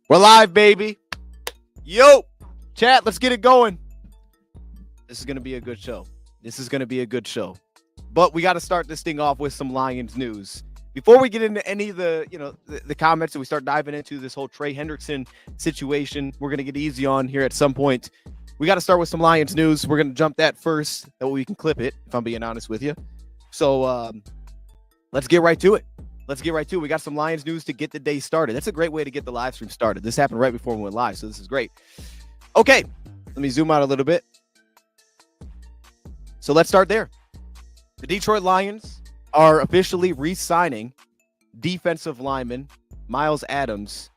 We're live, baby. Yo, chat, let's get it going. This is going to be a good show. But we got to start this thing off with some Lions news. Before we get into any of the comments and we start diving into this whole Trey Hendrickson situation, we're going to get easy on here at some point. We got to start with some Lions news. We're going to jump that first. That way we can clip it, if I'm being honest with you. So let's get right to it. We got some Lions news to get the day started. That's a great way to get the live stream started. This happened right before we went live, so this is great. Okay, let me zoom out a little bit. So let's start there. The Detroit Lions are officially re-signing defensive lineman Myles Adams,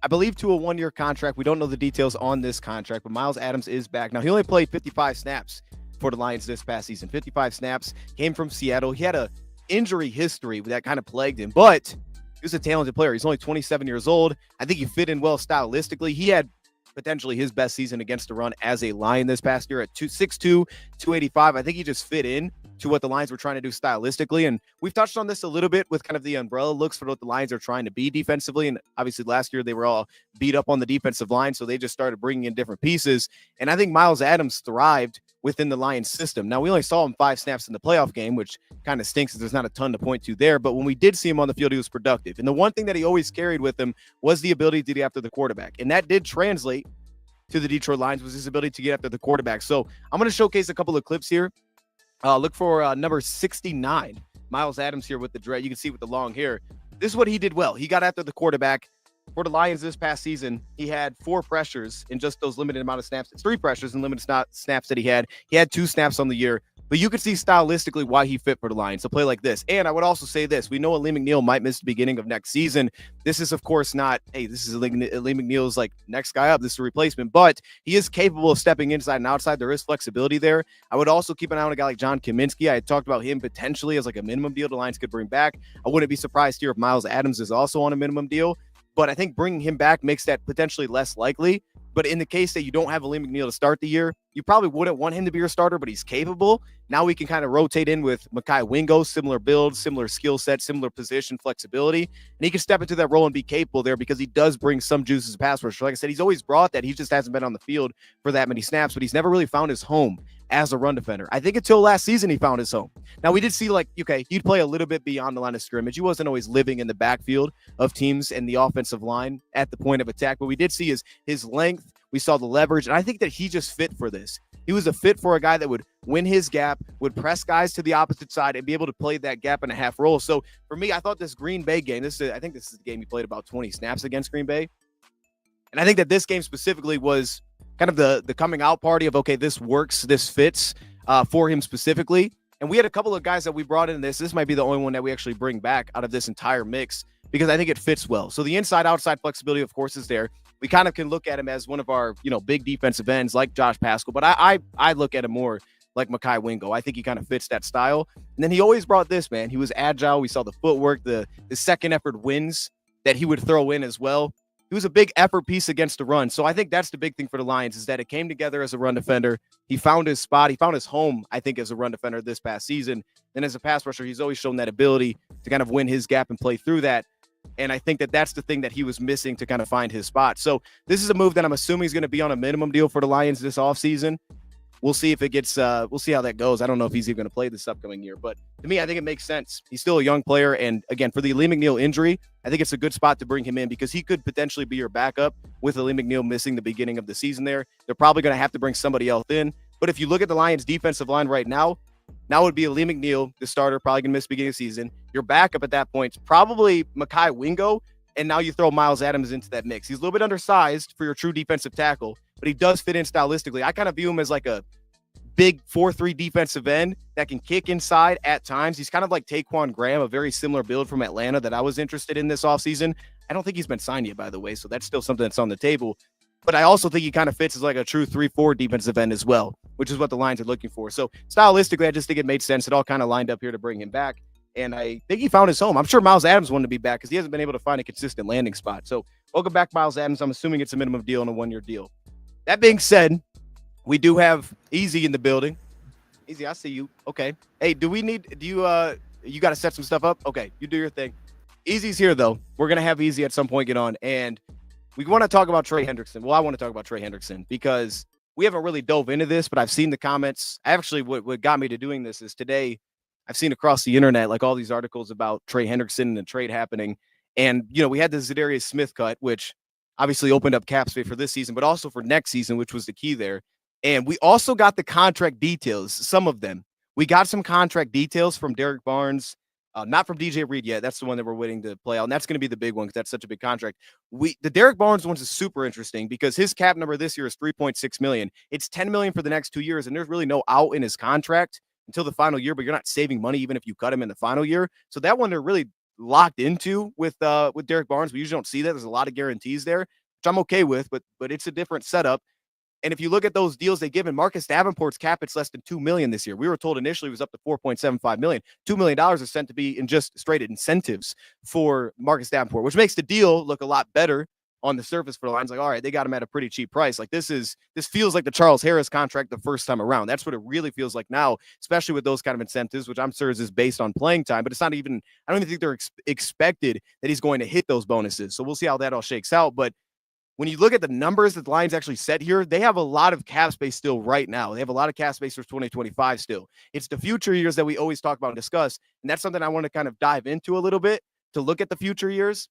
I believe, to a one-year contract. We don't know the details on this contract, but Myles Adams is back. Now, he only played 55 snaps for the Lions this past season. 55 snaps, came from Seattle. He had a injury history that kind of plagued him, but he was a talented player. He's only 27 years old. I think he fit in well stylistically. He had potentially his best season against the run as a Lion this past year at 6'2", 285. I think he just fit in to what the Lions were trying to do stylistically. And we've touched on this a little bit with kind of the umbrella looks for what the Lions are trying to be defensively. And obviously last year they were all beat up on the defensive line, so they just started bringing in different pieces. And I think Myles Adams thrived within the Lions system. Now, we only saw him 5 snaps in the playoff game, which kind of stinks. There's not a ton to point to there. But when we did see him on the field, he was productive. And the one thing that he always carried with him was the ability to get after the quarterback. And that did translate to the Detroit Lions, was his ability to get after the quarterback. So I'm going to showcase a couple of clips here. Look for number 69, Myles Adams here with the dread. You can see with the long hair. This is what he did well. He got after the quarterback. For the Lions this past season, he had 4 pressures in just those limited amount of snaps. It's 3 pressures in limited snaps that he had. He had 2 snaps on the year. But you could see stylistically why he fit for the Lions to play like this. And I would also say this. We know Lee McNeil might miss the beginning of next season. This is, of course, not, hey, this is Lee McNeil's like next guy up. This is a replacement. But he is capable of stepping inside and outside. There is flexibility there. I would also keep an eye on a guy like John Kaminsky. I had talked about him potentially as like a minimum deal the Lions could bring back. I wouldn't be surprised here if Myles Adams is also on a minimum deal. But I think bringing him back makes that potentially less likely. But in the case that you don't have a Lee McNeil to start the year, you probably wouldn't want him to be your starter, but he's capable. Now we can kind of rotate in with Mekhi Wingo, similar build, similar skill set, similar position flexibility. And he can step into that role and be capable there because he does bring some juice as a pass rusher. Like I said, he's always brought that. He just hasn't been on the field for that many snaps, but he's never really found his home as a run defender. I think until last season he found his home. Now we did see he'd play a little bit beyond the line of scrimmage. He wasn't always living in the backfield of teams and the offensive line at the point of attack, but we did see his length. We saw the leverage, and I think that he just fit for this. He was a fit for a guy that would win his gap, would press guys to the opposite side, and be able to play that gap and a half role. So for me, I thought this Green Bay game, I think this is the game he played about 20 snaps against Green Bay. And I think that this game specifically was kind of the coming out party of, okay, this works, this fits for him specifically. And we had a couple of guys that we brought in this. This might be the only one that we actually bring back out of this entire mix because I think it fits well. So the inside-outside flexibility, of course, is there. We kind of can look at him as one of our, big defensive ends like Josh Pascal, but I look at him more like Mekhi Wingo. I think he kind of fits that style. And then he always brought this, man. He was agile. We saw the footwork, the second effort wins that he would throw in as well. He was a big effort piece against the run. So I think that's the big thing for the Lions is that it came together as a run defender. He found his spot. He found his home, I think, as a run defender this past season. And as a pass rusher, he's always shown that ability to kind of win his gap and play through that. And I think that that's the thing that he was missing to kind of find his spot. So this is a move that I'm assuming is going to be on a minimum deal for the Lions this offseason. We'll see if it gets, we'll see how that goes. I don't know if he's even going to play this upcoming year, but to me, I think it makes sense. He's still a young player. And again, for the Lee McNeil injury, I think it's a good spot to bring him in because he could potentially be your backup with Lee McNeil missing the beginning of the season there. They're probably going to have to bring somebody else in. But if you look at the Lions defensive line right now it would be a Lee McNeil, the starter, probably going to miss the beginning of the season. Your backup at that point is probably Mekhi Wingo. And now you throw Myles Adams into that mix. He's a little bit undersized for your true defensive tackle, but he does fit in stylistically. I kind of view him as like a big 4-3 defensive end that can kick inside at times. He's kind of like Taquan Graham, a very similar build from Atlanta that I was interested in this offseason. I don't think he's been signed yet, by the way, so that's still something that's on the table. But I also think he kind of fits as like a true 3-4 defensive end as well, which is what the Lions are looking for. So stylistically, I just think it made sense. It all kind of lined up here to bring him back. And I think he found his home. I'm sure Myles Adams wanted to be back because he hasn't been able to find a consistent landing spot. So welcome back, Myles Adams. I'm assuming it's a minimum deal and a 1-year deal. That being said, we do have Easy in the building. Easy, I see you. Okay. Hey, you got to set some stuff up? Okay, you do your thing. Easy's here, though. We're going to have Easy at some point get on. And we want to talk about Trey Hendrickson. Well, I want to talk about Trey Hendrickson because we haven't really dove into this, but I've seen the comments. Actually, what got me to doing this is today I've seen across the internet like all these articles about Trey Hendrickson and the trade happening. And, we had the Zadarius Smith cut, which obviously opened up cap space for this season, but also for next season, which was the key there. And we also got the contract details, some of them. We got some contract details from Derek Barnes, not from DJ Reed yet. That's the one that we're waiting to play out. And that's going to be the big one because that's such a big contract. The Derek Barnes one's is super interesting because his cap number this year is $3.6 million. It's $10 million for the next 2 years, and there's really no out in his contract until the final year, but you're not saving money even if you cut him in the final year. So that one they're really locked into with Derek Barnes. We usually don't see that. There's a lot of guarantees there, which I'm okay with, but it's a different setup. And if you look at those deals they give, in Marcus Davenport's cap, it's less than $2 million this year. We were told initially it was up to $4.75 million. $2 million is sent to be in just straight incentives for Marcus Davenport, which makes the deal look a lot better on the surface for the Lions. Like, all right, they got him at a pretty cheap price. Like this feels like the Charles Harris contract the first time around. That's what it really feels like now, especially with those kind of incentives, which I'm sure is based on playing time, but it's not even, I don't even think they're expected that he's going to hit those bonuses. So we'll see how that all shakes out. But when you look at the numbers that the Lions actually set here, they have a lot of cap space still right now. They have a lot of cap space for 2025 still. It's the future years that we always talk about and discuss. And that's something I want to kind of dive into a little bit, to look at the future years,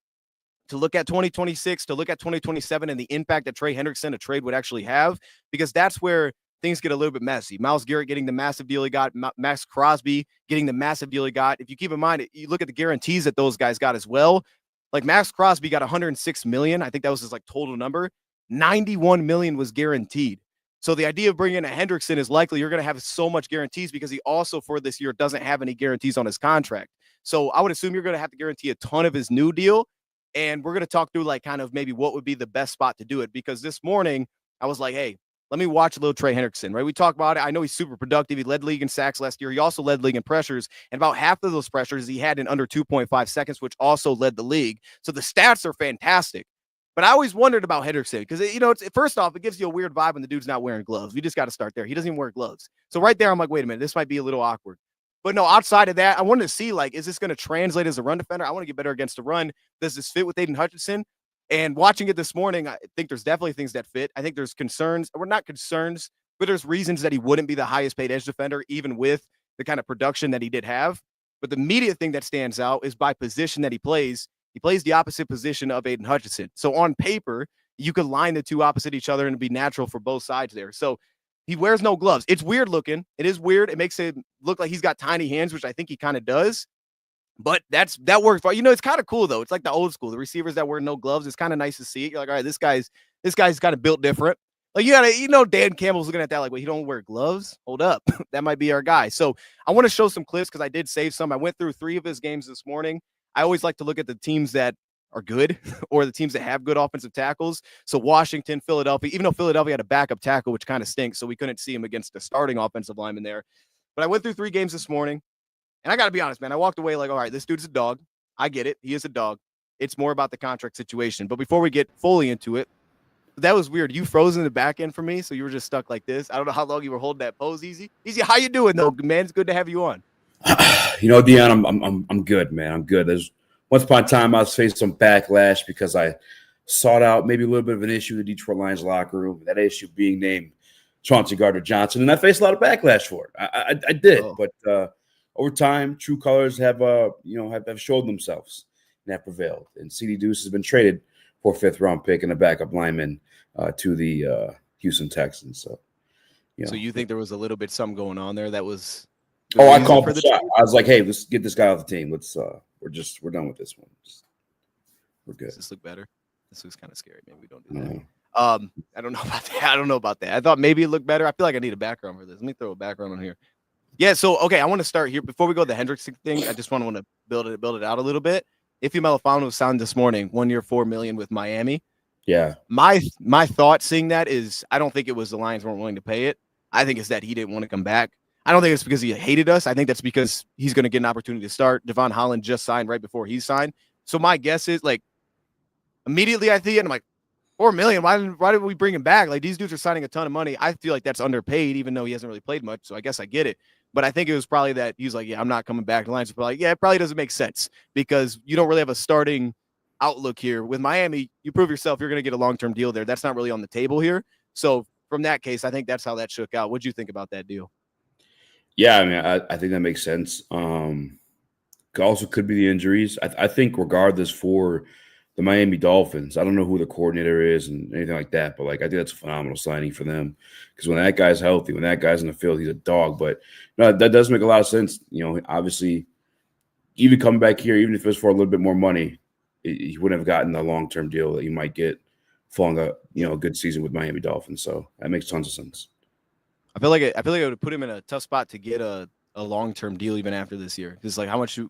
to look at 2026, to look at 2027 and the impact that Trey Hendrickson, a trade, would actually have, because that's where things get a little bit messy. Myles Garrett getting the massive deal he got, Max Crosby getting the massive deal he got. If you keep in mind, you look at the guarantees that those guys got as well. Like Max Crosby got $106 million. I think that was his total number. $91 million was guaranteed. So the idea of bringing in a Hendrickson is likely you're going to have so much guarantees because he also for this year doesn't have any guarantees on his contract. So I would assume you're going to have to guarantee a ton of his new deal. And we're going to talk through kind of maybe what would be the best spot to do it. Because this morning I was like, hey, let me watch a little Trey Hendrickson, right? We talked about it. I know he's super productive. He led league in sacks last year. He also led league in pressures. And about half of those pressures he had in under 2.5 seconds, which also led the league. So the stats are fantastic. But I always wondered about Hendrickson because, first off, it gives you a weird vibe when the dude's not wearing gloves. We just got to start there. He doesn't even wear gloves. So right there, I'm like, wait a minute, this might be a little awkward. But no, outside of that, I wanted to see, is this going to translate as a run defender? I want to get better against the run. Does this fit with Aiden Hutchinson? And watching it this morning, I think there's definitely things that fit. I think there's concerns. We're not concerns, but there's reasons that he wouldn't be the highest paid edge defender, even with the kind of production that he did have. But the immediate thing that stands out is by position that he plays. He plays the opposite position of Aiden Hutchinson. So on paper, you could line the two opposite each other and it'd be natural for both sides there. So he wears no gloves. It's weird looking. It is weird. It makes it look like he's got tiny hands, which I think he kind of does. But that works for, it's kind of cool though. It's like the old school, the receivers that wear no gloves. It's kind of nice to see it. You're like, all right, this guy's kind of built different. Like Dan Campbell's looking at that like, well, he don't wear gloves. Hold up. That might be our guy. So I want to show some clips because I did save some. I went through 3 of his games this morning. I always like to look at the teams that are good or the teams that have good offensive tackles. So Washington, Philadelphia, even though Philadelphia had a backup tackle, which kind of stinks. So we couldn't see him against the starting offensive lineman there. But I went through 3 games this morning. And I got to be honest, man, I walked away like, all right, this dude's a dog. I get it. He is a dog. It's more about the contract situation. But before we get fully into it, that was weird. You froze in the back end for me, so you were just stuck like this. I don't know how long you were holding that pose, Easy. Easy, how you doing, though, man? It's good to have you on. Deon, I'm good, man. I'm good. There's once upon a time I was facing some backlash because I sought out maybe a little bit of an issue in the Detroit Lions locker room, that issue being named Chauncey Gardner-Johnson, and I faced a lot of backlash for it. I did, but over time, true colors have showed themselves and have prevailed. And CD Deuce has been traded for a 5th-round pick and a backup lineman to the Houston Texans. So, So you think there was a little bit something going on there that was? I called for the shot. I was like, hey, let's get this guy off the team. We're done with this one. We're good. Does this look better? This looks kind of scary. Maybe we don't do that. I don't know about that. I thought maybe it looked better. I feel like I need a background for this. Let me throw a background on here. Yeah, so okay, I want to start here before we go to the Hendrickson thing. I just want to build it out a little bit. Ify Melifonwu signed this morning, 1 year, $4 million with Miami. Yeah, my thought seeing that is I don't think it was the Lions weren't willing to pay it. I think it's that he didn't want to come back. I don't think it's because he hated us. I think that's because he's going to get an opportunity to start. Devon Holland just signed right before he signed. So my guess is immediately I see it and I'm like, $4 million. Why did we bring him back? Like these dudes are signing a ton of money. I feel like that's underpaid, even though he hasn't really played much. So I guess I get it. But I think it was probably that he's like, yeah, I'm not coming back. The Lions are probably like, yeah, it probably doesn't make sense because you don't really have a starting outlook here with Miami. You prove yourself, you're going to get a long-term deal there. That's not really on the table here. So from that case, I think that's how that shook out. What'd you think about that deal? Yeah, I mean, I think that makes sense. Also could be the injuries. I think regardless for the Miami Dolphins, I don't know who the coordinator is and anything like that, but like I think that's a phenomenal signing for them because when that guy's healthy, when that guy's in the field, he's a dog. But no, that does make a lot of sense. Obviously, even coming back here, even if it was for a little bit more money, he wouldn't have gotten the long-term deal that you might get following a good season with Miami Dolphins. So that makes tons of sense. I feel like it would put him in a tough spot to get a long-term deal even after this year. Because like how much you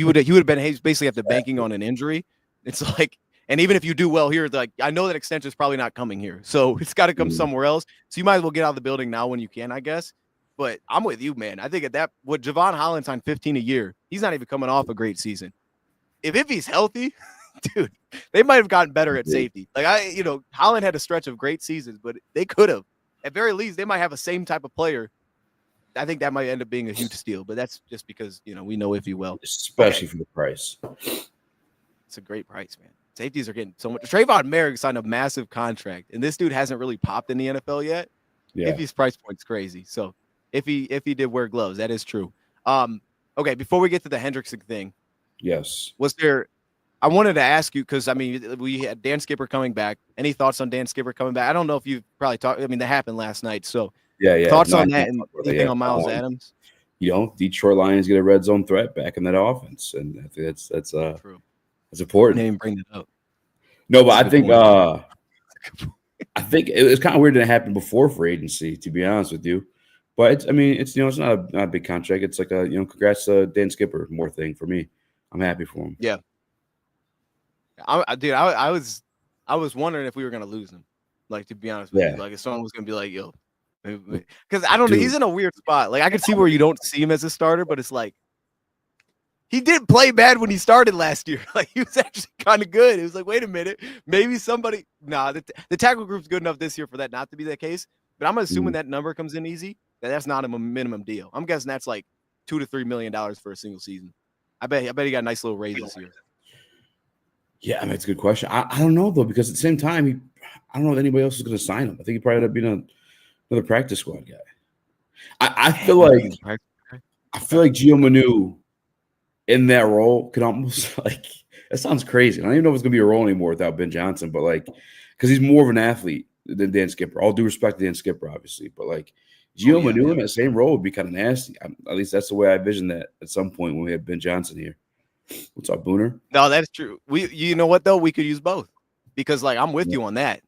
would have been basically after banking on an injury. It's like, and even if you do well here, like I know that extension is probably not coming here. So it's got to come somewhere else. So you might as well get out of the building now when you can, I guess. But I'm with you, man. I think what Javon Holland signed 15 a year, he's not even coming off a great season. If he's healthy, dude, they might have gotten better at safety. Like Holland had a stretch of great seasons, but they could have. At very least, they might have the same type of player. I think that might end up being a huge steal, but that's just because, we know Iffy well. Especially for the price. It's a great price, man. Safeties are getting so much. Trayvon Merrick signed a massive contract, and this dude hasn't really popped in the NFL yet. Yeah. Iffy's price point's crazy. So if he did wear gloves, that is true. Okay, before we get to the Hendrickson thing. Yes. I wanted to ask you because we had Dan Skipper coming back. Any thoughts on Dan Skipper coming back? I don't know if you've probably talked. That happened last night. So yeah. Thoughts on that and anything on Miles Adams? Detroit Lions get a red zone threat back in that offense, and I think that's true. That's important. I didn't even bring that up. No, but I think it was kind of weird that it happened before free agency, to be honest with you. But it's not a big contract. It's like congrats to Dan Skipper, more thing for me. I'm happy for him. Yeah. I was wondering if we were gonna lose him. Like, to be honest with you, like if someone was gonna be like, yo, because I don't know, he's in a weird spot. Like I can see where you don't see him as a starter, but it's like he did play bad when he started last year. Like he was actually kind of good. It was like, wait a minute, maybe somebody. Nah, the tackle group's good enough this year for that not to be the case. But I'm assuming that number comes in easy. That's not a minimum deal. I'm guessing that's like $2 to $3 million for a single season. I bet he got a nice little raise this year. Yeah, it's a good question. I don't know though, because at the same time, I don't know if anybody else is going to sign him. I think he probably ended up being another practice squad guy. I feel like Gio Manu in that role could almost like that sounds crazy. I don't even know if it's going to be a role anymore without Ben Johnson, but like because he's more of an athlete than Dan Skipper. All due respect to Dan Skipper, obviously, but like Gio Manu in that same role would be kind of nasty. At least that's the way I envision that at some point when we have Ben Johnson here. What's up, Booner? No, that's true. You know what though? We could use both because like I'm with you on that.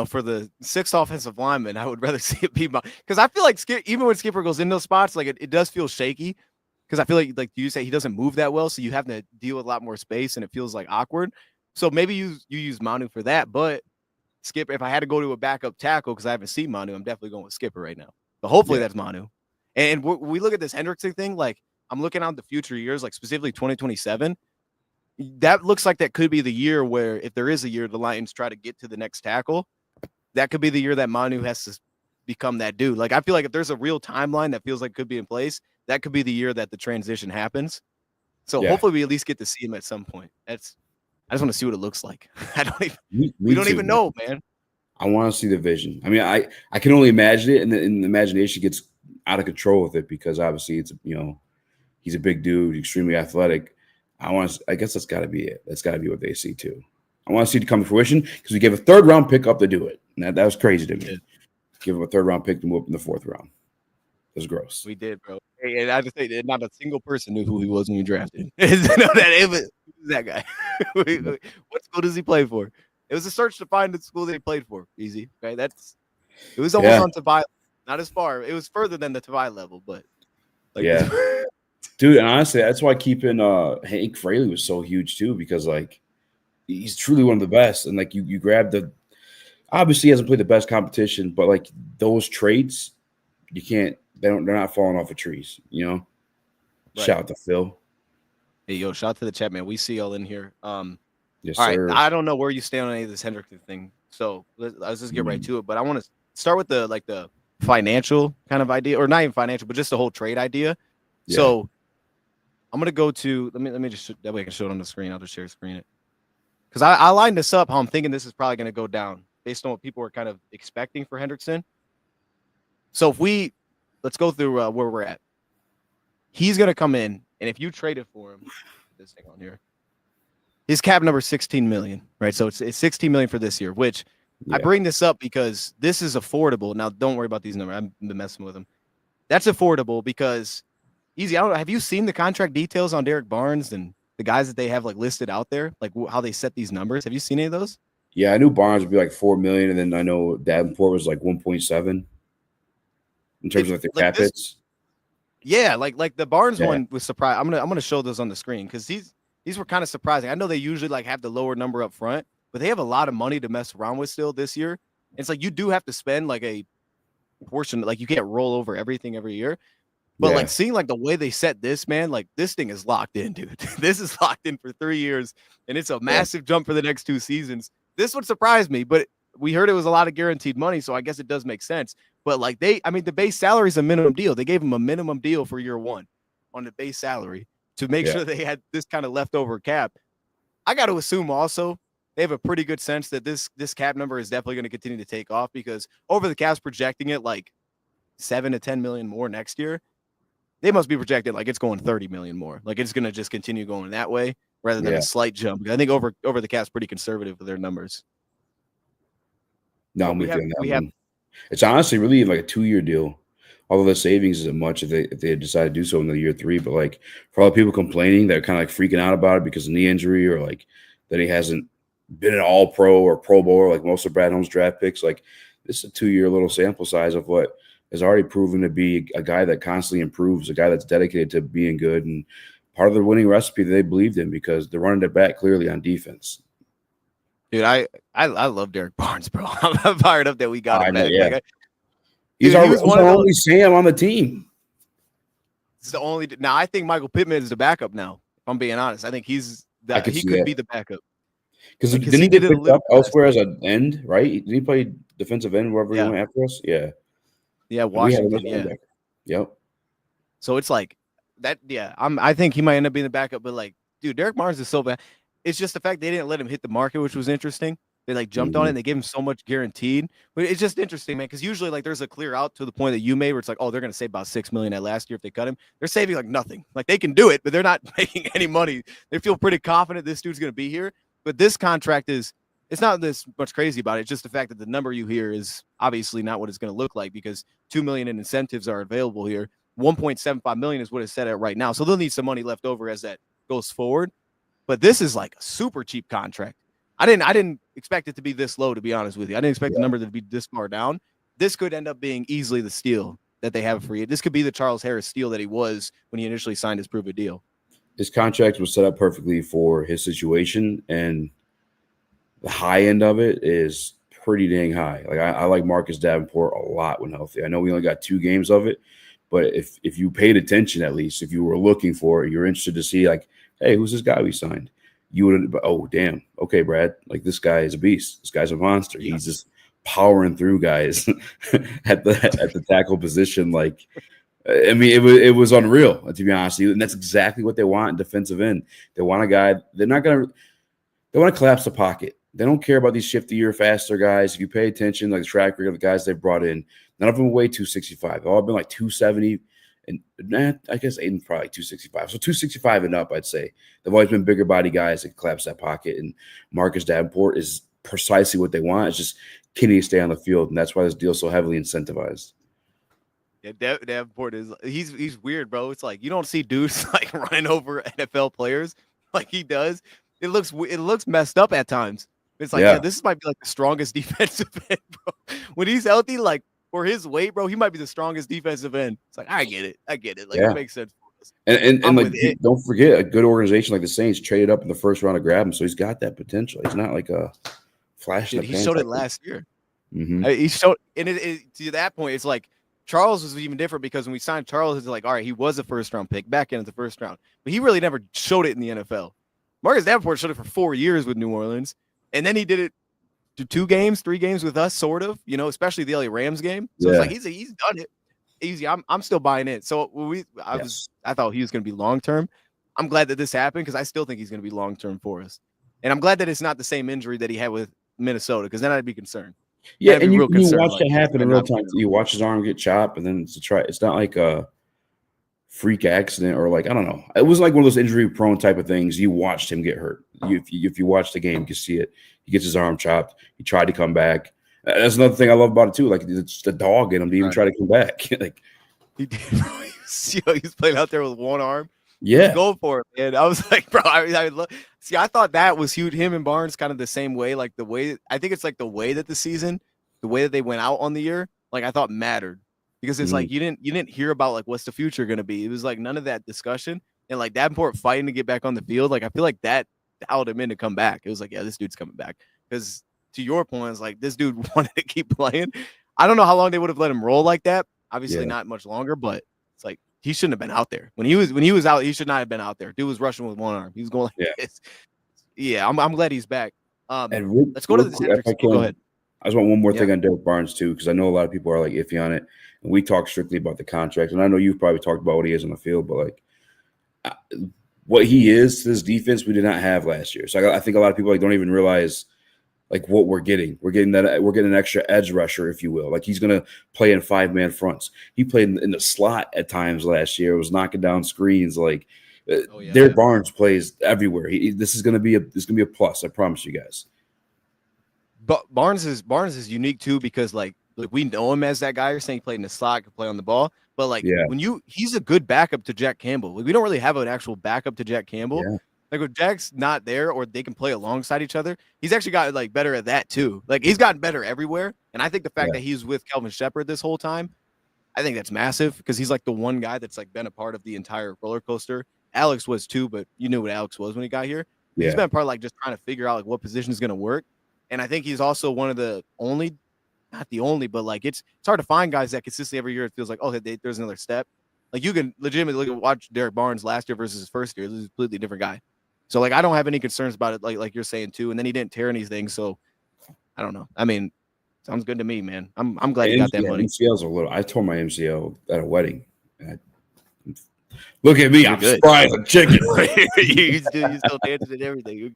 For the 6th offensive lineman, I would rather see it be because I feel like even when Skipper goes in those spots, like it does feel shaky because I feel like you say he doesn't move that well, so you have to deal with a lot more space and it feels like awkward. So maybe you use Manu for that, but Skipper, if I had to go to a backup tackle because I haven't seen Manu, I'm definitely going with Skipper right now. But hopefully that's Manu. And we look at this Hendrickson thing, like I'm looking out the future years, like specifically 2027. That looks like that could be the year where, if there is a year, the Lions try to get to the next tackle. That could be the year that Manu has to become that dude. Like I feel like if there's a real timeline that feels like could be in place, that could be the year that the transition happens. So hopefully we at least get to see him at some point. I just want to see what it looks like. We don't even know, man. I want to see the vision. I mean, I can only imagine it, and the imagination gets out of control with it because obviously it's he's a big dude, extremely athletic. I guess that's got to be it. That's got to be what they see too. I want to see it come to fruition because we gave a 3rd round pick up to do it. And that was crazy to me. Yeah. Give him a 3rd round pick to move up in the 4th round. It was gross. We did, bro. And I just say that not a single person knew who he was when we drafted. That guy. What school does he play for? It was a search to find the school that he played for. Easy. Okay. It was almost on Tavai. Not as far. It was further than the Tavai level, but Dude, and honestly, that's why keeping Hank Fraley was so huge too, because like he's truly one of the best. And like you grab obviously he hasn't played the best competition, but like those traits, they're not falling off of trees, Right. Shout out to Phil. Hey, yo, shout out to the chat, man. We see y'all in here. Yes, all sir. right. I don't know where you stand on any of this Hendrickson thing. So let's just get right to it. But I want to start with the financial kind of idea, or not even financial, but just the whole trade idea. Yeah. So I'm gonna go to let me just that way I can show it on the screen. I'll just share screen it. because I lined this up how I'm thinking this is probably going to go down based on what people were kind of expecting for Hendrickson. So let's go through where we're at. He's going to come in, and if you traded for him, this thing on here, his cap number is 16 million, right? So it's 16 million for this year, which I bring this up because this is affordable. Now, don't worry about these numbers. I've been messing with them. That's affordable because easy. I don't know. Have you seen the contract details on Derek Barnes and the guys that they have like listed out there, like how they set these numbers? Have you seen any of those? Yeah, I knew Barnes would be like 4 million, and then I know Davenport was like 1.7 in terms of like the cap hits. Yeah, like the Barnes one was surprised. I'm gonna show those on the screen because these were kind of surprising. I know they usually like have the lower number up front, but they have a lot of money to mess around with still this year. It's like you do have to spend like a portion, like you can't roll over everything every year. But like seeing like the way they set this, man, like this thing is locked in, dude. This is locked in for 3 years, and it's a massive jump for the next 2 seasons. This would surprise me, but we heard it was a lot of guaranteed money, so I guess it does make sense. But like the base salary is a minimum deal. They gave him a minimum deal for year 1 on the base salary to make sure they had this kind of leftover cap. I got to assume also they have a pretty good sense that this cap number is definitely going to continue to take off because over the cap's projecting it like 7 to 10 million more next year. They must be projected like it's going 30 million more. Like it's going to just continue going that way rather than a slight jump. I think over the cap's pretty conservative with their numbers. No, I'm with you on that one. It's honestly really like a 2-year deal. Although the savings isn't much if they decide to do so in the year 3. But like for all the people complaining, they're kind of like freaking out about it because of knee injury or like that he hasn't been an all pro or pro bowler like most of Brad Holmes' draft picks. Like this is a 2-year little sample size of what has already proven to be a guy that constantly improves, a guy that's dedicated to being good, and part of the winning recipe that they believed in because they're running it back clearly on defense. Dude, I love Derek Barnes, bro. I'm fired up that we got him back. Yeah. Like, he's our only Sam on the team. It's the only. Now I think Michael Pittman is the backup. Now, if I'm being honest, I think he could be the backup. Because didn't he get picked up elsewhere as an end? Right? Did he play defensive end wherever he went after us? Yeah. Yeah, Washington. Yeah. Yep. So it's like that. Yeah, I think he might end up being the backup. But like, dude, Derek Barnes is so bad. It's just the fact they didn't let him hit the market, which was interesting. They like jumped on it and they gave him so much guaranteed. But it's just interesting, man, because usually like there's a clear out to the point that you made where it's like, oh, they're going to save about $6 million that last year if they cut him. They're saving like nothing. Like they can do it, but they're not making any money. They feel pretty confident this dude's going to be here. But this contract it's not this much crazy about it. It's just the fact that the number you hear is obviously not what it's going to look like because $2 million in incentives are available here. 1.75 million is what it's set at right now. So they'll need some money left over as that goes forward. But this is like a super cheap contract. I didn't expect it to be this low, to be honest with you. I didn't expect the number to be this far down. This could end up being easily the steal that they have for you. This could be the Charles Harris steal that he was when he initially signed his prove a deal. His contract was set up perfectly for his situation, and the high end of it is pretty dang high. Like I like Marcus Davenport a lot when healthy. I know we only got 2 games of it, but if you paid attention, at least if you were looking for it, you're interested to see like, hey, who's this guy we signed? You would, oh damn, okay, Brad, like this guy is a beast. This guy's a monster. Yeah. He's just powering through guys at the tackle position. Like, I mean, it was unreal, to be honest with you. And that's exactly what they want in defensive end. They want a guy. They want to collapse the pocket. They don't care about these shiftier, faster guys. If you pay attention, like the track record of the guys they've brought in, none of them weigh 265. They've all been like 270. And I guess Aiden's probably 265. So 265 and up, I'd say. They've always been bigger body guys that collapse that pocket. And Marcus Davenport is precisely what they want. It's just can he stay on the field? And that's why this deal's so heavily incentivized. Yeah, Davenport he's weird, bro. It's like you don't see dudes like running over NFL players like he does. It looks messed up at times. It's like, yeah, this might be like the strongest defensive end, bro. When he's healthy, like for his weight, bro, he might be the strongest defensive end. It's like I get it. Like it makes sense for us. And like don't forget, a good organization like the Saints traded up in the first round to grab him, so he's got that potential. He's not like a flash. Dude, he showed it last year. Mm-hmm. He showed, and to that point, it's like Charles was even different because when we signed Charles, it's like, all right, he was a first round pick back into the first round, but he really never showed it in the NFL. Marcus Davenport showed it for 4 years with New Orleans, and then he did it to 2 games, 3 games with us, sort of, especially the LA Rams game. So it's like he's done it easy. I'm still buying it. So I thought he was going to be long term. I'm glad that this happened because I still think he's going to be long term for us. And I'm glad that it's not the same injury that he had with Minnesota, because then I'd be concerned. Yeah, I'd be and real you concerned. watch Like, that happen in him real not time. playing. You watch his arm get chopped, and then it's not like a freak accident or like I don't know. It was like one of those injury prone type of things. You watched him get hurt. If you watch the game, you can see it. He gets his arm chopped. He tried to come back. That's another thing I love about it too. Like it's the dog in him to even try to come back. Like He did. He was playing out there with one arm. He was yeah, going for it, man. I was like, bro, see, I thought that was huge. Him and Barnes kind of the same way. Like the way, I think it's like the way that the way that they went out on the year, like I thought mattered, because it's like you didn't hear about like what's the future going to be. It was like none of that discussion, and like Davenport fighting to get back on the field. Like I feel like that dialed him in to come back. It was like, yeah, this dude's coming back, because to your point, it's like this dude wanted to keep playing. I don't know how long they would have let him roll like that. Obviously, not much longer, but it's like he shouldn't have been out there when he was out. He should not have been out there. Dude was rushing with one arm. He was going like this. Yeah, I'm glad he's back. and Let's go to the Hendrickson. Go ahead. I just want one more thing on Derek Barnes too, because I know a lot of people are like iffy on it, and we talk strictly about the contract. And I know you've probably talked about what he is on the field, but like what he is to this defense, we did not have last year. So I think a lot of people like don't even realize like what we're getting. We're getting an extra edge rusher, if you will. Like he's going to play in 5-man fronts. He played in the slot at times last year. Was knocking down screens. Like Derek Barnes plays everywhere. This is going to be a plus. I promise you guys. But Barnes is unique too, because like we know him as that guy. You're saying he played in the slot, could play on the ball, but like he's a good backup to Jack Campbell. Like, we don't really have an actual backup to Jack Campbell. Yeah. Like when Jack's not there, or they can play alongside each other, he's actually got like better at that too. Like he's gotten better everywhere, and I think the fact that he's with Kelvin Shepherd this whole time, I think that's massive, because he's like the one guy that's like been a part of the entire roller coaster. Alex was too, but you knew what Alex was when he got here. Yeah. He's been part of like just trying to figure out like what position is going to work. And I think he's also one of the only, not the only, but like it's hard to find guys that consistently every year it feels like, oh, there's another step. Like you can legitimately watch Derek Barnes last year versus his first year. This is a completely different guy. So like I don't have any concerns about it, like you're saying too. And then he didn't tear anything, so I don't know. I mean, sounds good to me, man. I'm glad he got that money. MCL's a little. I tore my MCL at a wedding. Look at me, I'm fried as a chicken. you still dancing and everything.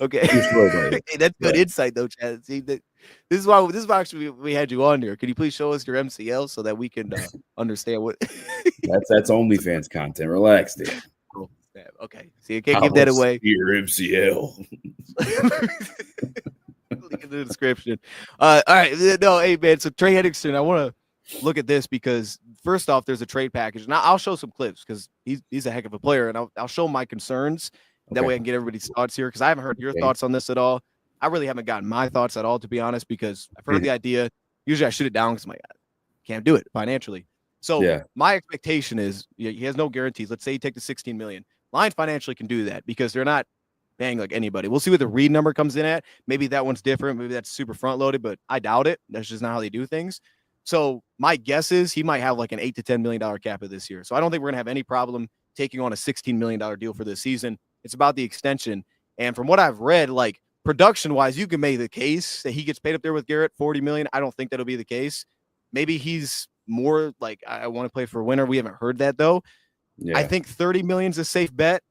Okay, hey, that's good insight though, Chad. See, this is why actually we had you on here. Can you please show us your MCL so that we can understand what? that's OnlyFans content. Relax, dude. Okay, see, you can't give that away. Your MCL. Link in the description. All right, no, hey man. So Trey Hendrickson, I want to look at this because first off, there's a trade package. Now I'll show some clips because he's a heck of a player, and I'll show my concerns. That way I can get everybody's thoughts here, because I haven't heard your thoughts on this at all. I really haven't gotten my thoughts at all, to be honest, because I've heard the idea. Usually I shoot it down because I'm like, I can't do it financially. So my expectation is he has no guarantees. Let's say you take the $16 million. Lions financially can do that because they're not paying like anybody. We'll see what the Reed number comes in at. Maybe that one's different. Maybe that's super front loaded, but I doubt it. That's just not how they do things. So my guess is he might have like an $8 to $10 million cap of this year. So I don't think we're going to have any problem taking on a $16 million deal for this season. It's about the extension. And from what I've read, like production-wise, you can make the case that he gets paid up there with Garrett, $40 million. I don't think that'll be the case. Maybe he's more like, I want to play for a winner. We haven't heard that, though. Yeah. I think $30 million is a safe bet.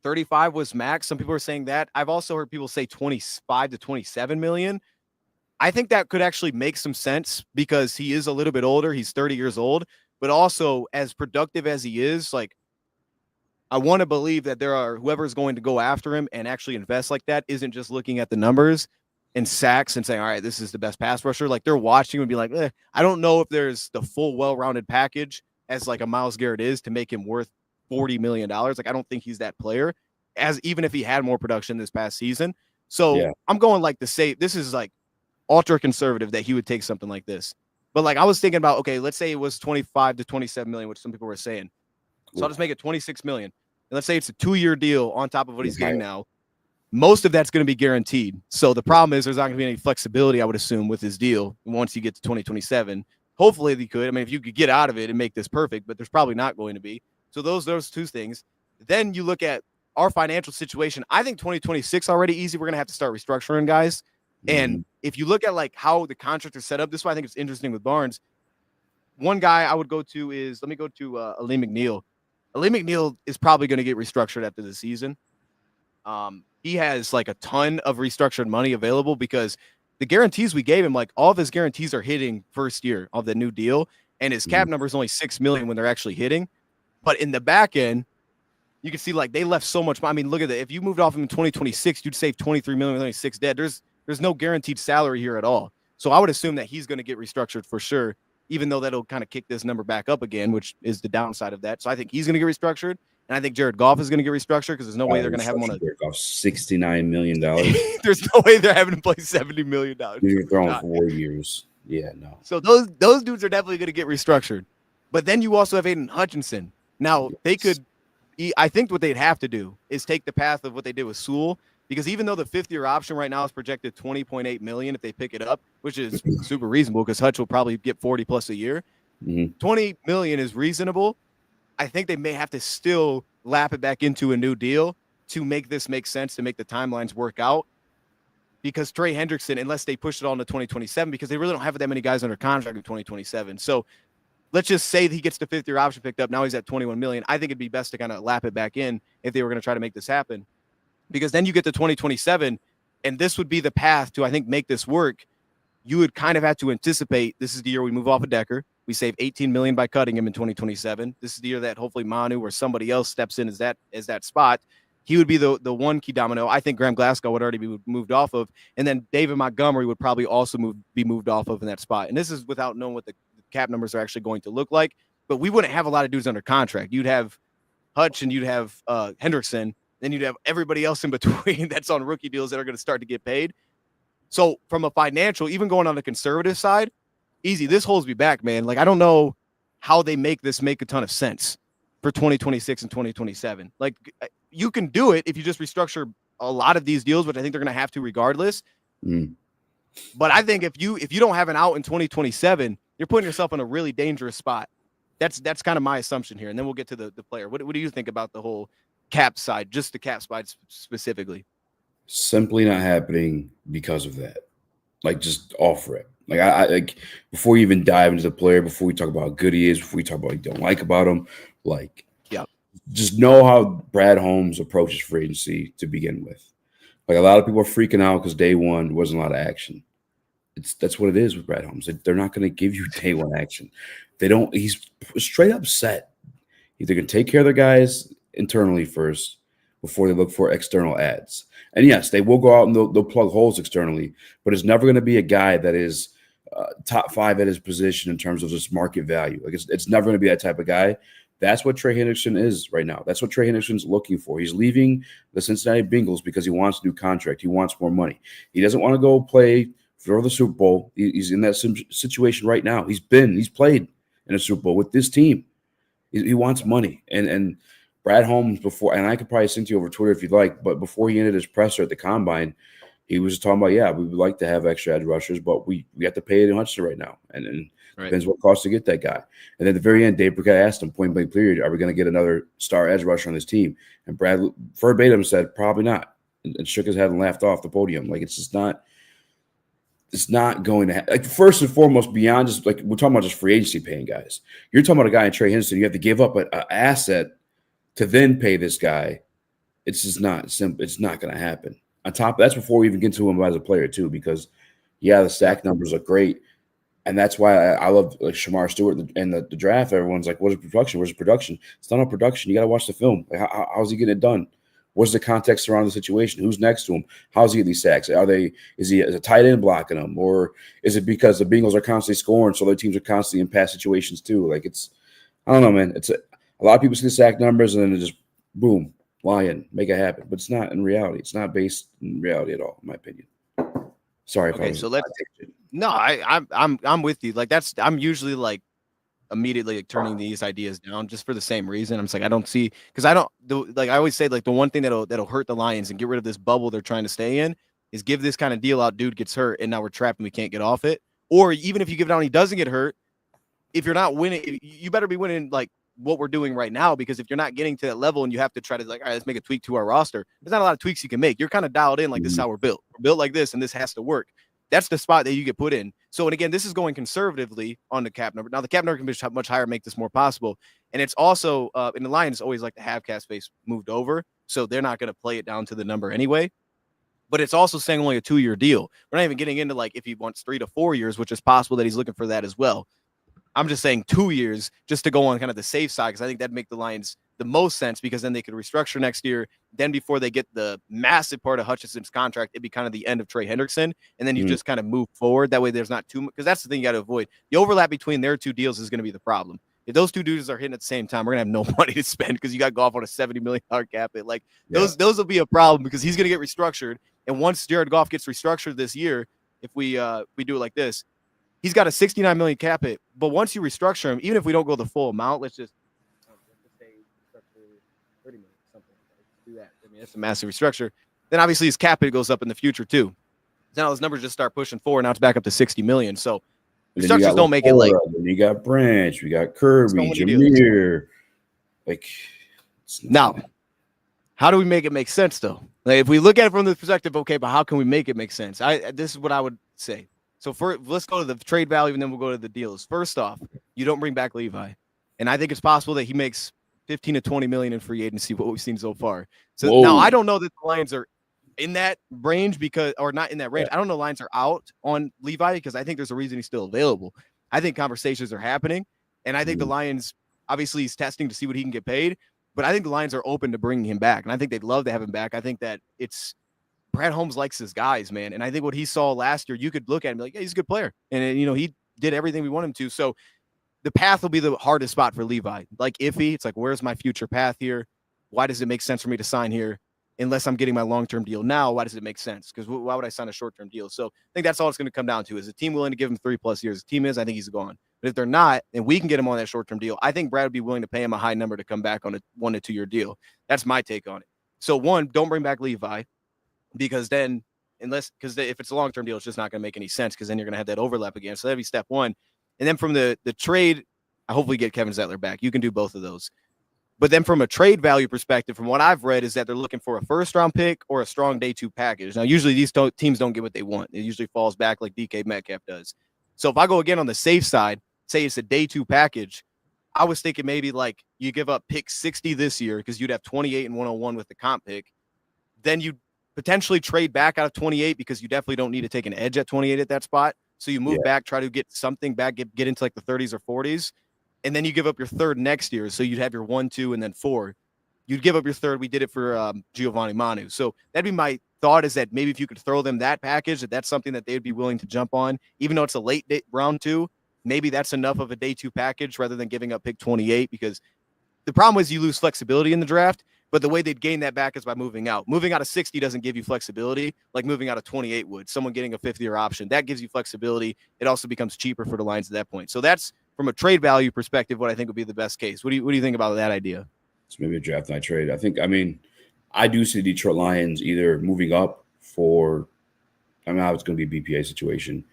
35 was max. Some people are saying that. I've also heard people say 25 to 27 million. I think that could actually make some sense because he is a little bit older. He's 30 years old. But also, as productive as he is, like, I want to believe that whoever's going to go after him and actually invest like that isn't just looking at the numbers and sacks and saying, all right, this is the best pass rusher. Like they're watching him and be like, I don't know if there's the full well-rounded package as like a Myles Garrett is to make him worth $40 million. Like, I don't think he's that player even if he had more production this past season. So I'm going like this is like ultra conservative that he would take something like this. But like I was thinking about, okay, let's say it was 25 to 27 million, which some people were saying. So I'll just make it 26 million. And let's say it's a 2-year deal on top of what he's getting now. Most of that's going to be guaranteed. So the problem is there's not going to be any flexibility, I would assume, with his deal once you get to 2027. Hopefully they could. I mean, if you could get out of it and make this perfect, but there's probably not going to be. So those two things. Then you look at our financial situation. I think 2026 already easy. We're going to have to start restructuring, guys. And if you look at like how the contract is set up, this is why I think it's interesting with Barnes. One guy I would go to is, let me go to Aleem McNeil. Lee McNeil is probably going to get restructured after the season. He has like a ton of restructured money available because the guarantees we gave him, like all of his guarantees are hitting first year of the new deal, and his cap number is only $6 million when they're actually hitting. But in the back end, you can see like they left so much. I mean, look at that. If you moved off him in 2026, you'd save $23 million with only 6 dead. There's no guaranteed salary here at all. So I would assume that he's going to get restructured for sure, even though that'll kind of kick this number back up again, which is the downside of that. So I think he's going to get restructured. And I think Jared Goff is going to get restructured because there's no way they're going to have him on a Jared Goff, $69 million. There's no way they're having to play $70 million. You're throwing 4 years. Yeah, no. So those dudes are definitely going to get restructured. But then you also have Aiden Hutchinson. Now, they could – I think what they'd have to do is take the path of what they did with Sewell, because even though the fifth-year option right now is projected $20.8 million if they pick it up, which is super reasonable because Hutch will probably get 40+ a year, $20 million is reasonable. I think they may have to still lap it back into a new deal to make this make sense, to make the timelines work out. Because Trey Hendrickson, unless they push it all into 2027, because they really don't have that many guys under contract in 2027. So let's just say that he gets the fifth-year option picked up. Now he's at $21 million. I think it'd be best to kind of lap it back in if they were going to try to make this happen. Because then you get to 2027, and this would be the path to, I think, make this work. You would kind of have to anticipate this is the year we move off of Decker. We save $18 million by cutting him in 2027. This is the year that hopefully Manu or somebody else steps in as that spot. He would be the one key domino. I think Graham Glasgow would already be moved off of, and then David Montgomery would probably also be moved off of in that spot. And this is without knowing what the cap numbers are actually going to look like. But we wouldn't have a lot of dudes under contract. You'd have Hutch and you'd have Hendrickson. Then you'd have everybody else in between that's on rookie deals that are going to start to get paid. So from a financial, even going on the conservative side, easy. This holds me back, man. Like, I don't know how they make this make a ton of sense for 2026 and 2027. Like, you can do it if you just restructure a lot of these deals, which I think they're going to have to regardless. But I think if you don't have an out in 2027, you're putting yourself in a really dangerous spot. That's kind of my assumption here. And then we'll get to the player. What do you think about the whole cap side, just the cap side specifically? Simply not happening because of that. Like, just offer it. Like, I like, before you even dive into the player, before we talk about how good he is, before we talk about what you don't like about him, like, just know how Brad Holmes approaches free agency to begin with. Like, a lot of people are freaking out because day one wasn't a lot of action. That's what it is with Brad Holmes. They're not going to give you day one action. He's straight up set. They're going to take care of their guys internally first before they look for external ads. And yes, they will go out and they'll plug holes externally, but it's never going to be a guy that is top 5 at his position in terms of just market value. Like, it's never going to be that type of guy. That's what Trey Hendrickson is right now. That's what Trey Hendrickson's looking for. He's leaving the Cincinnati Bengals because he wants a new contract. He wants more money. He doesn't want to go play for the Super Bowl. He's in that situation right now. He's played in a Super Bowl with this team. He wants money. And Brad Holmes before, and I could probably send to you over Twitter if you'd like, but before he ended his presser at the Combine, he was talking about, we would like to have extra edge rushers, but we have to pay Aiden Hutchinson right now. And depends what it costs to get that guy. And then at the very end, Dave Burkett asked him point blank period, are we going to get another star edge rusher on this team? And Brad verbatim said, probably not. And shook his head and laughed off the podium. Like, it's not going to happen. Like, first and foremost, beyond just like, we're talking about just free agency paying guys. You're talking about a guy in Trey Hendrickson. You have to give up an asset to then pay this guy. It's just not simple. It's not going to happen. On top, that's before we even get to him as a player too, because the sack numbers are great. And that's why I love like Shamar Stewart and the draft. Everyone's like, what is production? Where's the production? It's not on production. You got to watch the film. Like, how's he getting it done? What's the context around the situation? Who's next to him? How's he getting these sacks? Is a tight end blocking him? Or is it because the Bengals are constantly scoring, so their teams are constantly in pass situations too? Like, I don't know, man. It's a lot of people see the sack numbers and then it just boom, Lion, make it happen. But it's not in reality. It's not based in reality at all, in my opinion. Sorry. Okay, so let's. No, I'm with you. Like, I'm usually like immediately like turning these ideas down just for the same reason. I'm just like, I don't see, because I always say, like, the one thing that'll hurt the Lions and get rid of this bubble they're trying to stay in is give this kind of deal out. Dude gets hurt and now we're trapped and we can't get off it. Or even if you give it out and he doesn't get hurt, if you're not winning, you better be winning like what we're doing right now, because if you're not getting to that level and you have to try to like, all right, let's make a tweak to our roster, there's not a lot of tweaks you can make. You're kind of dialed in like, this is how we're built. We're built like this and this has to work. That's the spot that you get put in. So, and again, this is going conservatively on the cap number. Now, the cap number can be much higher, make this more possible. And it's also, and the Lions always like to have cap space moved over. So they're not going to play it down to the number anyway. But it's also saying only a 2-year deal. We're not even getting into like if he wants 3 to 4 years, which is possible that he's looking for that as well. I'm just saying 2 years just to go on kind of the safe side, because I think that'd make the Lions the most sense, because then they could restructure next year. Then before they get the massive part of Hutchinson's contract, it'd be kind of the end of Trey Hendrickson. And then you just kind of move forward. That way there's not too much, because that's the thing you got to avoid. The overlap between their two deals is going to be the problem. If those two dudes are hitting at the same time, we're going to have no money to spend because you got Goff on a $70 million cap hit. Like those will be a problem because he's going to get restructured. And once Jared Goff gets restructured this year, if we do it like this, he's got a $69 million cap hit. But once you restructure him, even if we don't go the full amount, let's just say restructure 30 million, something like that. Do that. I mean, that's a massive restructure. Then obviously his cap hit goes up in the future too. Now those numbers just start pushing forward. Now it's back up to 60 million. So restructures don't make it like you got Branch, we got Kirby, Jameer. Like now, how do we make it make sense though? Like if we look at it from the perspective, okay, but how can we make it make sense? This is what I would say. So let's go to the trade value and then we'll go to the deals. First off, you don't bring back Levi. And I think it's possible that he makes 15 to 20 million in free agency, what we've seen so far. So now I don't know that the Lions are in that range or not in that range. I don't know Lions are out on Levi because I think there's a reason he's still available. I think conversations are happening. And I think the Lions, obviously he's testing to see what he can get paid. But I think the Lions are open to bringing him back. And I think they'd love to have him back. I think that Brad Holmes likes his guys, man. And I think what he saw last year, you could look at him and be like, yeah, he's a good player. And, he did everything we want him to. So the path will be the hardest spot for Levi. Like iffy. It's like, where's my future path here? Why does it make sense for me to sign here? Unless I'm getting my long-term deal now, why does it make sense? Because why would I sign a short-term deal? So I think that's all it's going to come down to. Is the team willing to give him 3+ years? The team is, I think he's gone. But if they're not, and we can get him on that short-term deal, I think Brad would be willing to pay him a high number to come back on a 1 to 2 year deal. That's my take on it. So one, don't bring back Levi, because then if it's a long-term deal, it's just not going to make any sense, because then you're going to have that overlap again. So that'd be step one. And then from the trade, I hopefully get Kevin Zettler back. You can do both of those. But then from a trade value perspective, from what I've read, is that they're looking for a first-round pick or a strong day 2 package. Now, usually these teams don't get what they want. It usually falls back like DK Metcalf does. So if I go again on the safe side, say it's a day 2 package, I was thinking maybe like you give up pick 60 this year because you'd have 28 and 101 with the comp pick. Then you potentially trade back out of 28 because you definitely don't need to take an edge at 28 at that spot. So you move back, try to get something back, get into like the 30s or 40s. And then you give up your third next year. So you'd have your 1, 2, and then 4. You'd give up your third. We did it for Giovanni Manu. So that'd be my thought, is that maybe if you could throw them that package, that's something that they'd be willing to jump on, even though it's a late round 2. Maybe that's enough of a day 2 package rather than giving up pick 28, because the problem is you lose flexibility in the draft. But the way they'd gain that back is by moving out. Moving out of 60 doesn't give you flexibility like moving out of 28 would. Someone getting a 5th-year option, that gives you flexibility. It also becomes cheaper for the Lions at that point. So that's, from a trade value perspective, what I think would be the best case. What do you think about that idea? It's maybe a draft night trade. I do see the Detroit Lions either moving up now it's going to be a BPA situation.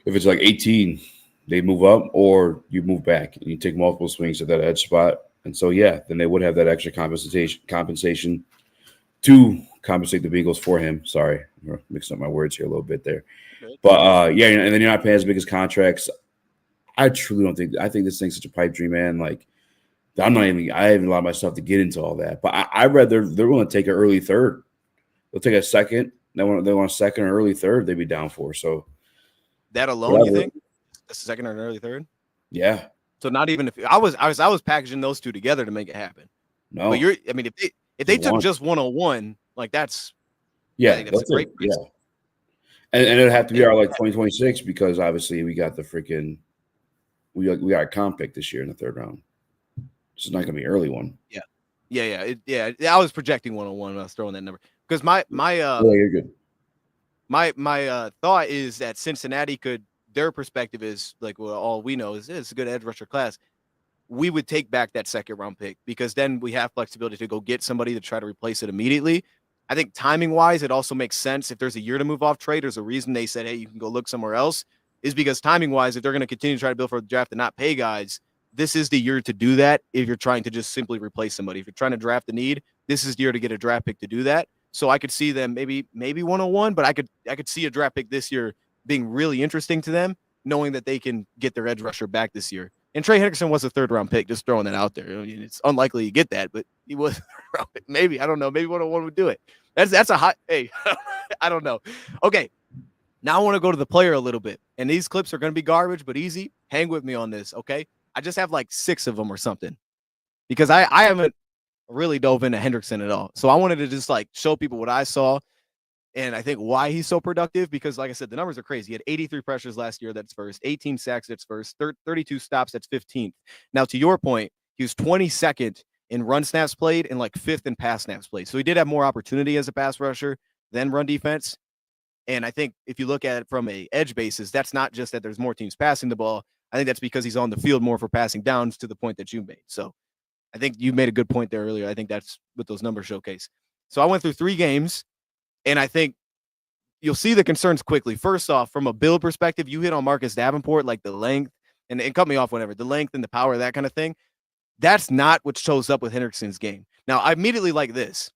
If it's like 18, they move up, or you move back and you take multiple swings at that edge spot. And so, then they would have that extra compensation to compensate the Bengals for him. Sorry, I'm mixing up my words here a little bit there. Okay. But, and then you're not paying as big as contracts. I truly don't think – I think this thing's such a pipe dream, man. Like, I haven't allowed myself to get into all that. But I read they're willing to take an early third. They'll take a second. They want a second or early third, they'd be down for. So that alone, you think? A second or an early third? Yeah. So not even if I was packaging those two together to make it happen. No, but if they took just 101, like that's that's a great price. Yeah, and it'd have to be our like 2026, because obviously we got the freaking we got a comp pick this year in the 3rd round. This is not going to be an early one. Yeah. I was projecting 101 when I was throwing that number, because you're good. My thought is that Cincinnati their perspective is like, well, all we know is it's a good edge rusher class. We would take back that 2nd round pick, because then we have flexibility to go get somebody to try to replace it immediately. I think timing wise, it also makes sense. If there's a year to move off trade, there's a reason they said, hey, you can go look somewhere else, is because timing wise, if they're going to continue to try to build for the draft and not pay guys, this is the year to do that. If you're trying to just simply replace somebody, if you're trying to draft the need, this is the year to get a draft pick to do that. So I could see them maybe 101, but I could see a draft pick this year being really interesting to them, knowing that they can get their edge rusher back this year. And Trey Hendrickson was a 3rd-round pick, just throwing that out there. I mean, it's unlikely you get that, but he was maybe, I don't know, maybe 101 would do it. That's a hot, hey, I don't know. Okay, now I want to go to the player a little bit. And these clips are going to be garbage, but easy. Hang with me on this, okay? I just have like 6 of them or something because I haven't really dove into Hendrickson at all. So I wanted to just like show people what I saw and I think why he's so productive because, like I said, the numbers are crazy. He had 83 pressures last year. That's first. 18 sacks. That's first. 32 stops. That's 15th. Now, to your point, he was 22nd in run snaps played and like 5th in pass snaps played. So he did have more opportunity as a pass rusher than run defense. And I think if you look at it from a edge basis, that's not just that there's more teams passing the ball. I think that's because he's on the field more for passing downs to the point that you made. So I think you made a good point there earlier. I think that's what those numbers showcase. So I went through 3 games, and I think you'll see the concerns quickly. First off, from a build perspective, you hit on Marcus Davenport, like the length, and cut me off whenever, the length and the power, that kind of thing. That's not what shows up with Hendrickson's game. Now, I immediately like this.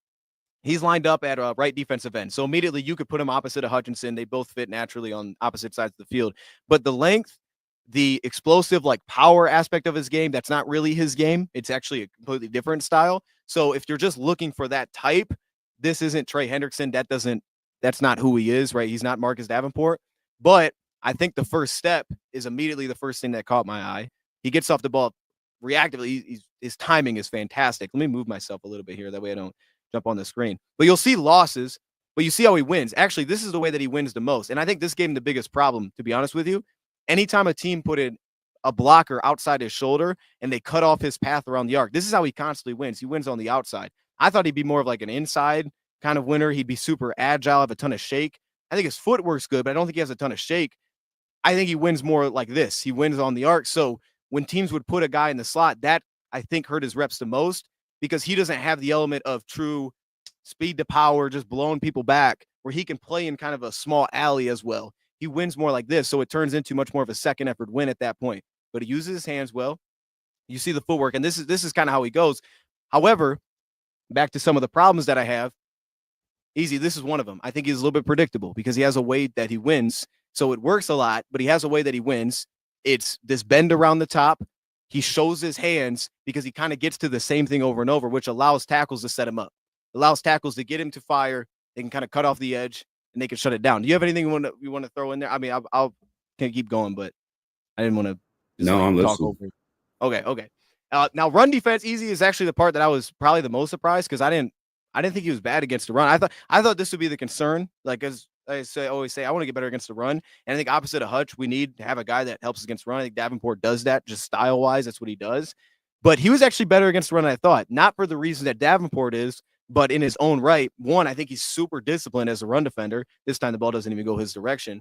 He's lined up at a right defensive end. So immediately you could put him opposite of Hutchinson. They both fit naturally on opposite sides of the field. But the length, the explosive, like power aspect of his game, that's not really his game. It's actually a completely different style. So if you're just looking for that type, this isn't Trey Hendrickson. That's not who he is, right? He's not Marcus Davenport. But I think the first step is immediately the first thing that caught my eye. He gets off the ball reactively. His timing is fantastic. Let me move myself a little bit here. That way I don't jump on the screen. But you'll see losses, but you see how he wins. Actually, this is the way that he wins the most. And I think this gave him the biggest problem, to be honest with you. Anytime a team put in a blocker outside his shoulder and they cut off his path around the arc, this is how he constantly wins. He wins on the outside. I thought he'd be more of like an inside kind of winner. He'd be super agile, have a ton of shake. I think his footwork's good, but I don't think he has a ton of shake. I think he wins more like this. He wins on the arc. So when teams would put a guy in the slot, that I think hurt his reps the most because he doesn't have the element of true speed to power, just blowing people back, where he can play in kind of a small alley as well. He wins more like this, so it turns into much more of a second effort win at that point. But he uses his hands well. You see the footwork, and this is kind of how he goes. However, back to some of the problems that I have. Easy, this is one of them. I think he's a little bit predictable because he has a way that he wins. So it works a lot, but he has a way that he wins. It's this bend around the top. He shows his hands because he kind of gets to the same thing over and over, which allows tackles to set him up. Allows tackles to get him to fire. They can kind of cut off the edge and they can shut it down. Do you have anything you want to throw in there? I mean, I'll can keep going, but I didn't want to. No, I'm listening. Okay. Now run defense easy is actually the part that I was probably the most surprised because I didn't think he was bad against the run. I thought this would be the concern. Like as I always say, I want to get better against the run. And I think opposite of Hutch, we need to have a guy that helps against the run. I think Davenport does that just style wise. That's what he does. But he was actually better against the run than I thought. Not for the reason that Davenport is, but in his own right. One, I think he's super disciplined as a run defender. This time the ball doesn't even go his direction.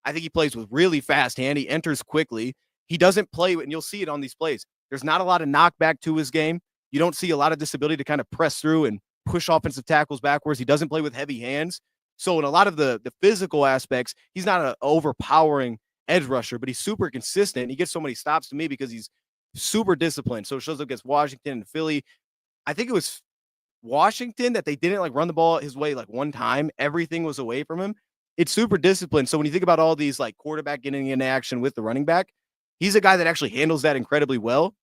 I think he plays with really fast hand. He enters quickly. He doesn't play, and you'll see it on these plays. There's not a lot of knockback to his game. You don't see a lot of this ability to kind of press through and push offensive tackles backwards. He doesn't play with heavy hands. So in a lot of the physical aspects, he's not an overpowering edge rusher, but he's super consistent. He gets so many stops to me because he's super disciplined. So it shows up against Washington and Philly. I think it was Washington that they didn't like run the ball his way like one time. Everything was away from him. It's super disciplined. So when you think about all these like quarterback getting into action with the running back, he's a guy that actually handles that incredibly well.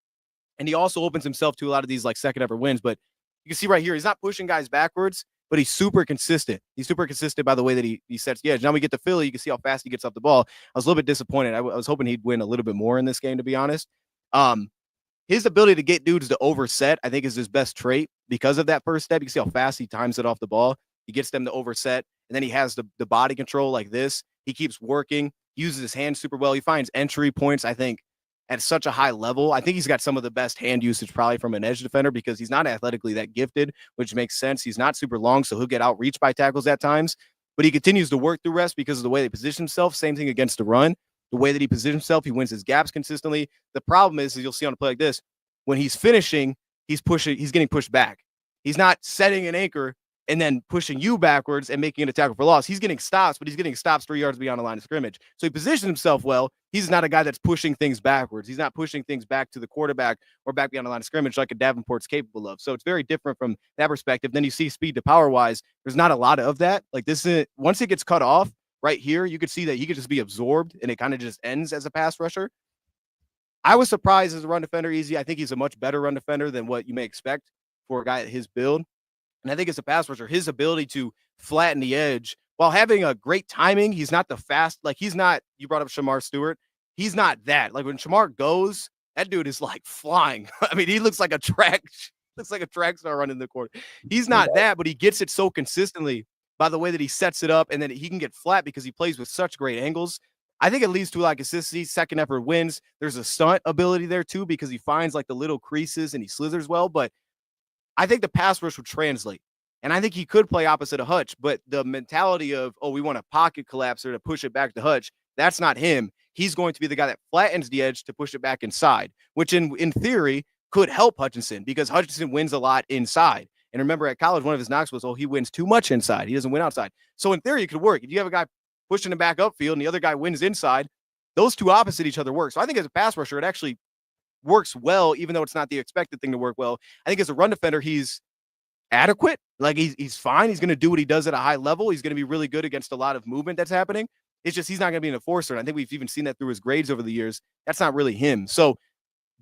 And he also opens himself to a lot of these like second effort wins. But you can see right here, he's not pushing guys backwards, but he's super consistent. He's super consistent by the way that he sets the edge. Now we get to Philly. You can see how fast he gets off the ball. I was a little bit disappointed. I was hoping he'd win a little bit more in this game, to be honest. His ability to get dudes to overset, I think, is his best trait because of that first step. You can see how fast he times it off the ball. He gets them to overset, and then he has the body control like this. He keeps working, uses his hands super well. He finds entry points, I think, at such a high level. I think he's got some of the best hand usage probably from an edge defender because he's not athletically that gifted, which makes sense. He's not super long, so he'll get outreached by tackles at times, but he continues to work through reps because of the way they position himself. Same thing against the run. The way that he positions himself, he wins his gaps consistently. The problem is you'll see on a play like this, when he's finishing, he's getting pushed back. He's not setting an anchor and then pushing you backwards and making it a tackle for loss. He's getting stops, but he's getting stops 3 yards beyond the line of scrimmage. So he positions himself well. He's not a guy that's pushing things backwards. He's not pushing things back to the quarterback or back beyond the line of scrimmage like a Davenport's capable of. So it's very different from that perspective. Then you see speed to power wise, there's not a lot of that. Like this is once it gets cut off, right here, you could see that he could just be absorbed and it kind of just ends as a pass rusher. I was surprised as a run defender, Easy. I think he's a much better run defender than what you may expect for a guy at his build. And I think as a pass rusher, his ability to flatten the edge while having a great timing, he's not the fast, like he's not, you brought up Shamar Stewart. He's not that. Like when Shamar goes, that dude is like flying. I mean, he looks like a track star running the court. He's not that, but he gets it so consistently by the way that he sets it up and then he can get flat because he plays with such great angles. I think it leads to like consistency, second effort wins. There's a stunt ability there too because he finds like the little creases and he slithers well, but I think the pass rush would translate. And I think he could play opposite of Hutch, but the mentality of, oh, we want a pocket collapser to push it back to Hutch, that's not him. He's going to be the guy that flattens the edge to push it back inside, which in theory could help Hutchinson because Hutchinson wins a lot inside. And remember at college, one of his knocks was, oh, he wins too much inside. He doesn't win outside. So in theory, it could work. If you have a guy pushing him back upfield and the other guy wins inside, those two opposite each other work. So I think as a pass rusher, it actually works well, even though it's not the expected thing to work well. I think as a run defender, he's adequate. Like he's fine. He's going to do what he does at a high level. He's going to be really good against a lot of movement that's happening. It's just he's not going to be an enforcer. And I think we've even seen that through his grades over the years. That's not really him. So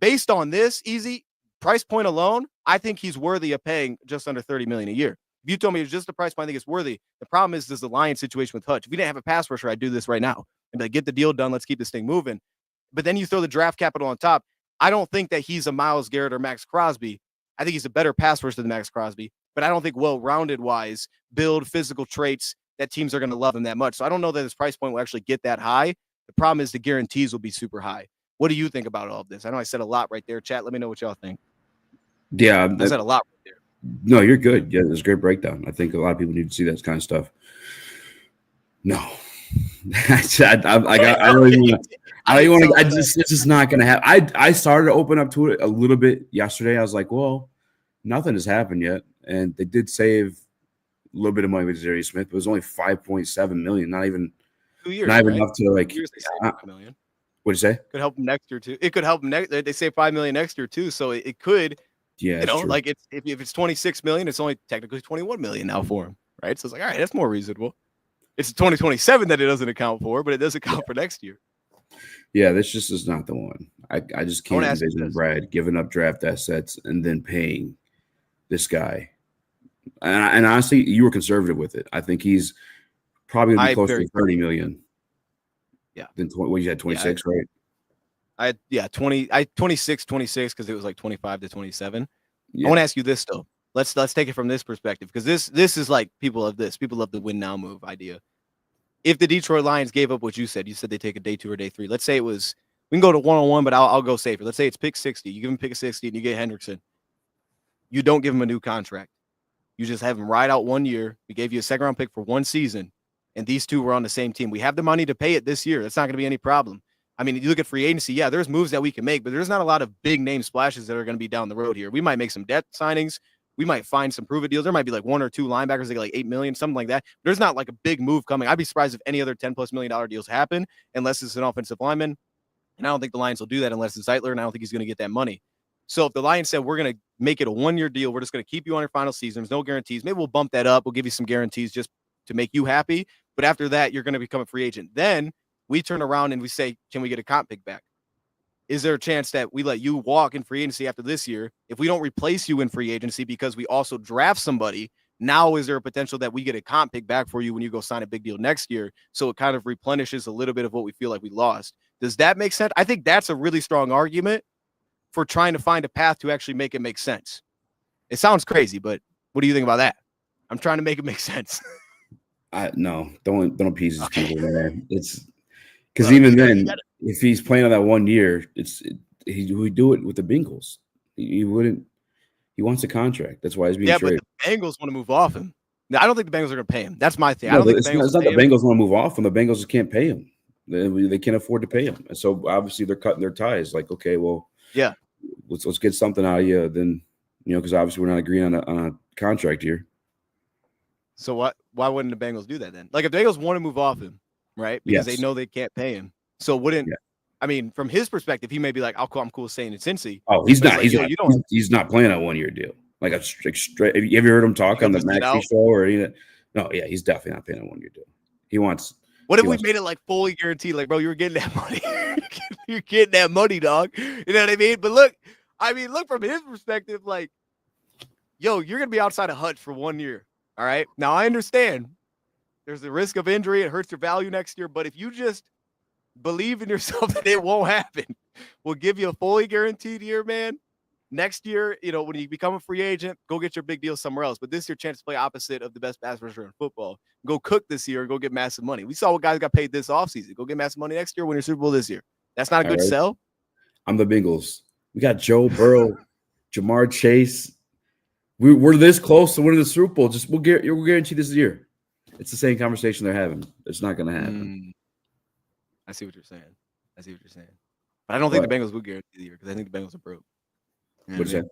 based on this, Easy, price point alone, I think he's worthy of paying just under $30 million a year. If you told me it's just the price point, I think it's worthy. The problem is the Lions situation with Hutch. If we didn't have a pass rusher, I'd do this right now. And like, get the deal done. Let's keep this thing moving. But then you throw the draft capital on top. I don't think that he's a Myles Garrett or Max Crosby. I think he's a better pass rusher than Max Crosby. But I don't think well-rounded wise, build physical traits that teams are going to love him that much. So I don't know that his price point will actually get that high. The problem is the guarantees will be super high. What do you think about all of this? I know I said a lot right there. Chat, let me know what y'all think. Yeah. I said a lot right there. No, you're good. Yeah, there's a great breakdown. I think a lot of people need to see that kind of stuff. No. It's just not going to happen. I started to open up to it a little bit yesterday. I was like, well, nothing has happened yet. And they did save a little bit of money with Darius Smith, but it was only $5.7 million. Not even 2 years. Not even enough to like. 2 years they saved $5 million. What'd you say? Could help him next year too. It could help him next. They save $5 million next year too, so it could. Yeah, true. Like it's if it's $26 million, it's only technically $21 million now for him, right? So it's like, all right, that's more reasonable. It's 2027 that it doesn't account for, but it does account for next year. Yeah, this just is not the one. I just can't envision Brad giving up draft assets and then paying this guy. And honestly, you were conservative with it. I think he's probably going to be closer to $30 million. Yeah. Then what you had 26, right? 26 because it was like 25 to 27. Yeah. I want to ask you this though. Let's take it from this perspective because this is like people love the win now move idea. If the Detroit Lions gave up what you said they take a day 2 or day 3. Let's say we can go to 1-on-1, but I'll go safer. Let's say it's pick 60. You give him pick 60 and you get Hendrickson. You don't give him a new contract. You just have him ride out 1 year. We gave you a second round pick for 1 season, and these two were on the same team. We have the money to pay it this year. That's not going to be any problem. I mean, you look at free agency, yeah, there's moves that we can make, but there's not a lot of big name splashes that are going to be down the road here. We might make some debt signings. We might find some prove-it deals. There might be like 1 or 2 linebackers that get like $8 million, something like that. There's not like a big move coming. I'd be surprised if any other $10+ million deals happen unless it's an offensive lineman. And I don't think the Lions will do that unless it's Zeitler, and I don't think he's going to get that money. So if the Lions said, we're going to make it a 1-year deal, we're just going to keep you on your final season. There's no guarantees. Maybe we'll bump that up. We'll give you some guarantees just to make you happy. But after that, you're going to become a free agent. Then we turn around and we say, can we get a comp pick back? Is there a chance that we let you walk in free agency after this year? If we don't replace you in free agency because we also draft somebody, now is there a potential that we get a comp pick back for you when you go sign a big deal next year? So it kind of replenishes a little bit of what we feel like we lost. Does that make sense? I think that's a really strong argument for trying to find a path to actually make it make sense. It sounds crazy, but what do you think about that? I'm trying to make it make sense. No, don't appease these people, man. It's because even then, if he's playing on that 1 year, he would do it with the Bengals. He wouldn't. He wants a contract. That's why he's being traded. But the Bengals want to move off him. Now, I don't think the Bengals are going to pay him. That's my thing. No, it's not the Bengals want to move off him. The Bengals just can't pay him. They can't afford to pay him, and so obviously they're cutting their ties. Like, okay, well, yeah, let's get something out of you. Then because obviously we're not agreeing on a contract here. So why wouldn't the Bengals do that then? Like if the Bengals want to move off him, right? Because they know they can't pay him. So wouldn't I mean from his perspective, he may be like, I'm cool staying in Cincy. Oh, he's not. Like, he's not playing a 1 year deal. Like a straight. Have you ever heard him talk on the Maxie show or anything? No, yeah, he's definitely not paying a 1 year deal. He wants What if we made it like fully guaranteed? Like, bro, you were getting that money. You're getting that money, dog. You know what I mean? But look from his perspective, like, yo, you're gonna be outside of Hutch for 1 year. All right. Now I understand there's the risk of injury, it hurts your value next year. But if you just believe in yourself that it won't happen, we'll give you a fully guaranteed year, man. Next year, when you become a free agent, go get your big deal somewhere else. But this is your chance to play opposite of the best pass rusher in football. Go cook this year and go get massive money. We saw what guys got paid this offseason. Go get massive money next year, win your Super Bowl this year. That's not a good sell. I'm the Bengals. We got Joe Burrow, Jamar Chase. We're this close to winning the Super Bowl. We'll guarantee this year. It's the same conversation they're having. It's not going to happen. I see what you're saying. But I don't think the Bengals would guarantee the year because I think the Bengals are broke. What's that?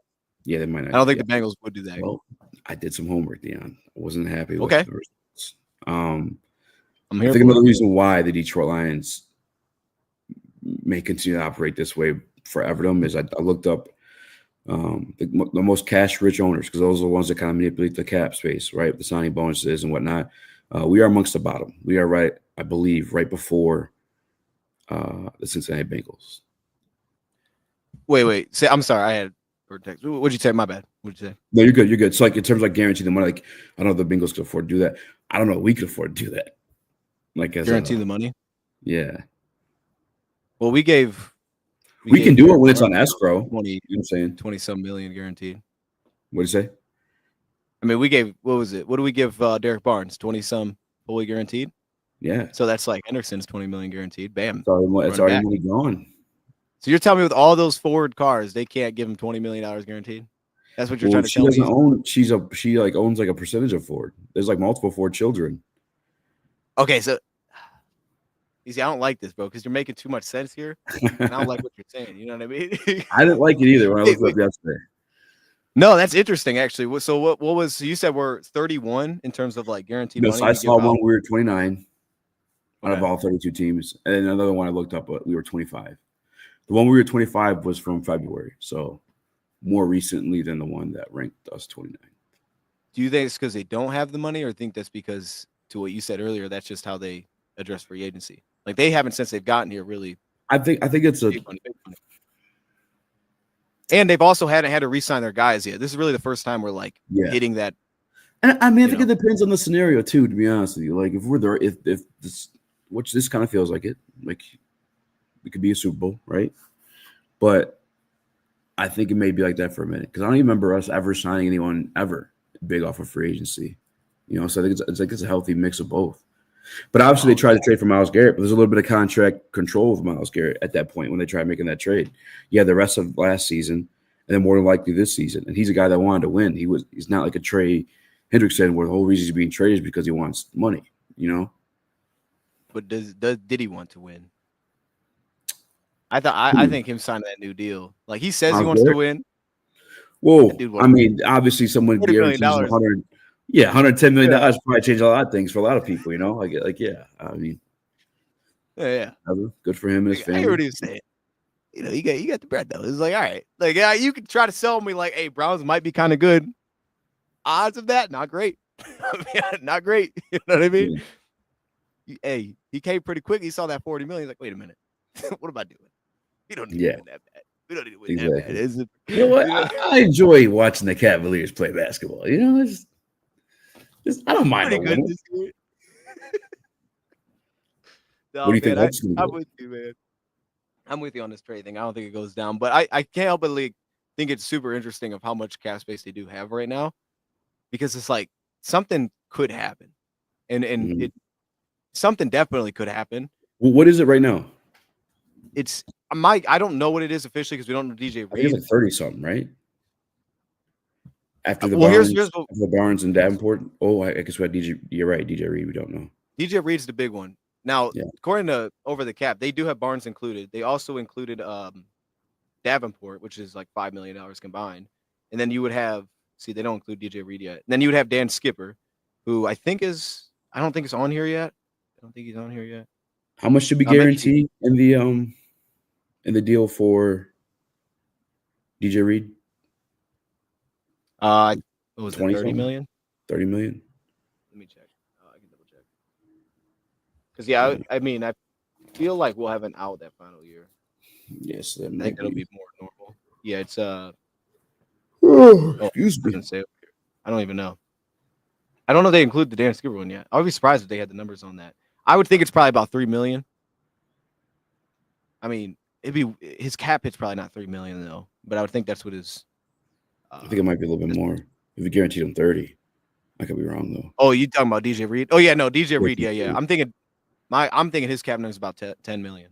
Yeah, they might not. I don't think the Bengals would do that. Well, I did some homework, Dion. I wasn't happy with the results. I think another reason why the Detroit Lions may continue to operate this way forever is I looked up the most cash-rich owners because those are the ones that kind of manipulate the cap space, right? The signing bonuses and whatnot. We are amongst the bottom. We are right before the Cincinnati Bengals. Wait. I'm sorry. I had text. What'd you say? My bad. What'd you say? No, you're good. You're good. So, like in terms of like guaranteeing the money, like I don't know if the Bengals could afford to do that. I don't know. We could afford to do that. Like as guarantee the money. Yeah. Well, we can do it when it's on escrow. 20, you know what I'm saying? 20-some million guaranteed. What did you say? I mean, we gave what was it? What do we give Derek Barnes? 20-some fully guaranteed. Yeah. So that's like Hendrickson's 20 million guaranteed. Bam. It's already money gone. So you're telling me with all those forward cars, they can't give him $20 million guaranteed? That's what you're trying to tell me? She doesn't own. She owns like a percentage of Ford. There's like multiple Ford children. Okay, so you see, I don't like this, bro, because you're making too much sense here. And I don't like what you're saying. You know what I mean? I didn't like it either when I looked up yesterday. No, that's interesting, actually. So what was you said we're 31 in terms of like guaranteed money? So I saw one we were 29 out of all 32 teams, and then another one I looked up, but we were 25. The one we were 25 was from February, so more recently than the one that ranked us 29. Do you think it's because they don't have the money, or think that's because, to what you said earlier, that's just how they address free agency? Like they haven't since they've gotten here, really. I think it's a. Big money. And they've also hadn't had to re-sign their guys yet. This is really the first time we're like hitting that. And I mean, I think it depends on the scenario too. To be honest with you, like if we're there, if this, which this kind of feels like it, like it could be a Super Bowl, right? But I think it may be like that for a minute because I don't even remember us ever signing anyone ever big off of free agency. So I think it's a healthy mix of both. But obviously they tried to trade for Myles Garrett, but there's a little bit of contract control with Myles Garrett at that point when they tried making that trade. Yeah, the rest of last season, and then more than likely this season. And he's a guy that wanted to win. He's not like a Trey Hendrickson where the whole reason he's being traded is because he wants money, But did he want to win? I think him signing that new deal, like he says he wants to win. Whoa, I mean, obviously someone guarantees $110 million probably change a lot of things for a lot of people, yeah. I mean, yeah. Good for him and his family. I hear what he was saying. You got the bread though. It's like, all right, like you can try to sell me like, hey, Browns might be kind of good. Odds of that, not great. Not great. You know what I mean? Yeah. Hey, he came pretty quick. He saw that 40 million. He's like, wait a minute, what am I doing? We don't need to win that bad. We don't need to win that bad. Is it? You know what? I enjoy watching the Cavaliers play basketball. It's I don't mind. Pretty good this year. What do you think? I'm with you, man. I'm with you on this trade thing. I don't think it goes down, but I can't help but think it's super interesting of how much cap space they do have right now, because it's like something could happen, and something definitely could happen. Well, what is it right now? It's I don't know what it is officially because we don't know DJ Reed. It's like 30 something, right? After the Barnes and Davenport. Oh, I guess we had DJ. You're right, DJ Reed. We don't know. DJ Reed's the big one. Now, according to Over the Cap, they do have Barnes included. They also included Davenport, which is like $5 million combined. And then you would have, they don't include DJ Reed yet. And then you would have Dan Skipper, who I don't think is on here yet. I don't think he's on here yet. How much should be guaranteed in the deal for DJ Reed? What was it, 30 million? 30 million. Let me check. I can double check. Because I mean, I feel like we'll have an out that final year. Yes, that I think might that'll be. be more normal. Yeah, it's Oh, Excuse it me. doesn't say over here. I don't even know. I don't know if they include the Dan Skipper one yet. I would be surprised if they had the numbers on that. I would think it's probably about 3 million. I mean, it'd be his cap hit's probably not 3 million though, but I would think that's what his. I think it might be a little bit His, more. If you guaranteed him 30, I could be wrong though. oh, you talking about DJ Reed? Oh yeah, no, DJ Yes, Reed. Yeah, yeah. and I'm thinking his cap number is about 10 million.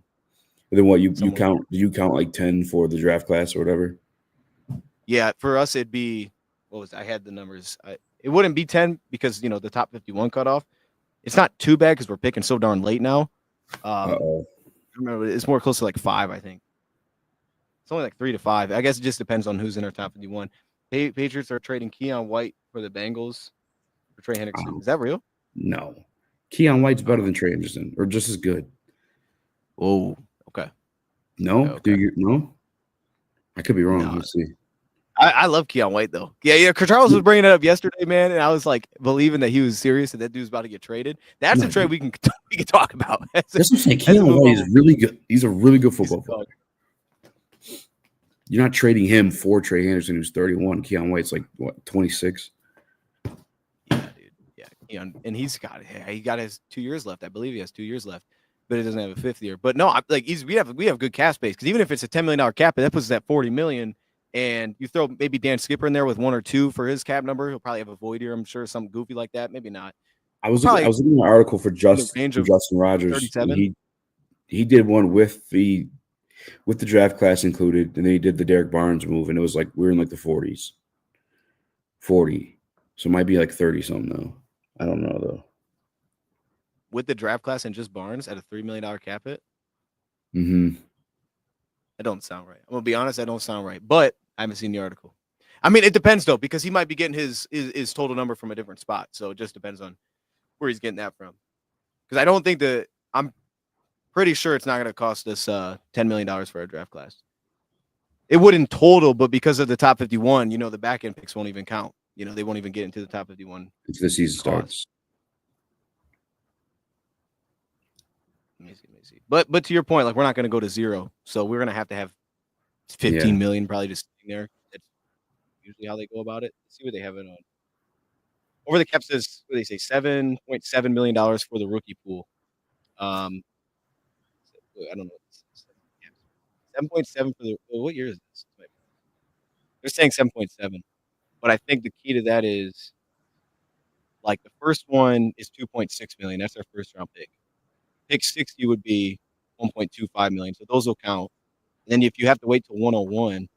then what you Somewhere. count? Do you count like 10 for the draft class or whatever? Yeah, for us it'd be what was I had the numbers. It wouldn't be 10 because the top 51 cutoff. It's not too bad because we're picking so darn late now. Um, Oh, remember it's more close to like 5, I think. It's only like 3 to 5. I guess it just depends on who's in our top 51. Patriots are trading Keon White for the Bengals for Trey Hendrickson. Is that real? no. Keon White's better than Trey Hendrickson, or just as good. Oh, okay. No, Okay. do you? No, I could be wrong. No. Let's see. I love Keon White though. Yeah. Charles was bringing it up yesterday, man, and I was like believing that he was serious and that dude's about to get traded. That's a trade we can talk about. That's what I'm saying. Keon White is really good. He's a really good football player. You're not trading him for Trey Hendrickson, who's 31. Keon White's like what, 26? Yeah, dude. Yeah, Keon, and he got his 2 years left. I believe he has 2 years left, but he doesn't have a fifth year. But no, we have good cap space because even if it's a $10 million cap, that puts us at $40 million. And you throw maybe Dan Skipper in there with 1 or 2 for his cap number. He'll probably have a void year, I'm sure, something goofy like that. Maybe not. I was looking at an article for Justin Rogers. 37. He did one with the draft class included, and then he did the Derek Barnes move, and it was like we're in like the 40s. 40. So it might be like 30 something though. I don't know though. With the draft class and just Barnes at a $3 million cap hit? Mm-hmm. That don't sound right. I'm gonna be honest, that don't sound right. But I haven't seen the article. I mean, it depends though, because he might be getting his total number from a different spot. So it just depends on where he's getting that from. Because I don't think I'm pretty sure it's not going to cost us $10 million for our draft class. It would in total, but because of the top 51, the back end picks won't even count. They won't even get into the top 51. Until the season starts. Let me see. But to your point, like we're not going to go to 0, so we're going to have 15 million probably just sitting there. That's usually how they go about it. Let's see what they have it on. Over the cap says, what do they say, $7.7 million for the rookie pool. I don't know. 7.7 for the what year is this? They're saying 7.7, but I think the key to that is like the first one is 2.6 million. That's our first round pick. Pick 60 would be 1.25 million. So those will count. And then if you have to wait till 101,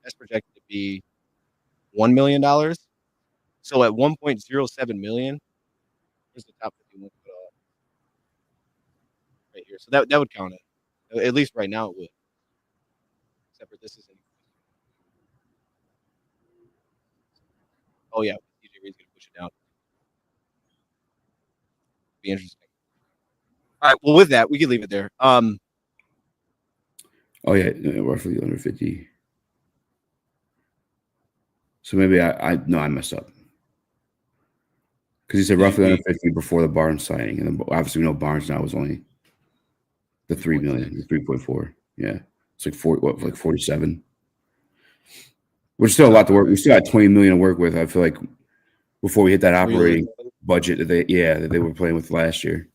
that's projected to be $1 million. So at 1.07 million, here's the top 51 right here. So that would count it. At least right now it would. Except for this isn't. Oh yeah, DJ Reed's gonna push it down. Be interesting. All right. Well, with that, we can leave it there. Oh yeah, roughly under 50. So maybe I messed up. Because he said roughly under 50 before the Barnes signing. And then obviously we know Barnes now was only the 3 million, 3.4. Yeah. It's like 47. We're still a lot to work. We still got 20 million to work with. I feel like before we hit that operating budget that they were playing with last year.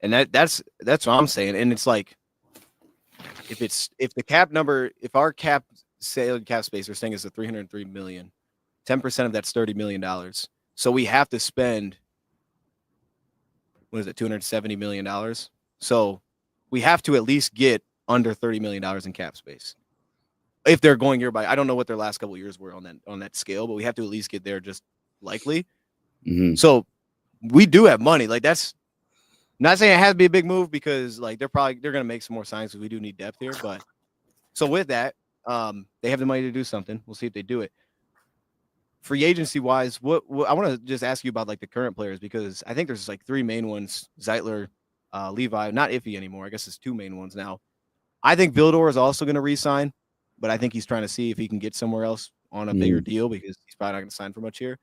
And that's what I'm saying. And it's like if the cap number, if our cap space we're saying is the 303 million, 10% of that's $30 million. So we have to spend $270 million. So we have to at least get under $30 million in cap space. If they're going year by, I don't know what their last couple of years were on that scale, but we have to at least get there just likely. Mm-hmm. So we do have money. Like that's not saying it has to be a big move because like they're going to make some more signs because we do need depth here. But so with that, they have the money to do something. We'll see if they do it. Free agency wise, what I want to just ask you about like the current players because I think there's like 3 main ones: Zeitler, Levi, not Iffy anymore. I guess it's 2 main ones now. I think Vildor is also going to re-sign, but I think he's trying to see if he can get somewhere else on a bigger deal because he's probably not going to sign for much here.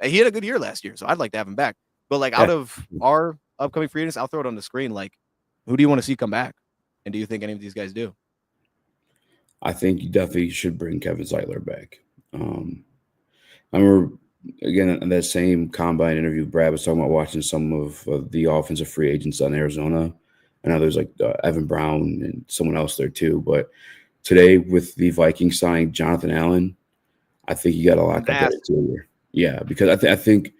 He had a good year last year, so I'd like to have him back. But like out of upcoming free agents, I'll throw it on the screen. Like, who do you want to see come back? And do you think any of these guys do? I think you definitely should bring Kevin Zeitler back. I remember, again, in that same combine interview, Brad was talking about watching some of the offensive free agents on Arizona. I know there's like Evan Brown and someone else there too. But today, with the Vikings signing Jonathan Allen, I think you got to lock up that interior. Yeah, because I think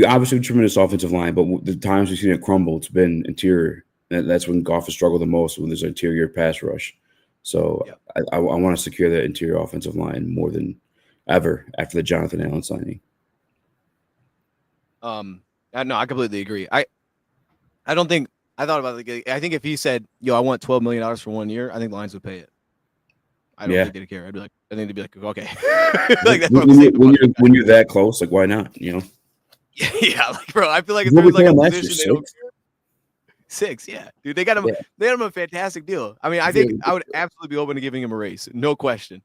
obviously tremendous offensive line, but the times we've seen it crumble, it's been interior. That's when Goff has struggled the most, when there's an interior pass rush. So I want to secure that interior offensive line more than ever after the Jonathan Allen signing. No, I completely agree. I don't think I thought about it. I think if he said, "Yo, I want $12 million for 1 year," I think the Lions would pay it. I don't think they'd care. I think they'd be like, okay. Like that's when you're that close, like why not? You know? Yeah, like bro, I feel like if there's like a position they don't care. 6, yeah, dude, they got him. Yeah. They had him a fantastic deal. I mean, I think I would absolutely be open to giving him a raise, no question.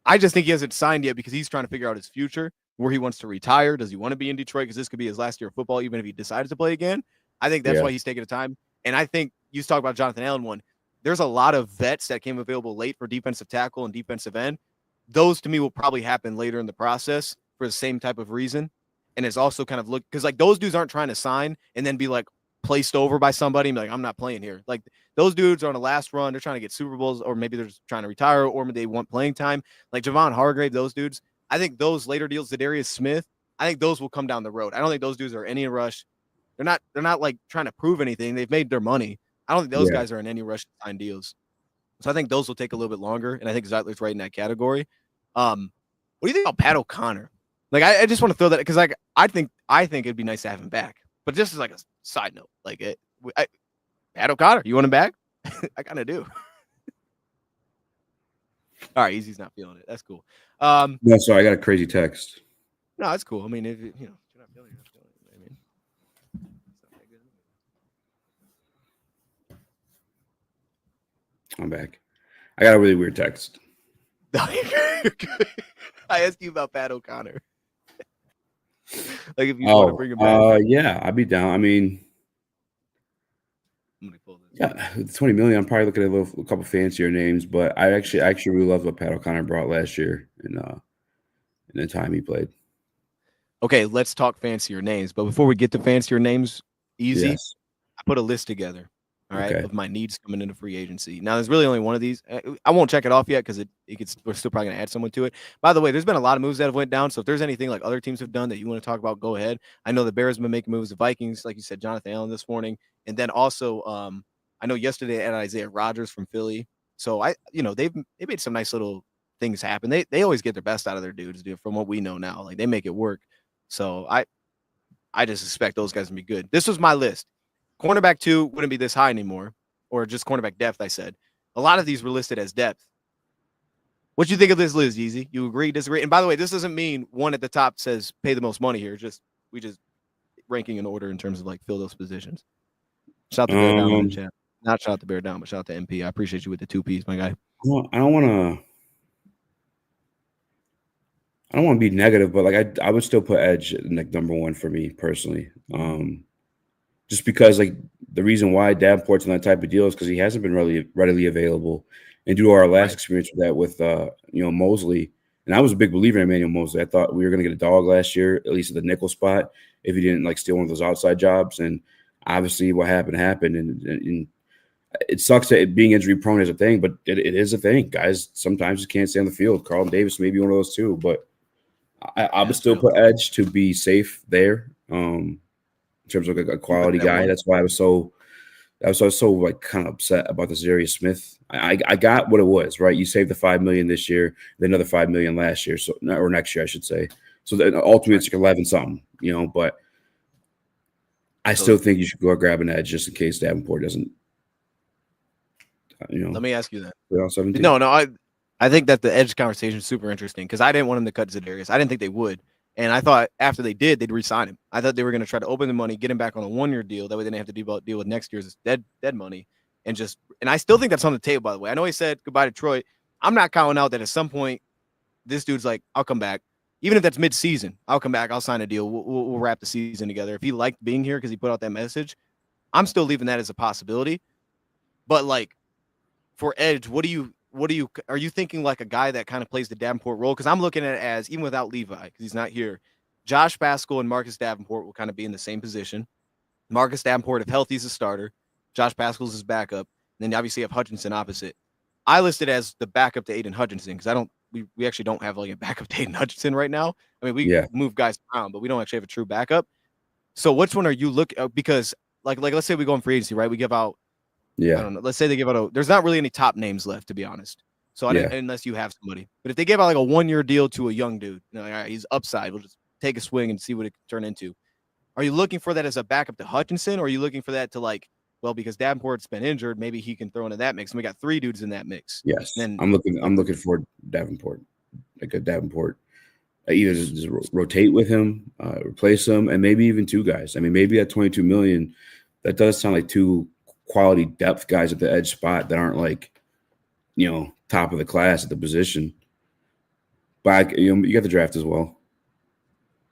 I just think he hasn't signed yet because he's trying to figure out his future, where he wants to retire. Does he want to be in Detroit? Because this could be his last year of football, even if he decides to play again. I think that's why he's taking the time. And I think you talk about Jonathan Allen one. There's a lot of vets that came available late for defensive tackle and defensive end. Those to me will probably happen later in the process for the same type of reason. And it's also kind of because like those dudes aren't trying to sign and then be like placed over by somebody and be like, I'm not playing here. Like those dudes are on the last run. They're trying to get Super Bowls, or maybe they're just trying to retire, or they want playing time. Like Javon Hargrave, those dudes. I think those later deals, Zadarius Smith, I think those will come down the road. I don't think those dudes are in any rush. They're not like trying to prove anything. They've made their money. I don't think those guys are in any rush to sign deals. So I think those will take a little bit longer, and I think Zeitler's right in that category. What do you think about Pat O'Connor? Like, I just want to throw that because, like, I think it'd be nice to have him back. But just as like a side note, like, Pat O'Connor, you want him back? I kind of do. All right, Easy's not feeling it. That's cool. No, sorry, I got a crazy text. No, that's cool. I mean, if you're not feeling it, you're not feeling it. I mean, I'm back. I got a really weird text. No, you're good. I asked you about Pat O'Connor. Like if you want to bring him back. Yeah, I'd be down. I mean, I'm gonna pull this. Yeah, 20 million. I'm probably looking at a couple fancier names, but I actually really loved what Pat O'Connor brought last year in the time he played. Okay, let's talk fancier names. But before we get to fancier names, I put a list together. All right, of my needs coming into free agency. Now, there's really only one of these. I won't check it off yet because we're still probably going to add someone to it. By the way, there's been a lot of moves that have went down. So if there's anything like other teams have done that you want to talk about, go ahead. I know the Bears have been making moves. The Vikings, like you said, Jonathan Allen this morning. And then also, I know yesterday I had Isaiah Rodgers from Philly. So, they made some nice little things happen. They always get their best out of their dudes, dude, from what we know now. Like, they make it work. So, I just expect those guys to be good. This was my list. Cornerback 2 wouldn't be this high anymore, or just cornerback depth, I said. A lot of these were listed as depth. What do you think of this list, Yeezy? You agree, disagree? And by the way, this doesn't mean one at the top says pay the most money here. We just ranking in order in terms of like fill those positions. Shout out to Bear Down in the chat. Not shout out to Bear Down, but shout out to MP. I appreciate you with the 2Ps, my guy. Well, I don't want to be negative, but like I would still put Edge in like number 1 for me personally. Just because, like, the reason why Davenport's on that type of deal is because he hasn't been really readily available. And due to our last experience with that with, Mosley, and I was a big believer in Emmanuel Mosley. I thought we were going to get a dog last year, at least at the nickel spot, if he didn't, like, steal one of those outside jobs. And obviously what happened. And it sucks that it being injury-prone is a thing, but it is a thing. Guys sometimes just can't stay on the field. Carlton Davis may be one of those too. But I would still put Edge to be safe there. In terms of a quality guy. That's why I was so like kind of upset about this Zadarius Smith. I got what it was, right? You saved the $5 million this year, then another $5 million last year, or next year, I should say. So ultimately it's like 11 something, but I still think you should go grab an Edge just in case Davenport doesn't, Let me ask you that. No, I think that the Edge conversation is super interesting because I didn't want him to cut Zadarius. I didn't think they would. And I thought after they did, they'd re-sign him. I thought they were going to try to open the money, get him back on a 1-year deal. That way they didn't have to deal with next year's dead money. And I still think that's on the table, by the way. I know he said goodbye to Troy. I'm not counting out that at some point this dude's like, I'll come back. even if that's mid-season, I'll come back. I'll sign a deal. We'll wrap the season together. If he liked being here because he put out that message, I'm still leaving that as a possibility. But like for edge, are you thinking like a guy that kind of plays the Davenport role? Because I'm looking at it as, even without Levi, because he's not here, Josh Pascal and Marcus Davenport will kind of be in the same position. Marcus Davenport, if healthy, is a starter. Josh Pascal's his backup. And then obviously you have Hutchinson opposite. I listed as the backup to Aiden Hutchinson because we actually don't have like a backup to Aiden Hutchinson right now. I mean, we move guys around, but we don't actually have a true backup. So which one are you looking? Because like let's say we go in free agency, right? We give out, I don't know. Let's say they give out there's not really any top names left, to be honest. So unless you have somebody, but if they give out like a 1-year deal to a young dude, all right, he's upside. We'll just take a swing and see what it can turn into. Are you looking for that as a backup to Hutchinson, or are you looking for that to like, well, because Davenport's been injured, maybe he can throw into that mix. And we got 3 dudes in that mix. Yes. Then I'm looking for Davenport, like a Davenport. Either just rotate with him, replace him, and maybe even 2 guys. I mean, maybe at $22 million, that does sound like 2 quality depth guys at the edge spot that aren't like, top of the class at the position. But you got the draft as well.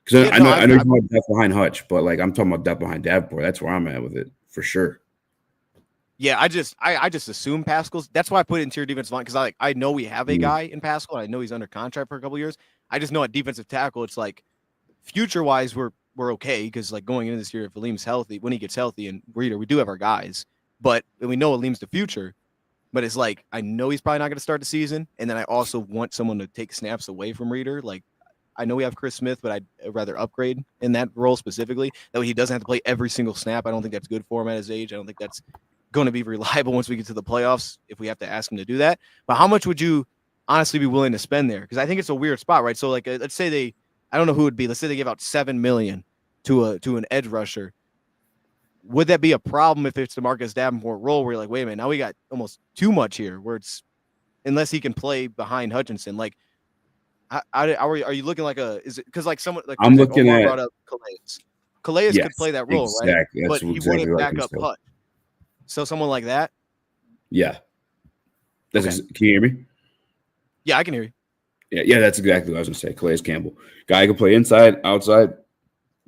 Because I know you're talking about depth behind Hutch, but like I'm talking about depth behind Davenport. That's where I'm at with it for sure. Yeah, I just assume Pascal's. That's why I put it interior defensive line, because I know we have a guy in Pascal. And I know he's under contract for a couple of years. I just know at defensive tackle, it's like future wise we're okay, because like going into this year, if Aleem's healthy, when he gets healthy, and Reader, we do have our guys, but we know Aleem's the future. But it's like I know he's probably not going to start the season, and then I also want someone to take snaps away from Reader. Like I know we have Chris Smith, but I'd rather upgrade in that role specifically. That way he doesn't have to play every single snap. I don't think that's good for him at his age. I don't think that's going to be reliable once we get to the playoffs if we have to ask him to do that. But how much would you honestly be willing to spend there? Because I think it's a weird spot, right? So like let's say I don't know who it would be. Let's say they give out $7 million to an edge rusher. Would that be a problem if it's the Marcus Davenport role where you're like, wait a minute, now we got almost too much here, where it's unless he can play behind Hutchinson, like are you looking like is it because like someone like I'm looking Omar at brought up Calais yes, could play that role, exactly. right? That's but he exactly wouldn't back up Hutch. So someone like that? Yeah. Can you hear me? Yeah, I can hear you. Yeah, that's exactly what I was going to say. Calais Campbell. Guy can play inside, outside,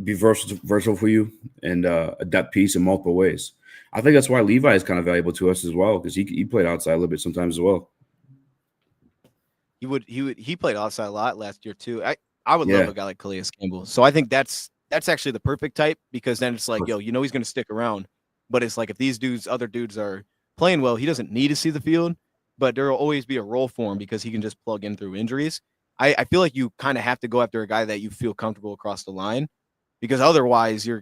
be versatile for you, and a depth piece in multiple ways. I think that's why Levi is kind of valuable to us as well, because he played outside a little bit sometimes as well. He played outside a lot last year too. I would love a guy like Calais Campbell. So I think that's actually the perfect type, because then it's like, he's going to stick around. But it's like if these other dudes are playing well, he doesn't need to see the field, but there will always be a role for him because he can just plug in through injuries. I feel like you kind of have to go after a guy that you feel comfortable across the line, because otherwise you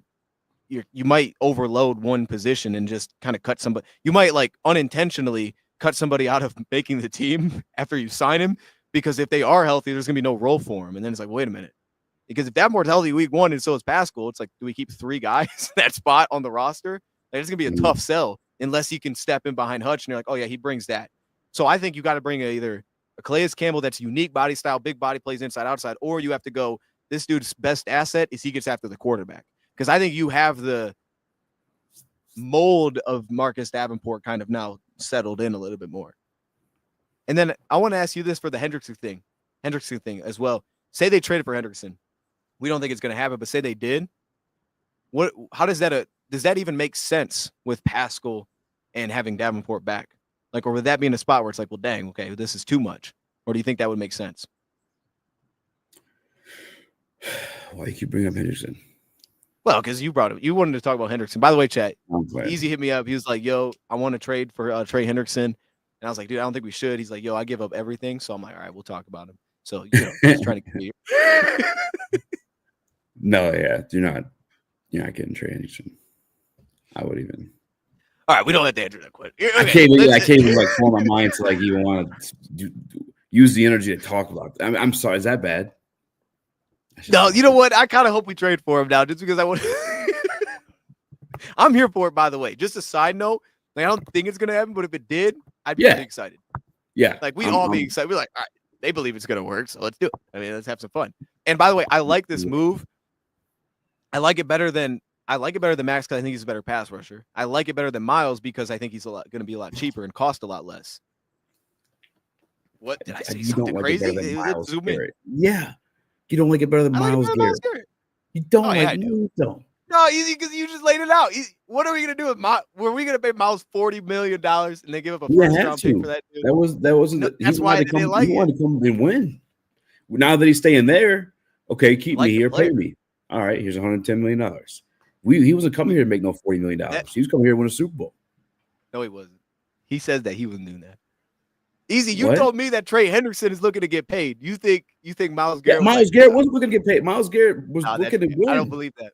might overload one position and just kind of cut somebody. You might like unintentionally cut somebody out of making the team after you sign him, because if they are healthy, there's going to be no role for him. And then it's like, wait a minute. Because if Davenport's healthy week 1 and so is Pascal, it's like, do we keep 3 guys in that spot on the roster? Like, it's going to be a tough sell unless he can step in behind Hutch and you're like, oh, yeah, he brings that. So I think you got to bring either a Calais Campbell that's unique body style, big body, plays inside, outside, or you have to go, this dude's best asset is he gets after the quarterback. Because I think you have the mold of Marcus Davenport kind of now settled in a little bit more. And then I want to ask you this for the Hendrickson thing as well. Say they traded for Hendrickson. We don't think it's going to happen, but say they did. How does that even make sense with Pascal and having Davenport back? Like, or would that be in a spot where it's like, well, dang, okay, this is too much? Or do you think that would make sense? Why do you keep bringing up Hendrickson? Well, because you wanted to talk about Hendrickson. By the way, chat, Easy hit me up. He was like, yo, I want to trade for Trey Hendrickson. And I was like, dude, I don't think we should. He's like, yo, I give up everything. So I'm like, all right, we'll talk about him. So, he's trying to compete. No, yeah, you're not getting Trey Hendrickson. I would even. All right, we don't have to answer that question. Okay, I can't even like form my mind to like even want to use the energy to talk about. I'm sorry, is that bad? No, you know what? I kind of hope we trade for him now, just because I want. I'm here for it, by the way. Just a side note, like I don't think it's gonna happen, but if it did, I'd be really excited. Yeah, like we'd all be excited. We're like, all right, they believe it's gonna work, so let's do it. I mean, let's have some fun. And by the way, I like this move. I like it better than Max because I think he's a better pass rusher. I like it better than Miles because I think he's going to be a lot cheaper and cost a lot less. What did I say? Something crazy? Yeah. You don't like it better than I like it Myles better than Myles Garrett. Garrett. You don't Oh, like yeah, I no, do. you don't. No, easy because you just laid it out. What are we gonna do with Were we gonna pay Miles $40 million and then give up a We didn't first have round pick to. for that dude? That wasn't. No, He that's why wanted they to come. didn't like He it. wanted to come and win. Now that he's staying there, okay, keep Like me the here, player. pay me. All right, here's $110 million. He wasn't coming here to make no $40 million. He was coming here to win a Super Bowl. No, he wasn't. He says that he was doing that. Easy, you What? told me that Trey Hendrickson is looking to get paid. You think Myles Yeah, Garrett? Myles Garrett wasn't looking to get paid. Myles Garrett was looking to win. I don't believe that.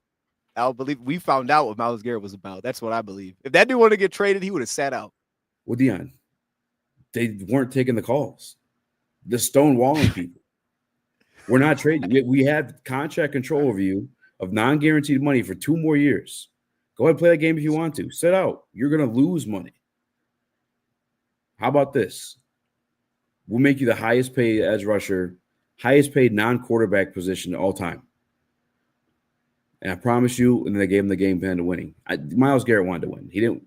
I don't believe we found out what Myles Garrett was about. That's what I believe. If that dude wanted to get traded, he would have sat out. Well, Dion, they weren't taking the calls. The stonewalling people. We're not trading. We have contract control over you of non-guaranteed money for 2 more years. Go ahead and play that game if you want to. Sit out. You're going to lose money. How about this? We'll make you the highest paid edge rusher, highest paid non-quarterback position all time. And I promise you, and then they gave him the game plan to winning. Myles Garrett wanted to win. He didn't.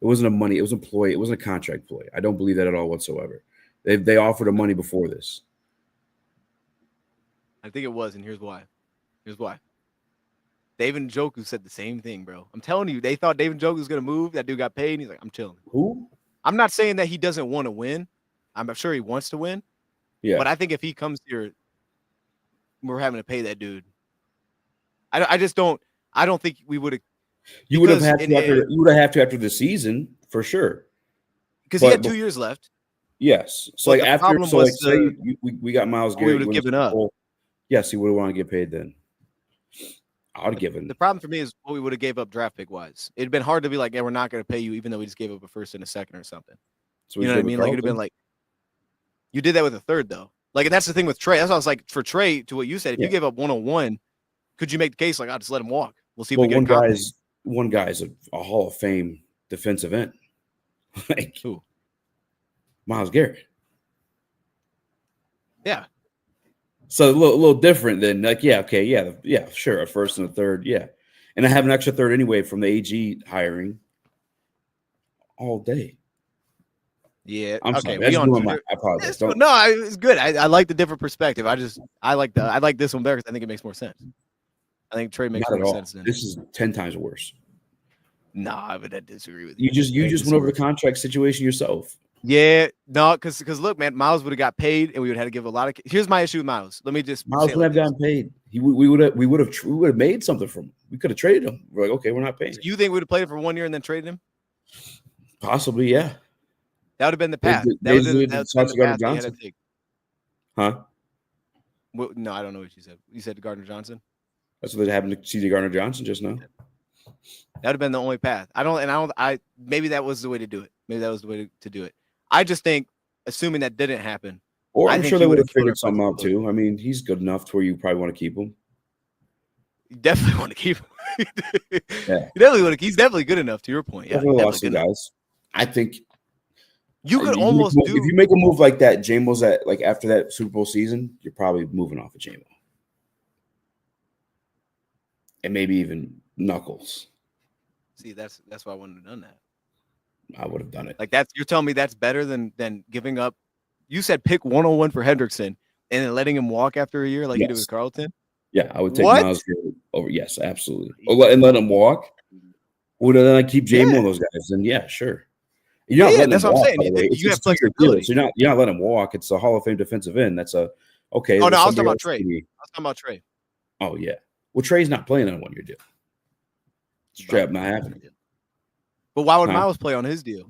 It wasn't a money. It was an employee. It wasn't a contract play. I don't believe that at all whatsoever. They offered him money before this. I think it was, and here's why. Here's why. David Njoku said the same thing, bro. I'm telling you, they thought David Njoku was gonna move. That dude got paid, and he's like, I'm chilling. Who? I'm not saying that he doesn't want to win. I'm sure he wants to win. Yeah. But I think if he comes here, we're having to pay that dude. I just don't. I don't think we would have. You would have had to after. You would have to after the season for sure. Because he had 2 years left. Yes. So like after, so like say we got Myles Garrett. We would have given up. Yes, he would have wanted to get paid then. I would have given. The problem for me is what we would have gave up draft pick wise. It'd been hard to be like, yeah, we're not going to pay you, even though we just gave up a first and a second or something. So you know what I mean? Like it'd have been like, you did that with a third though. Like, and that's the thing with Trey. That's why I was like, for Trey, to what you said, if you gave up 101, could you make the case like, I'll just let him walk? We'll see if we get one guy's a Hall of Fame defensive end. Like who? Myles Garrett. Yeah. So a little different than like, yeah, sure, a first and a third, yeah. And I have an extra third anyway from the AG hiring all day. Yeah. I'm okay. sorry. I apologize. No, it's good. I like the different perspective. I like this one better because I think it makes more sense. I think Trey makes more sense. This is 10 times worse. Nah, I would disagree with you. You just went over the contract situation yourself. Yeah, no, because look, man, Myles would have got paid, and we would have had to give a lot of. Here's my issue with Myles. Let me just. Myles would have gotten paid. We would have made something from him. We could have traded him. We're like, okay, we're not paying. So you think we would have played it for 1 year and then traded him? Possibly, yeah. That would have been the path. That would have been the path Johnson. Huh? Well, no, I don't know what you said. You said Gardner Johnson. That's what happened to C.J. Gardner Johnson just now. That would have been the only path. Maybe that was the way to do it. Maybe that was the way to do it. I just think, assuming that didn't happen, or I'm sure they would have figured something out too. I mean, he's good enough to where you probably want to keep him. You definitely want to keep him. Yeah. You definitely want to. He's definitely good enough. To your point, yeah. Definitely lost some guys. I think you could almost do if you make a move like that. Jamo's at like after that Super Bowl season, you're probably moving off of Jamo, and maybe even Knuckles. See, that's why I wouldn't have done that. I would have done it. Like you're telling me that's better than giving up. You said pick 101 for Hendrickson and then letting him walk after a year like you did with Carlton. Yeah, I would take Myles Garrett over. Yes, absolutely. And let him walk. Or then I keep Jamo on those guys. Then yeah, sure. You're not letting that's him what walk. I'm saying. It's you have flexibility. So you're not letting him walk. It's a Hall of Fame defensive end. That's a okay. Oh no, I was talking about Trey. Oh yeah. Well, Trey's not playing on a 1-year deal. Strap not happening. But why would Myles play on his deal?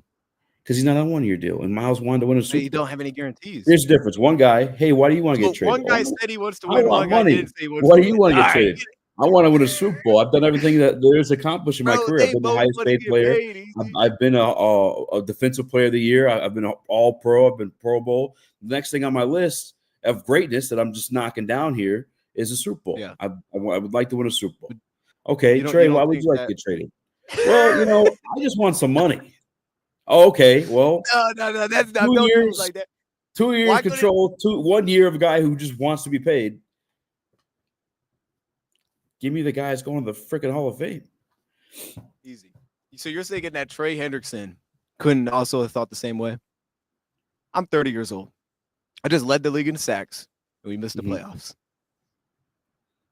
Because he's not on a 1-year deal, and Myles wanted to win a Super Bowl. You don't have any guarantees. Here's the difference. One guy, hey, why do you want to get traded? One guy said he wants to win. One guy didn't say he wants to win. Why do you want to get traded? I want to win a Super Bowl. I've done everything that there's accomplished in my career. I've been the highest paid player. I've been a defensive player of the year. I've been an All-Pro. I've been Pro Bowl. The next thing on my list of greatness that I'm just knocking down here is a Super Bowl. Yeah. I would like to win a Super Bowl. Okay, Trey, why would you like to get traded? Well, I just want some money. Oh, okay, well, no, that's not 2 years like that. 2 years control, 1 year of a guy who just wants to be paid. Give me the guys going to the freaking Hall of Fame. Easy. So you're thinking that Trey Hendrickson couldn't also have thought the same way? I'm 30 years old. I just led the league in sacks, and we missed the playoffs.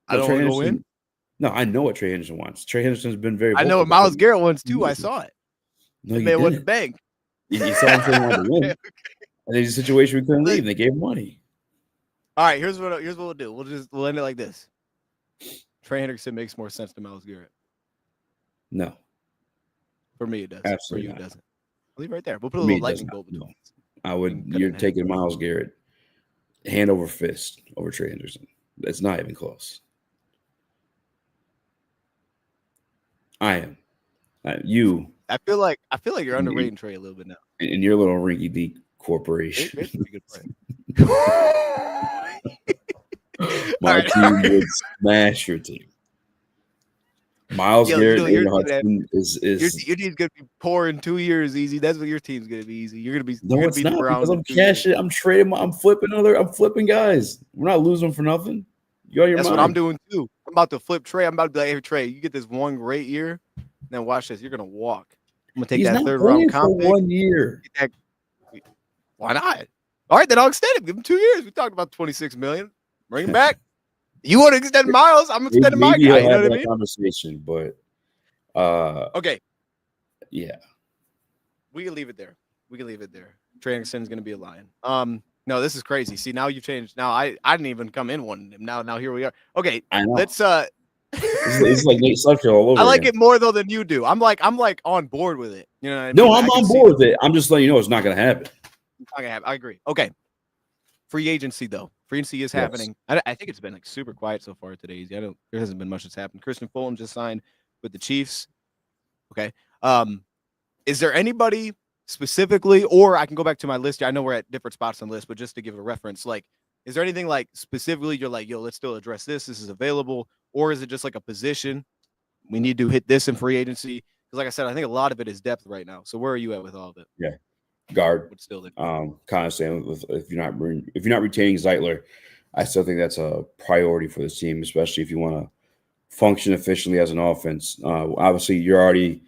I don't want to go in. No, I know what Trey Hendrickson wants. Trey Hendrickson's been very. I know what Myles Garrett wants too. I saw it. No, they went to bank. You saw him saying wanted to win. And there's a situation we couldn't leave. And they gave him money. All right, here's what we'll do. We'll end it like this. Trey Hendrickson makes more sense than Myles Garrett. No. For me, it does. Absolutely For you, it doesn't. I'll leave it right there. We'll put a little lightning bolt between. I would. You're taking Myles Garrett hand over fist over Trey Hendrickson. That's not even close. I am. You. I feel like you're underrating Trey a little bit now. In your little rinky dink corporation. My team would smash your team. Myles Garrett your team's gonna be poor in 2 years, easy. That's what your team's gonna be, easy. You're gonna be the Browns. I'm cashing. I'm trading. I'm flipping guys. We're not losing for nothing. That's what I'm doing too. I'm about to flip Trey. I'm about to be like, hey, Trey, you get this one great year, then watch this. You're gonna walk. I'm gonna take that third round comp for 1 year. Why not? All right, then I'll extend it. Give him 2 years. We talked about $26 million. Bring him back. You want to extend Myles? I'm extending my guy. You know what I mean? Conversation, but okay. Yeah. We can leave it there. Trey Hendrickson's gonna be a Lion. No, this is crazy. See, now you've changed. Now I didn't even come in one. Now here we are. Okay, let's it's like Nate Sudfeld all over. I like it more though than you do. I'm like on board with it. You know what I mean? No, I'm on board with it. I'm just letting you know it's not gonna happen. It's not gonna happen. I agree. Okay. Free agency though. Free agency is happening. I think it's been like super quiet so far today. There hasn't been much that's happened. Christian Fulton just signed with the Chiefs. Okay. Is there anybody specifically, or I can go back to my list here. I know we're at different spots on the list, but just to give a reference, like, is there anything like specifically you're like, yo, let's still address this. This is available. Or is it just like a position? We need to hit this in free agency. Because like I said, I think a lot of it is depth right now. So where are you at with all of it? Yeah. Guard. What's still there? Kind of saying if you're not retaining Zeitler, I still think that's a priority for this team, especially if you want to function efficiently as an offense. Obviously, you're already,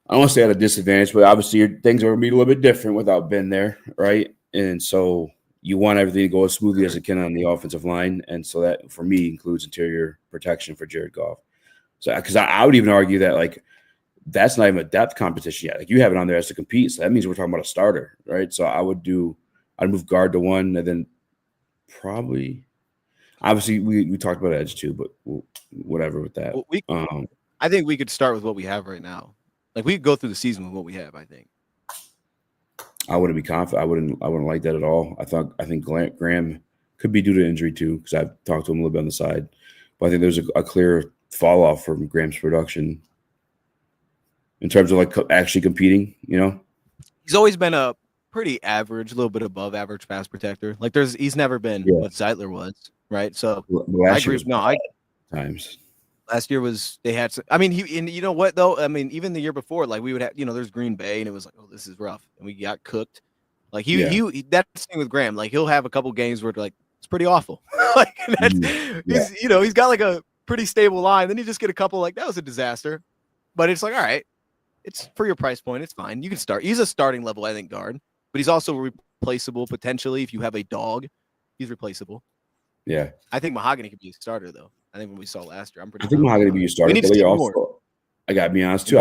I don't want to say at a disadvantage, but obviously things are going to be a little bit different without Ben there, right? And so you want everything to go as smoothly as it can on the offensive line. And so that, for me, includes interior protection for Jared Goff. So, because I would even argue that, like, that's not even a depth competition yet. Like, you have it on there as to compete. So that means we're talking about a starter, right? So I'd move guard to one, and then probably, obviously, we talked about edge too, but whatever with that. Well, I think we could start with what we have right now. Like, we could go through the season with what we have, I think. I wouldn't be confident. I wouldn't like that at all. I think Graham could be due to injury too, because I've talked to him a little bit on the side. But I think there's a clear fall off from Graham's production in terms of like actually competing. You know, he's always been a pretty average, a little bit above average pass protector. Like he's never been what Zeitler was, right? So I agree. Times. Last year they had some, I mean, you know what though? I mean, even the year before, like we would have, there's Green Bay and it was like, oh, this is rough. And we got cooked. Like he that's the thing with Graham. Like he'll have a couple games where like, it's pretty awful. Like he's got like a pretty stable line. Then you just get a couple like that was a disaster. But it's like, all right, it's for your price point. It's fine. You can start. He's a starting level, I think, guard, but he's also replaceable potentially. If you have a dog, he's replaceable. Yeah. I think Mahogany could be a starter though. I think when we saw last year, I think Mahogany be a starter. I got to be honest too.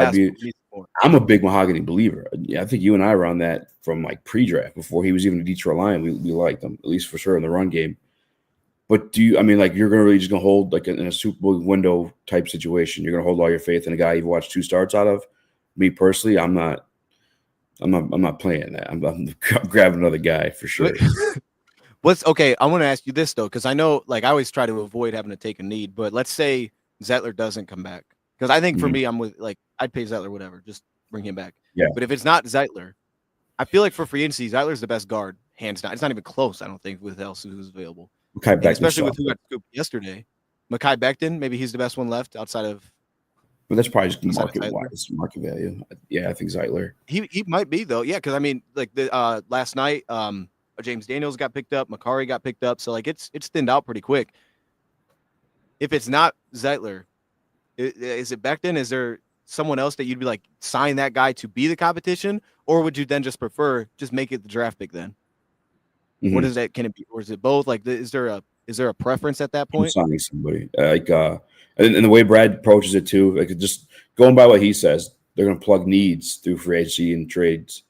I'm a big Mahogany believer. Yeah, I think you and I were on that from like pre-draft before he was even a Detroit Lion. We liked him, at least for sure in the run game. But you're really just gonna hold like in a Super Bowl window type situation? You're gonna hold all your faith in a guy you've watched 2 starts out of? Me personally, I'm not playing that. I'm grabbing another guy for sure. Okay? I want to ask you this though, because I know, like, I always try to avoid having to take a need. But let's say Zeitler doesn't come back, because I think for me, I'm with like I'd pay Zeitler whatever, just bring him back. Yeah. But if it's not Zeitler, I feel like for free agency, Zeitler's the best guard, hands down. It's not even close. I don't think with else who's available, especially with who got scooped yesterday. Mekhi Becton, maybe he's the best one left outside of. But that's probably just market value. Yeah, I think Zeitler. He might be though. Yeah, because I mean, like the last night, James Daniels got picked up, Makari got picked up, so like it's thinned out pretty quick. If it's not Zeitler, is it Becton? Is there someone else that you'd be like sign that guy to be the competition, or would you then just prefer just make it the draft pick then? Mm-hmm. What is that? Can it be, or is it both? Like, is there a Is there a preference at that I'm point? signing somebody and the way Brad approaches it too, like just going by what he says, they're going to plug needs through free agency and trades,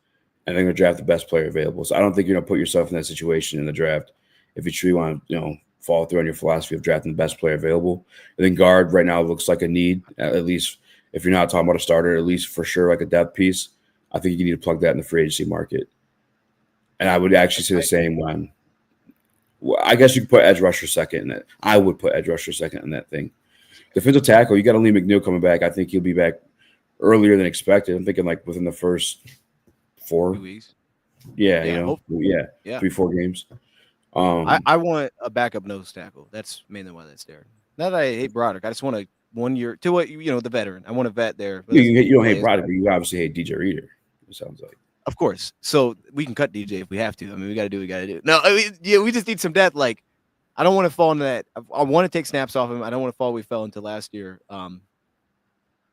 and they're going to draft the best player available. So I don't think you're going to put yourself in that situation in the draft if you truly want to, follow through on your philosophy of drafting the best player available. And then guard right now looks like a need, at least if you're not talking about a starter, at least for sure like a depth piece. I think you need to plug that in the free agency market. And I would actually say the same one. Well, I guess you could put edge rusher second in it. I would put edge rusher second in that thing. Defensive tackle, you got Lee McNeil coming back. I think he'll be back earlier than expected. I'm thinking like within the first 4 weeks. Yeah, Yeah. 3-4 games. I want a backup nose tackle. That's mainly why that's there. Not that I hate Broderick. I just want a 1 year to what the veteran. I want a vet there. You don't hate Broderick, but you obviously hate DJ Reader. It sounds like. Of course. So we can cut DJ if we have to. I mean, we got to do what we got to do. No, we just need some depth. Like, I don't want to fall into that. I want to take snaps off him. I don't want to fall. We fell into last year.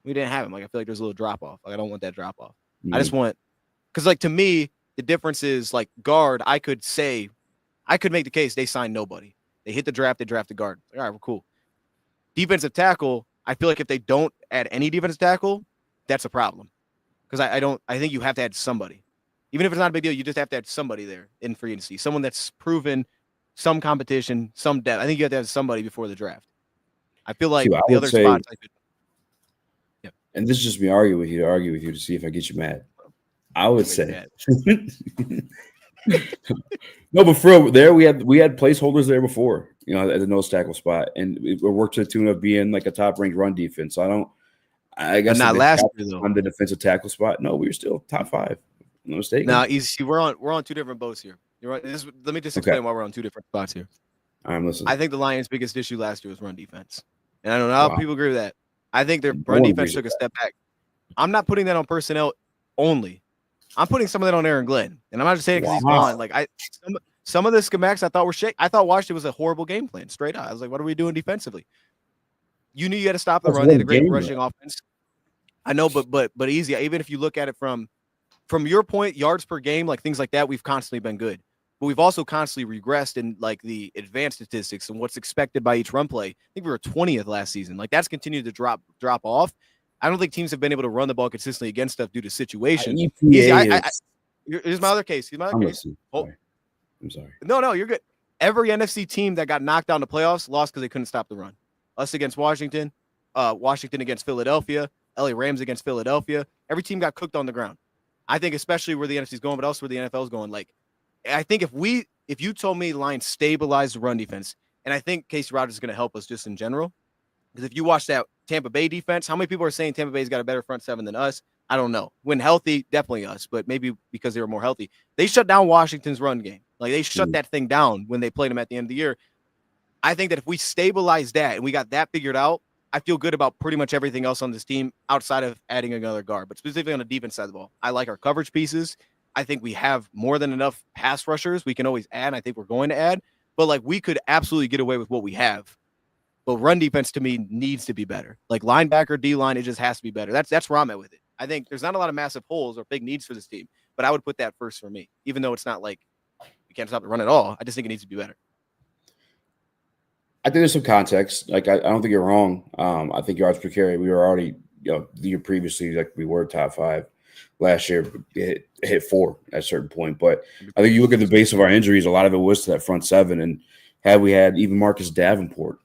We didn't have him. Like, I feel like there's a little drop off. Like, I don't want that drop off. Mm-hmm. I just want, because like to me, the difference is like guard. I could make the case they signed nobody. They hit the draft. They drafted guard. Like, all right, we're cool. Defensive tackle. I feel like if they don't add any defensive tackle, that's a problem. Because I think you have to add somebody. Even if it's not a big deal, you just have to add somebody there in free agency. Someone that's proven some competition, some depth. I think you have to have somebody before the draft. I feel like the other spots I could. Yeah. And this is just me arguing with you to see if I get you mad. I would say. No, but for real, there we had placeholders there before, at the nose tackle spot. And it worked to the tune of being like a top ranked run defense. So I guess not last year though. On the defensive tackle spot. No, we were still top 5. No mistake. Now, see, we're on two different boats here. You're right. Let me just explain why we're on two different spots here. I'm listening. I think the Lions' biggest issue last year was run defense, and I don't know how people agree with that. I think their run defense took a step back. I'm not putting that on personnel only. I'm putting some of that on Aaron Glenn, and I'm not just saying because he's gone. Like some of the schematics I thought were shake. I thought Washington was a horrible game plan. Straight up, I was like, what are we doing defensively? You knew you had to stop the run. They had a great rushing offense. I know, but easy. Even if you look at it from your point, yards per game, like things like that, we've constantly been good. But we've also constantly regressed in like the advanced statistics and what's expected by each run play. I think we were 20th last season. Like that's continued to drop off. I don't think teams have been able to run the ball consistently against stuff due to situation. Here's my other case. I'm sorry. No, you're good. Every NFC team that got knocked out in the playoffs lost because they couldn't stop the run. Us against Washington, Washington against Philadelphia, LA Rams against Philadelphia. Every team got cooked on the ground. I think especially where the NFC's going, but also where the NFL's going. Like, I think if you told me the Lions stabilized the run defense, and I think Casey Rogers is going to help us just in general, because if you watch that Tampa Bay defense, how many people are saying Tampa Bay's got a better front seven than us? I don't know. When healthy, definitely us, but maybe because they were more healthy. They shut down Washington's run game. Like, they shut that thing down when they played them at the end of the year. I think that if we stabilize that and we got that figured out, I feel good about pretty much everything else on this team outside of adding another guard, but specifically on the defense side of the ball. I like our coverage pieces. I think we have more than enough pass rushers we can always add, and I think we're going to add. But, like, we could absolutely get away with what we have. But run defense, to me, needs to be better. Like, linebacker, D-line, it just has to be better. That's where I'm at with it. I think there's not a lot of massive holes or big needs for this team, but I would put that first for me, even though it's not like we can't stop the run at all. I just think it needs to be better. I think there's some context. Like, I don't think you're wrong. I think yards per carry, we were already, the year previously, like we were top 5. Last year, hit 4 at a certain point. But I think you look at the base of our injuries, a lot of it was to that front seven. And had we had even Marcus Davenport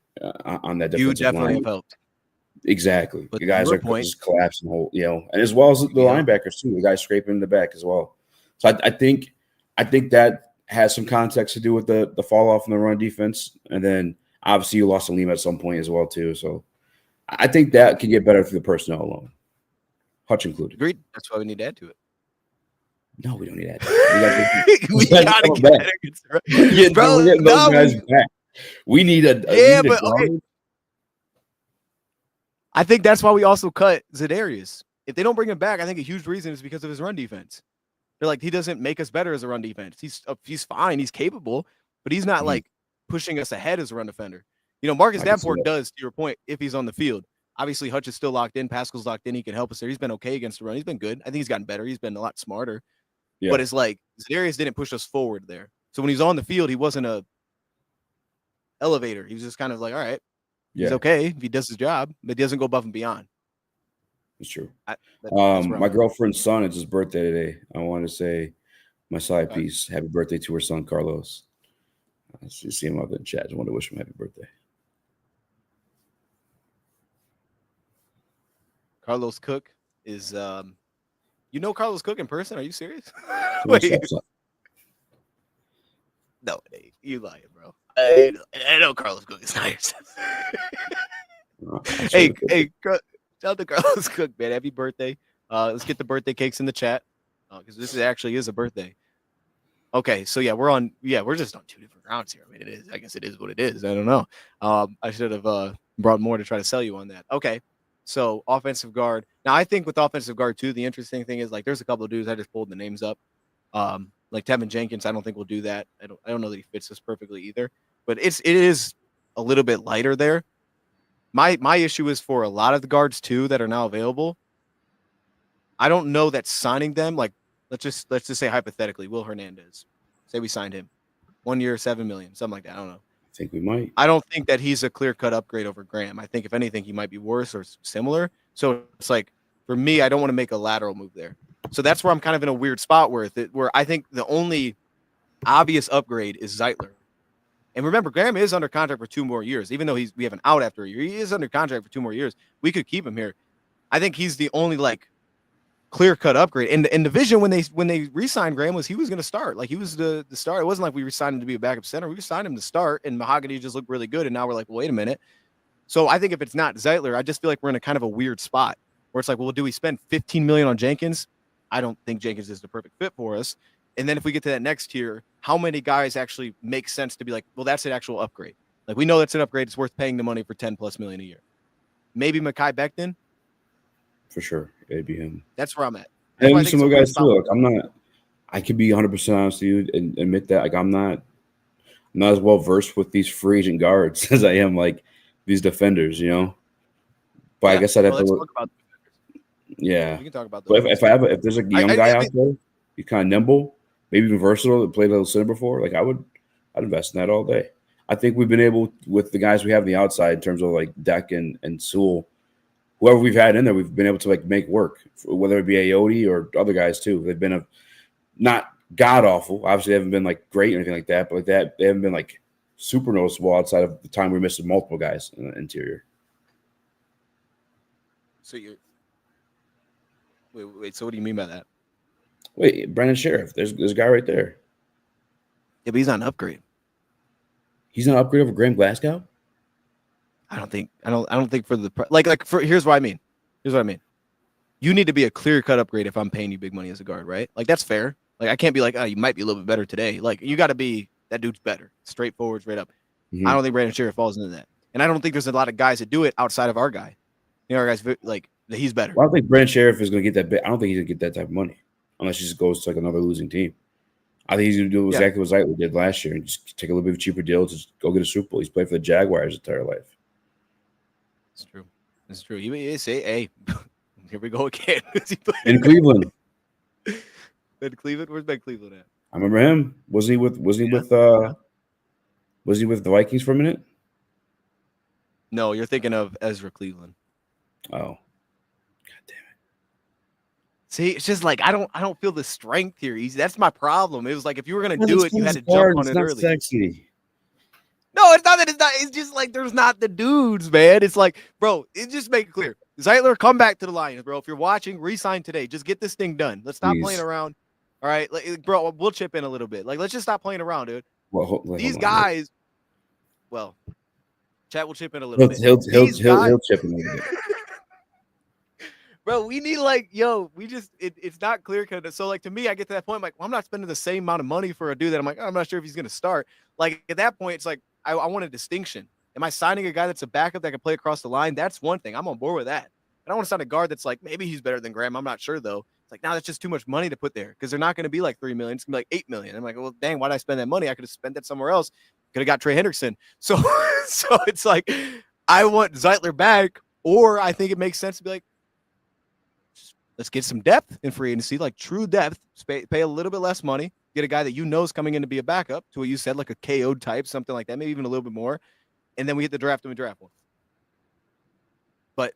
on that defensive line. You definitely have helped. Exactly. But the guys are just collapsing whole, and as well as the linebackers too. The guys scraping in the back as well. So I think that has some context to do with the fall off in the run defense. And then obviously you lost Aleem at some point as well too. So I think that can get better through the personnel alone. Hutch included. Agreed. That's why we need to add to it. No, we don't need to add to it. We got to get better. Yeah, bro. We're getting those guys back. We need a okay. I think that's why we also cut Za'Darius. If they don't bring him back, I think a huge reason is because of his run defense. They're like, he doesn't make us better as a run defense. He's fine. He's capable, but he's not like pushing us ahead as a run defender. Marcus Davenport does, to your point, if he's on the field. Obviously, Hutch is still locked in. Pascal's locked in. He can help us there. He's been okay against the run. He's been good. I think he's gotten better. He's been a lot smarter. Yeah. But it's like Za'Darius didn't push us forward there. So when he's on the field, he wasn't a elevator. He was just kind of like, all right, he's Yeah, okay if he does his job, but he doesn't go above and beyond. it's true. That's where I'm My at. girlfriend's son, it's his birthday today. I want to say my side All right. piece, happy birthday to her son, Carlos. I see him out there in chat. I want to wish him happy birthday. Carlos Cook is, you know Carlos Cook in person? Are you serious? What's Wait, up, son? no, hey, you lying, bro. I know Carlos Cook is not your son. I'll show Hey, the picture. hey, shout out to Carlos Cook, man. Happy birthday. Let's get the birthday cakes in the chat because this actually is a birthday. Okay, so yeah, we're just on two different grounds here. I mean, it is. I guess it is what it is. I don't know. I should have brought more to try to sell you on that. Okay, so offensive guard. Now, I think with offensive guard too, the interesting thing is like there's a couple of dudes I just pulled the names up. Like Tevin Jenkins, I don't think we'll do that. I don't know that he fits us perfectly either. But it is a little bit lighter there. My issue is for a lot of the guards too that are now available. I don't know that signing them, like let's just say hypothetically, Will Hernandez. Say we signed him. 1 year, $7 million, something like that. I don't know. I think we might. I don't think that he's a clear-cut upgrade over Graham. I think if anything, he might be worse or similar. So it's like for me, I don't want to make a lateral move there. So that's where I'm kind of in a weird spot where I think the only obvious upgrade is Zeitler. And remember, Graham is under contract for 2 more years, even though we have an out after a year. He is under contract for 2 more years. We could keep him here. I think he's the only like clear-cut upgrade. And the vision when they re-signed Graham was he was going to start. Like he was the start. It wasn't like we re-signed him to be a backup center. We signed him to start, and Mahogany just looked really good. And now we're like, well, wait a minute. So I think if it's not Zeitler, I just feel like we're in a kind of a weird spot where it's like, well, do we spend $15 million on Jenkins? I don't think Jenkins is the perfect fit for us. And then if we get to that next tier, how many guys actually make sense to be like, well, that's an actual upgrade. Like we know that's an upgrade. It's worth paying the money for $10+ million a year. Maybe Mekhi Becton. For sure. It'd be him. That's where I'm at. And some other guys too. Like I could be 100% honest with you and admit that. Like I'm not as well versed with these free agent guards as I am like these defenders, you know. But I guess I'd have to look. Talk about yeah. We can talk about But those. if there's a young guy out there, he's kind of nimble, maybe even versatile, that played a little center before, like I'd invest in that all day. I think we've been able with the guys we have on the outside in terms of like Deck and Sewell, whoever we've had in there, we've been able to like make work, whether it be Ayoade or other guys too. They've been not god awful. Obviously, they haven't been like great or anything like that, but like that, they haven't been like super noticeable outside of the time we're missing multiple guys in the interior. So wait. So what do you mean by that? Wait, Brandon Sheriff. There's a guy right there. Yeah, but he's not an upgrade. He's not an upgrade over Graham Glasgow? I don't think for the here's what I mean. You need to be a clear-cut upgrade if I'm paying you big money as a guard, right? Like that's fair. Like I can't be like, oh, you might be a little bit better today. Like you got to be that dude's better, straightforward, straight up. Mm-hmm. I don't think Brandon Sheriff falls into that, and I don't think there's a lot of guys that do it outside of our guy. You know, our guys like he's better. Well, I don't think Brandon Sheriff is going to get that bit. I don't think he's going to get that type of money unless he just goes to like another losing team. I think he's going to do exactly what Zeitler did last year and just take a little bit of a cheaper deal to go get a Super Bowl. He's played for the Jaguars his entire life. It's true. It's true. You say, hey, here we go again. In Cleveland. Ben Cleveland? Where's Ben Cleveland at? I remember him. Was he with the Vikings for a minute? No, you're thinking of Ezra Cleveland. Oh. God damn it. See, it's just like I don't feel the strength here. That's my problem. It was like if you were gonna do it, you had to jump on it early. Sexy. No, it's not that it's not. It's just like there's not the dudes, man. It's like, bro, it just make it clear. Zeitler, come back to the Lions, bro. If you're watching, resign today. Just get this thing done. Let's stop playing around. All right, bro, we'll chip in a little bit. Like, let's just stop playing around, dude. Well, these guys, well, chat will chip in a little bit. He'll chip in a little bit. Bro, we need it's not clear cut. So like to me, I get to that point, I'm like, well, I'm not spending the same amount of money for a dude that I'm like, oh, I'm not sure if he's gonna start. Like at that point, it's like I want a distinction. Am I signing a guy that's a backup that can play across the line? That's one thing. I'm on board with that. I don't want to sign a guard that's like maybe he's better than Graham. I'm not sure though. It's like, that's just too much money to put there because they're not going to be like $3 million. It's going to be like $8 million. I'm like, well, dang, why did I spend that money? I could have spent that somewhere else. Could have got Trey Hendrickson. So it's like I want Zeitler back, or I think it makes sense to be like, let's get some depth in free agency, like true depth, pay a little bit less money, get a guy that you know is coming in to be a backup to what you said, like a KO type, something like that, maybe even a little bit more. and then we hit the draft and we draft one. But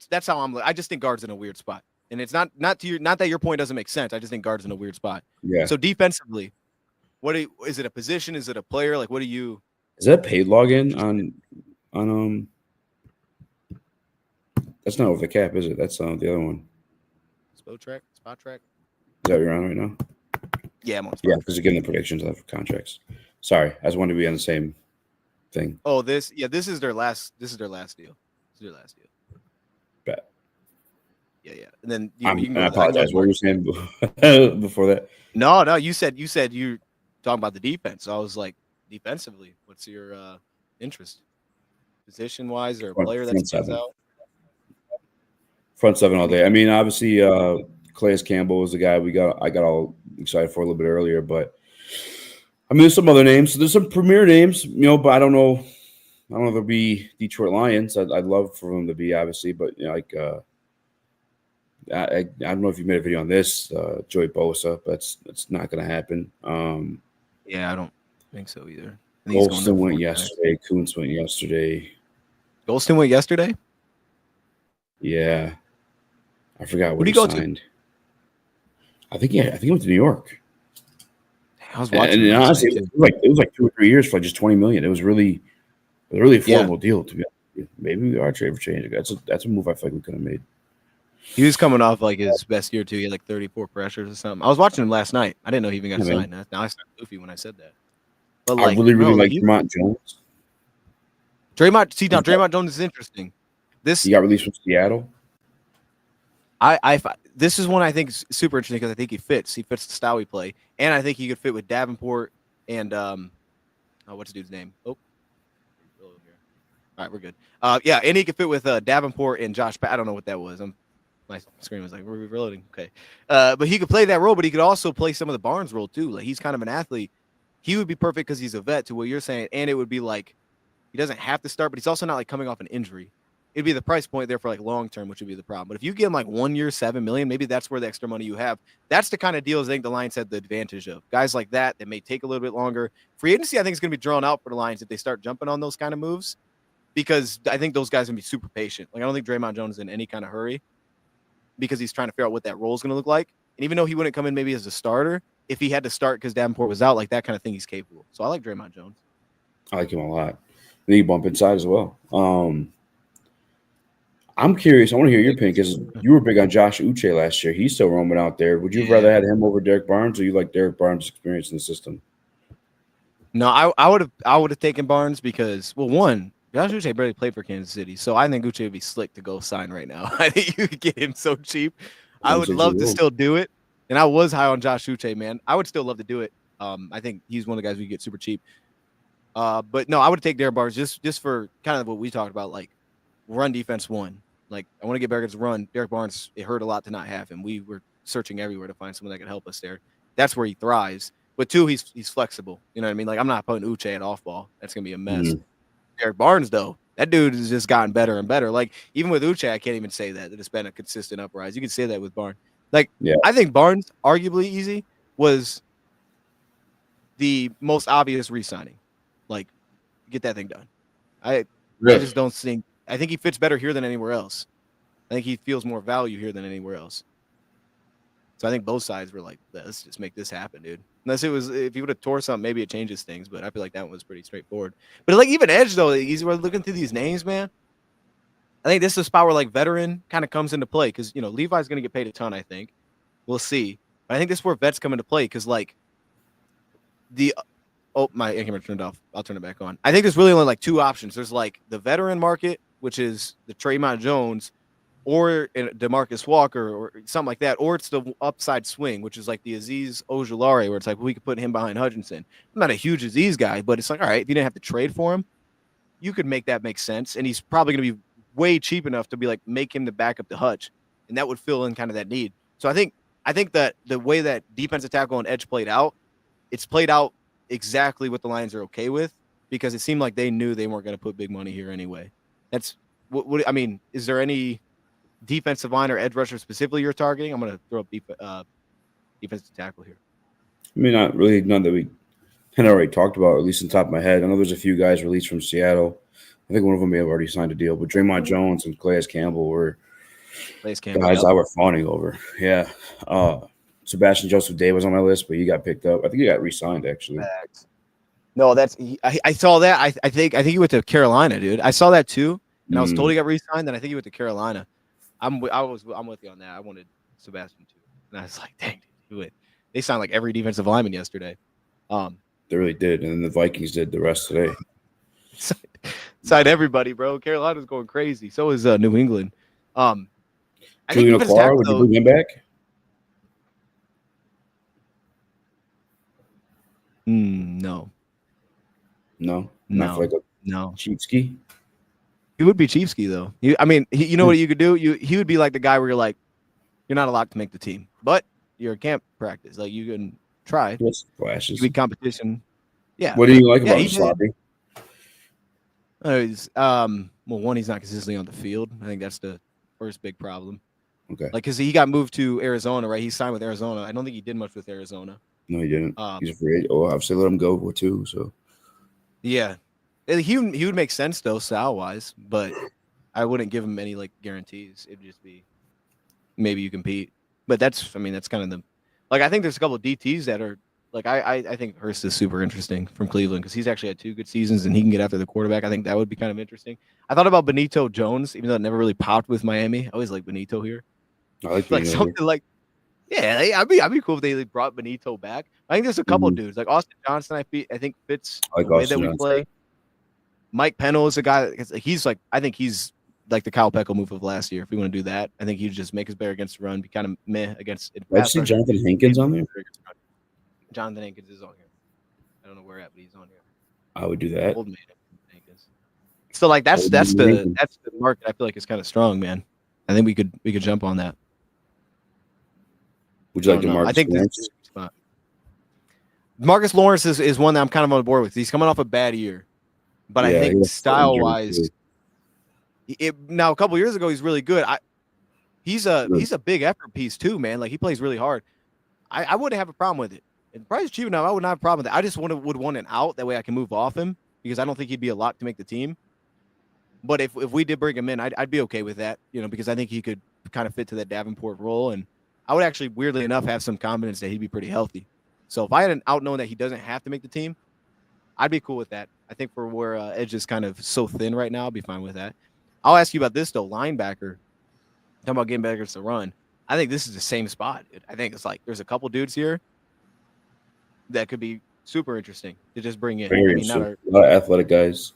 that's how I'm. I just think guard's in a weird spot, and it's not that your point doesn't make sense. I just think guard's in a weird spot. Yeah. So defensively, is it a position? Is it a player? Like, what do you? Is that paid login on That's not over the cap, is it? That's the other one. Spot track. Is that what you're on right now? Yeah, I'm on. Yeah, because you're getting the predictions of contracts. Sorry, I just wanted to be on the same thing. Oh, this is their last. This is their last deal. This is their last deal. Bet. Yeah. And then I apologize. What were you saying before that? No. You said you talking about the defense. So I was like, defensively, what's your interest, position wise, or a player that stands out? Front seven all day. I mean, obviously, Calais Campbell was the guy I got all excited for a little bit earlier, but I mean, there's some other names. There's some premier names, but I don't know. I don't know if they'll be Detroit Lions. I'd love for them to be, obviously, but I don't know if you made a video on this, Joey Bosa. That's not going to happen. Yeah, I don't think so either. Golston went yesterday. Kuntz went yesterday. Golston went yesterday? Yeah. I forgot what he signed. I think he went to New York. I was watching. And honestly, it was like 2 or 3 years for like just $20 million. It was really a really affordable deal, to be honest. Maybe we are trade for change. That's a move I feel like we could have made. He was coming off like his best year too. He had like 34 pressures or something. I was watching him last night. I didn't know he even got signed. Now I started goofy when I said that. But I really like Draymond Jones. Draymond Jones is interesting. He got released from Seattle. This is one I think is super interesting because I think he fits. He fits the style we play, and I think he could fit with Davenport and what's the dude's name? Oh, all right, we're good. Yeah, and he could fit with Davenport and Josh. I don't know what that was. My screen was like, we're reloading. Okay, but he could play that role, but he could also play some of the Barnes role too. Like he's kind of an athlete. He would be perfect because he's a vet to what you're saying, and it would be like he doesn't have to start, but he's also not like coming off an injury. It'd be the price point there for like long term, which would be the problem. But if you give him like 1 year, $7 million, maybe that's where the extra money you have. That's the kind of deals I think the Lions had the advantage of. Guys like that may take a little bit longer. Free agency, I think, is going to be drawn out for the Lions if they start jumping on those kind of moves, because I think those guys are going to be super patient. Like I don't think Draymond Jones is in any kind of hurry because he's trying to figure out what that role is going to look like. And even though he wouldn't come in maybe as a starter, if he had to start because Davenport was out, like that kind of thing, he's capable. So I like Draymond Jones. I like him a lot. Then you bump inside as well. I'm curious. I want to hear your opinion because you were big on Josh Uche last year. He's still roaming out there. Would you have rather had him over Derek Barnes, or you like Derek Barnes' experience in the system? No, I would have taken Barnes because, well, one, Josh Uche barely played for Kansas City, so I think Uche would be slick to go sign right now. I think you could get him so cheap. I would love to still do it, and I was high on Josh Uche, man. I would still love to do it. I think he's one of the guys we get super cheap. But no, I would take Derek Barnes just for kind of what we talked about, like run defense one. Like I want to get back against run. Derek Barnes, it hurt a lot to not have him. We were searching everywhere to find someone that could help us there. That's where he thrives. But two, he's flexible. You know what I mean? Like I'm not putting Uche at off ball. That's gonna be a mess. Mm-hmm. Derek Barnes, though, that dude has just gotten better and better. Like even with Uche, I can't even say that it's been a consistent uprise. You can say that with Barnes. Like I think Barnes, arguably was the most obvious re-signing. Like get that thing done. I just don't think. I think he fits better here than anywhere else. I think he feels more value here than anywhere else. So I think both sides were like, let's just make this happen, dude. Unless if he would have tore something, maybe it changes things. But I feel like that one was pretty straightforward. But like even Edge, though, we're looking through these names, man. I think this is a spot where like veteran kind of comes into play because, Levi's going to get paid a ton, I think. We'll see. But I think this is where vets come into play because like my camera turned off. I'll turn it back on. I think there's really only like two options. There's like the veteran market, which is the Draymond Jones or DeMarcus Walker or something like that, or it's the upside swing, which is like the Azeez Ojulari, where it's like we could put him behind Hutchinson. I'm not a huge Azeez guy, but it's like, all right, if you didn't have to trade for him, you could make that make sense, and he's probably going to be way cheap enough to be like make him the backup to Hutch, and that would fill in kind of that need. So I think that the way that defensive tackle and edge played out, it's played out exactly what the Lions are okay with because it seemed like they knew they weren't going to put big money here anyway. That's what I mean. Is there any defensive line or edge rusher specifically you're targeting? I'm going to throw up defensive tackle here. I mean, not really. None that we I already talked about, at least on top of my head. I know there's a few guys released from Seattle. I think one of them may have already signed a deal, but Draymond Jones and Calais Campbell were guys Yep. I were fawning over. Yeah. Sebastian Joseph Day was on my list, but he got picked up. I think he got re-signed actually. No, I saw that. I think he went to Carolina, dude. I saw that too, and I was told he got re-signed. Then I think he went to Carolina. I'm with you on that. I wanted Sebastian too, and I was like, dang, dude, they signed like every defensive lineman yesterday. They really did, and then the Vikings did the rest today. Signed everybody, bro. Carolina's going crazy. So is New England. I Julian think Okwara, would you bring him back? No. No. Not for like a cheapski? He would be cheapski though. You know what you could do? He would be like the guy where you're like, you're not allowed to make the team, but you're a camp practice. Like you can try. Flashes. You be competition. Yeah. What do you like about him, Sloppy? Well, one, he's not consistently on the field. I think that's the first big problem. Okay. Like, because he got moved to Arizona, right? He signed with Arizona. I don't think he did much with Arizona. No, he didn't. He's a free agent. Oh, obviously let him go too. So. Yeah, he would make sense though, style wise, but I wouldn't give him any like guarantees. It'd just be maybe you compete. But that's kind of the like. I think there's a couple of DTs that are like I think Hurst is super interesting from Cleveland because he's actually had 2 good seasons and he can get after the quarterback. I think that would be kind of interesting. I thought about Benito Jones, even though it never really popped with Miami. I always like Benito here. I like something like, yeah, I'd be cool if they brought Benito back. I think there's a couple of dudes like Austin Johnson. I think fits the way that we play. Mike Pennell is a guy that I think he's like the Kyle Peckel move of last year. If we want to do that, I think he'd just make us better against the run, be kind of meh against. I've seen Jonathan Hankins on there. Jonathan Hankins is on here. I don't know where at, but he's on here. I would do that. Old man Hankins. So like that's the market I feel like is kind of strong, man. I think we could jump on that. Would you like to Marcus I think Lawrence? Marcus Lawrence is one that I'm kind of on board with. He's coming off a bad year, but I think style wise, now a couple years ago he's really good. He's a big effort piece too, man. Like he plays really hard. I wouldn't have a problem with it. And price cheap enough, I would not have a problem with it. I just would want an out that way I can move off him because I don't think he'd be a lock to make the team. But if we did bring him in, I'd be okay with that, because I think he could kind of fit to that Davenport role, and I would actually, weirdly enough, have some confidence that he'd be pretty healthy. So if I had an out knowing that he doesn't have to make the team, I'd be cool with that. I think for where edge is kind of so thin right now, I'll be fine with that. I'll ask you about this though, linebacker. Talking about getting back against the run. I think this is the same spot. I think it's like there's a couple dudes here that could be super interesting to just bring in. A lot of athletic guys.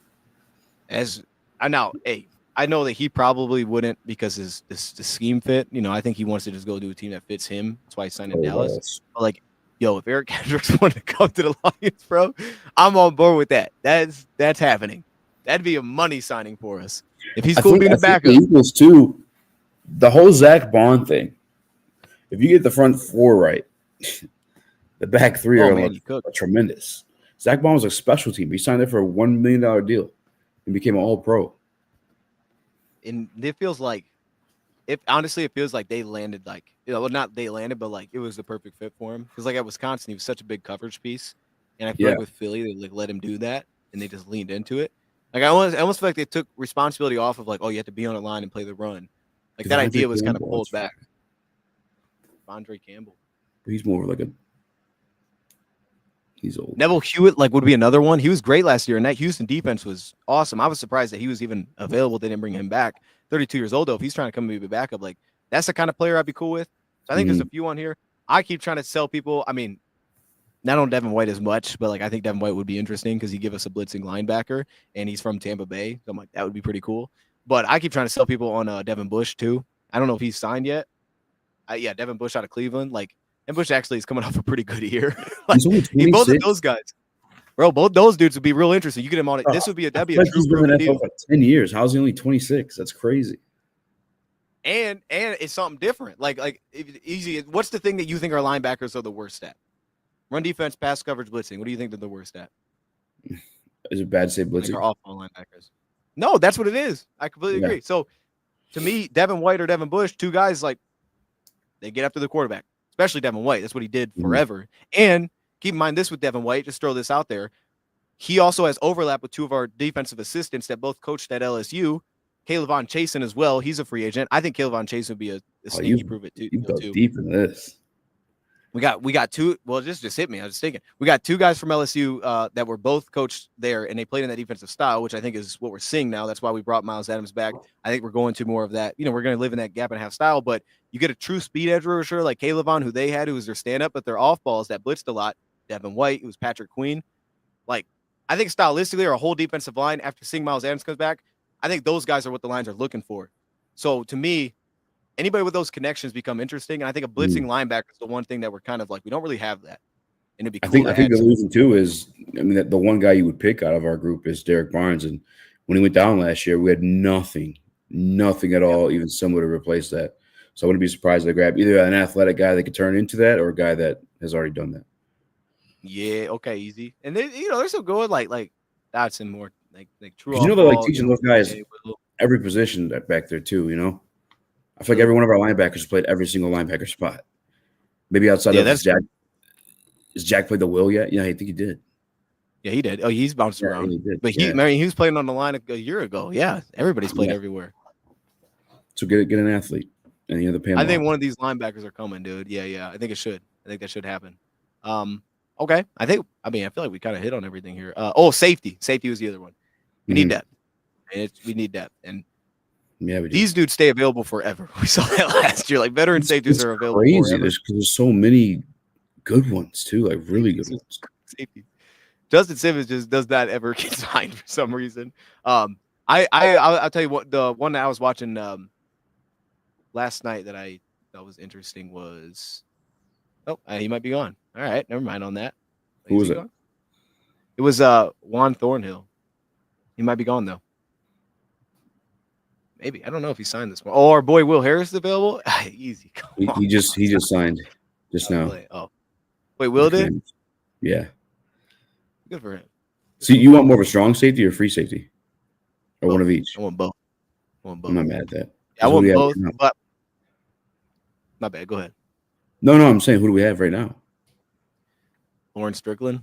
I know that he probably wouldn't because the scheme fit. I think he wants to just go to a team that fits him. That's why he signed in Dallas. But like, if Eric Hendrickson wanted to come to the Lions, bro, I'm on board with that. That's happening. That'd be a money signing for us. If he's cool being a backup. The Eagles too. The whole Zach Bond thing. If you get the front 4 right, the back 3 are tremendous. Zach Bond was a special team. He signed there for a $1 million deal and became an All-Pro. And it feels like, it feels like they landed not they landed, but like it was the perfect fit for him. Because like at Wisconsin, he was such a big coverage piece, and I feel like with Philly, they like let him do that, and they just leaned into it. Like I almost feel like they took responsibility off of like, oh, you have to be on a line and play the run. Like that idea was kind of pulled back. Andre Campbell. He's more like he's old. Neville Hewitt would be another one. He was great last year, and that Houston defense was awesome. I was surprised that he was even available. They didn't bring him back. 32 years old though. If he's trying to come and be a backup, like that's the kind of player I'd be cool with. So I think there's a few on here. I keep trying to sell people. I mean, not on Devin White as much, but like I think Devin White would be interesting because he give us a blitzing linebacker, and he's from Tampa Bay. So I'm like, that would be pretty cool. But I keep trying to sell people on Devin Bush too. I don't know if he's signed yet. Devin Bush out of Cleveland. Like, and Bush actually is coming off a pretty good year. Both of those guys, bro, both those dudes would be real interesting. You get him on it. This would be that'd be a true deal. 10 years. How's he only 26? That's crazy. And it's something different. Like easy. What's the thing that you think our linebackers are the worst at? Run defense, pass coverage, blitzing. What do you think they're the worst at? Is it bad to say blitzing? Like our off-ball linebackers. No, that's what it is. I completely agree. So to me, Devin White or Devin Bush, two guys like they get after the quarterback, especially Devin White. That's what he did forever. And keep in mind this with Devin White. Just throw this out there. He also has overlap with two of our defensive assistants that both coached at LSU. Kaylavon Chasen as well. He's a free agent. I think Kaylavon Chasen would be a sneaky prove it too. You go deep in this. We got two. Well, just hit me. I was thinking we got two guys from LSU that were both coached there, and they played in that defensive style, which I think is what we're seeing now. That's why we brought Miles Adams back. I think we're going to more of that. We're going to live in that gap and half style. But you get a true speed edge rusher like Kaylavon, who they had, who was their stand up, but their off balls that blitzed a lot. Devin White, who was Patrick Queen. Like, I think stylistically, our whole defensive line after seeing Miles Adams comes back, I think those guys are what the lines are looking for. So to me, anybody with those connections become interesting. And I think a blitzing linebacker is the one thing that we're kind of like, we don't really have that. And it'd be cool. I think the reason too is, that the one guy you would pick out of our group is Derek Barnes. And when he went down last year, we had nothing at all, even similar to replace that. So I wouldn't be surprised if they grab either an athletic guy that could turn into that or a guy that has already done that. Yeah. Okay. Easy. And then, they're so good. Like Dotson more like true. They're like teaching those guys every position back there too. I feel like every one of our linebackers played every single linebacker spot. Maybe outside of Jack. Has Jack played the will yet? Yeah, I think he did. Yeah, he did. Oh, he's bounced around. He did. But he was playing on the line a year ago. Yeah, everybody's played everywhere. So get an athlete. And pay him I think one of these linebackers are coming, dude. Yeah. I think it should. I think that should happen. Okay. I feel like we kind of hit on everything here. Safety. Safety was the other one. We need depth. We need depth. And these dudes stay available forever. We saw that last year. Like veteran safeties are available forever. There's so many good ones too, like really good ones. Safety. Justin Simmons just does not ever get signed for some reason. I'll tell you what, the one that I was watching last night that I thought was interesting was he might be gone. All right, never mind on that. Who was it? Gone? It was Juan Thornhill. He might be gone though. Maybe. I don't know if he signed this one. Oh, our boy Will Harris is available. Easy. He just signed just now. Oh, wait, Will did? Yeah. Good for him. So you want more of a strong safety or free safety, or one of each? I want both. I'm not mad at that. Yeah, I want both. But not bad. Go ahead. No, I'm saying, who do we have right now? Lauren Strickland.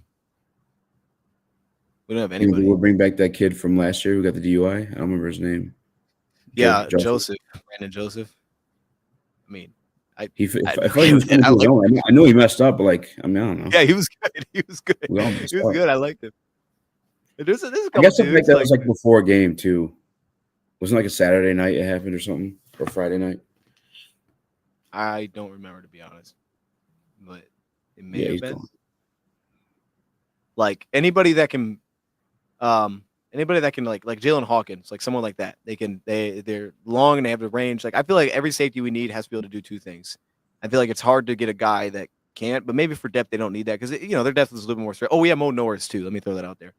We don't have anybody. We'll bring back that kid from last year who got the DUI. I don't remember his name. Yeah, Joseph. Brandon Joseph. I mean, I know he messed up, but I don't know. Yeah, he was good. He was good. I liked him. There's a couple I guess something like that was before a game too. Wasn't like a Saturday night it happened or something, or Friday night? I don't remember, to be honest, but it may have been. Gone. Like anybody that can like Jalen Hawkins, like someone like that. They're long and they have the range. Like I feel like every safety we need has to be able to do two things. I feel like it's hard to get a guy that can't, but maybe for depth they don't need that because their depth is a little bit more straight. Oh, we have Mo Norris too. Let me throw that out there.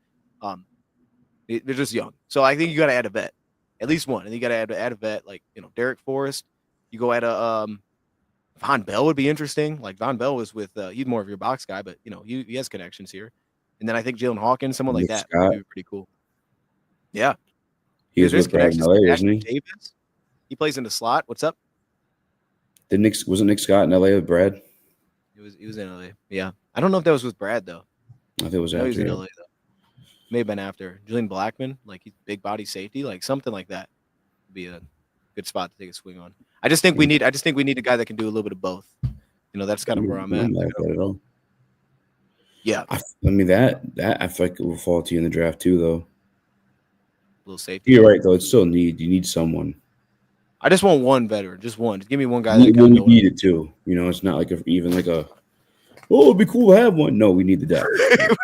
They're just young, so I think you got to add a vet, at least one, and you got to add a vet like Derek Forrest. You go add a Von Bell would be interesting. Like Von Bell was with he's more of your box guy, but he has connections here. And then I think Jalen Hawkins, someone like that, would be pretty cool. Yeah, he was with Brad in LA, isn't he? Davis. He plays in the slot. What's up? Wasn't Nick Scott in LA with Brad? He was in LA. Yeah, I don't know if that was with Brad though. I think it was after. He was in LA though. May have been after. Julian Blackman, like he's big body safety, like something like that would be a good spot to take a swing on. I just think we need a guy that can do a little bit of both. That's kind of where I'm at. At all. Yeah, I mean that I feel like it will fall to you in the draft too, though. A little safety. You're right, though. It's still you need someone. I just want one veteran, just one. Just give me one guy. We need it too. It's not like it'd be cool to have one. No, we need the depth.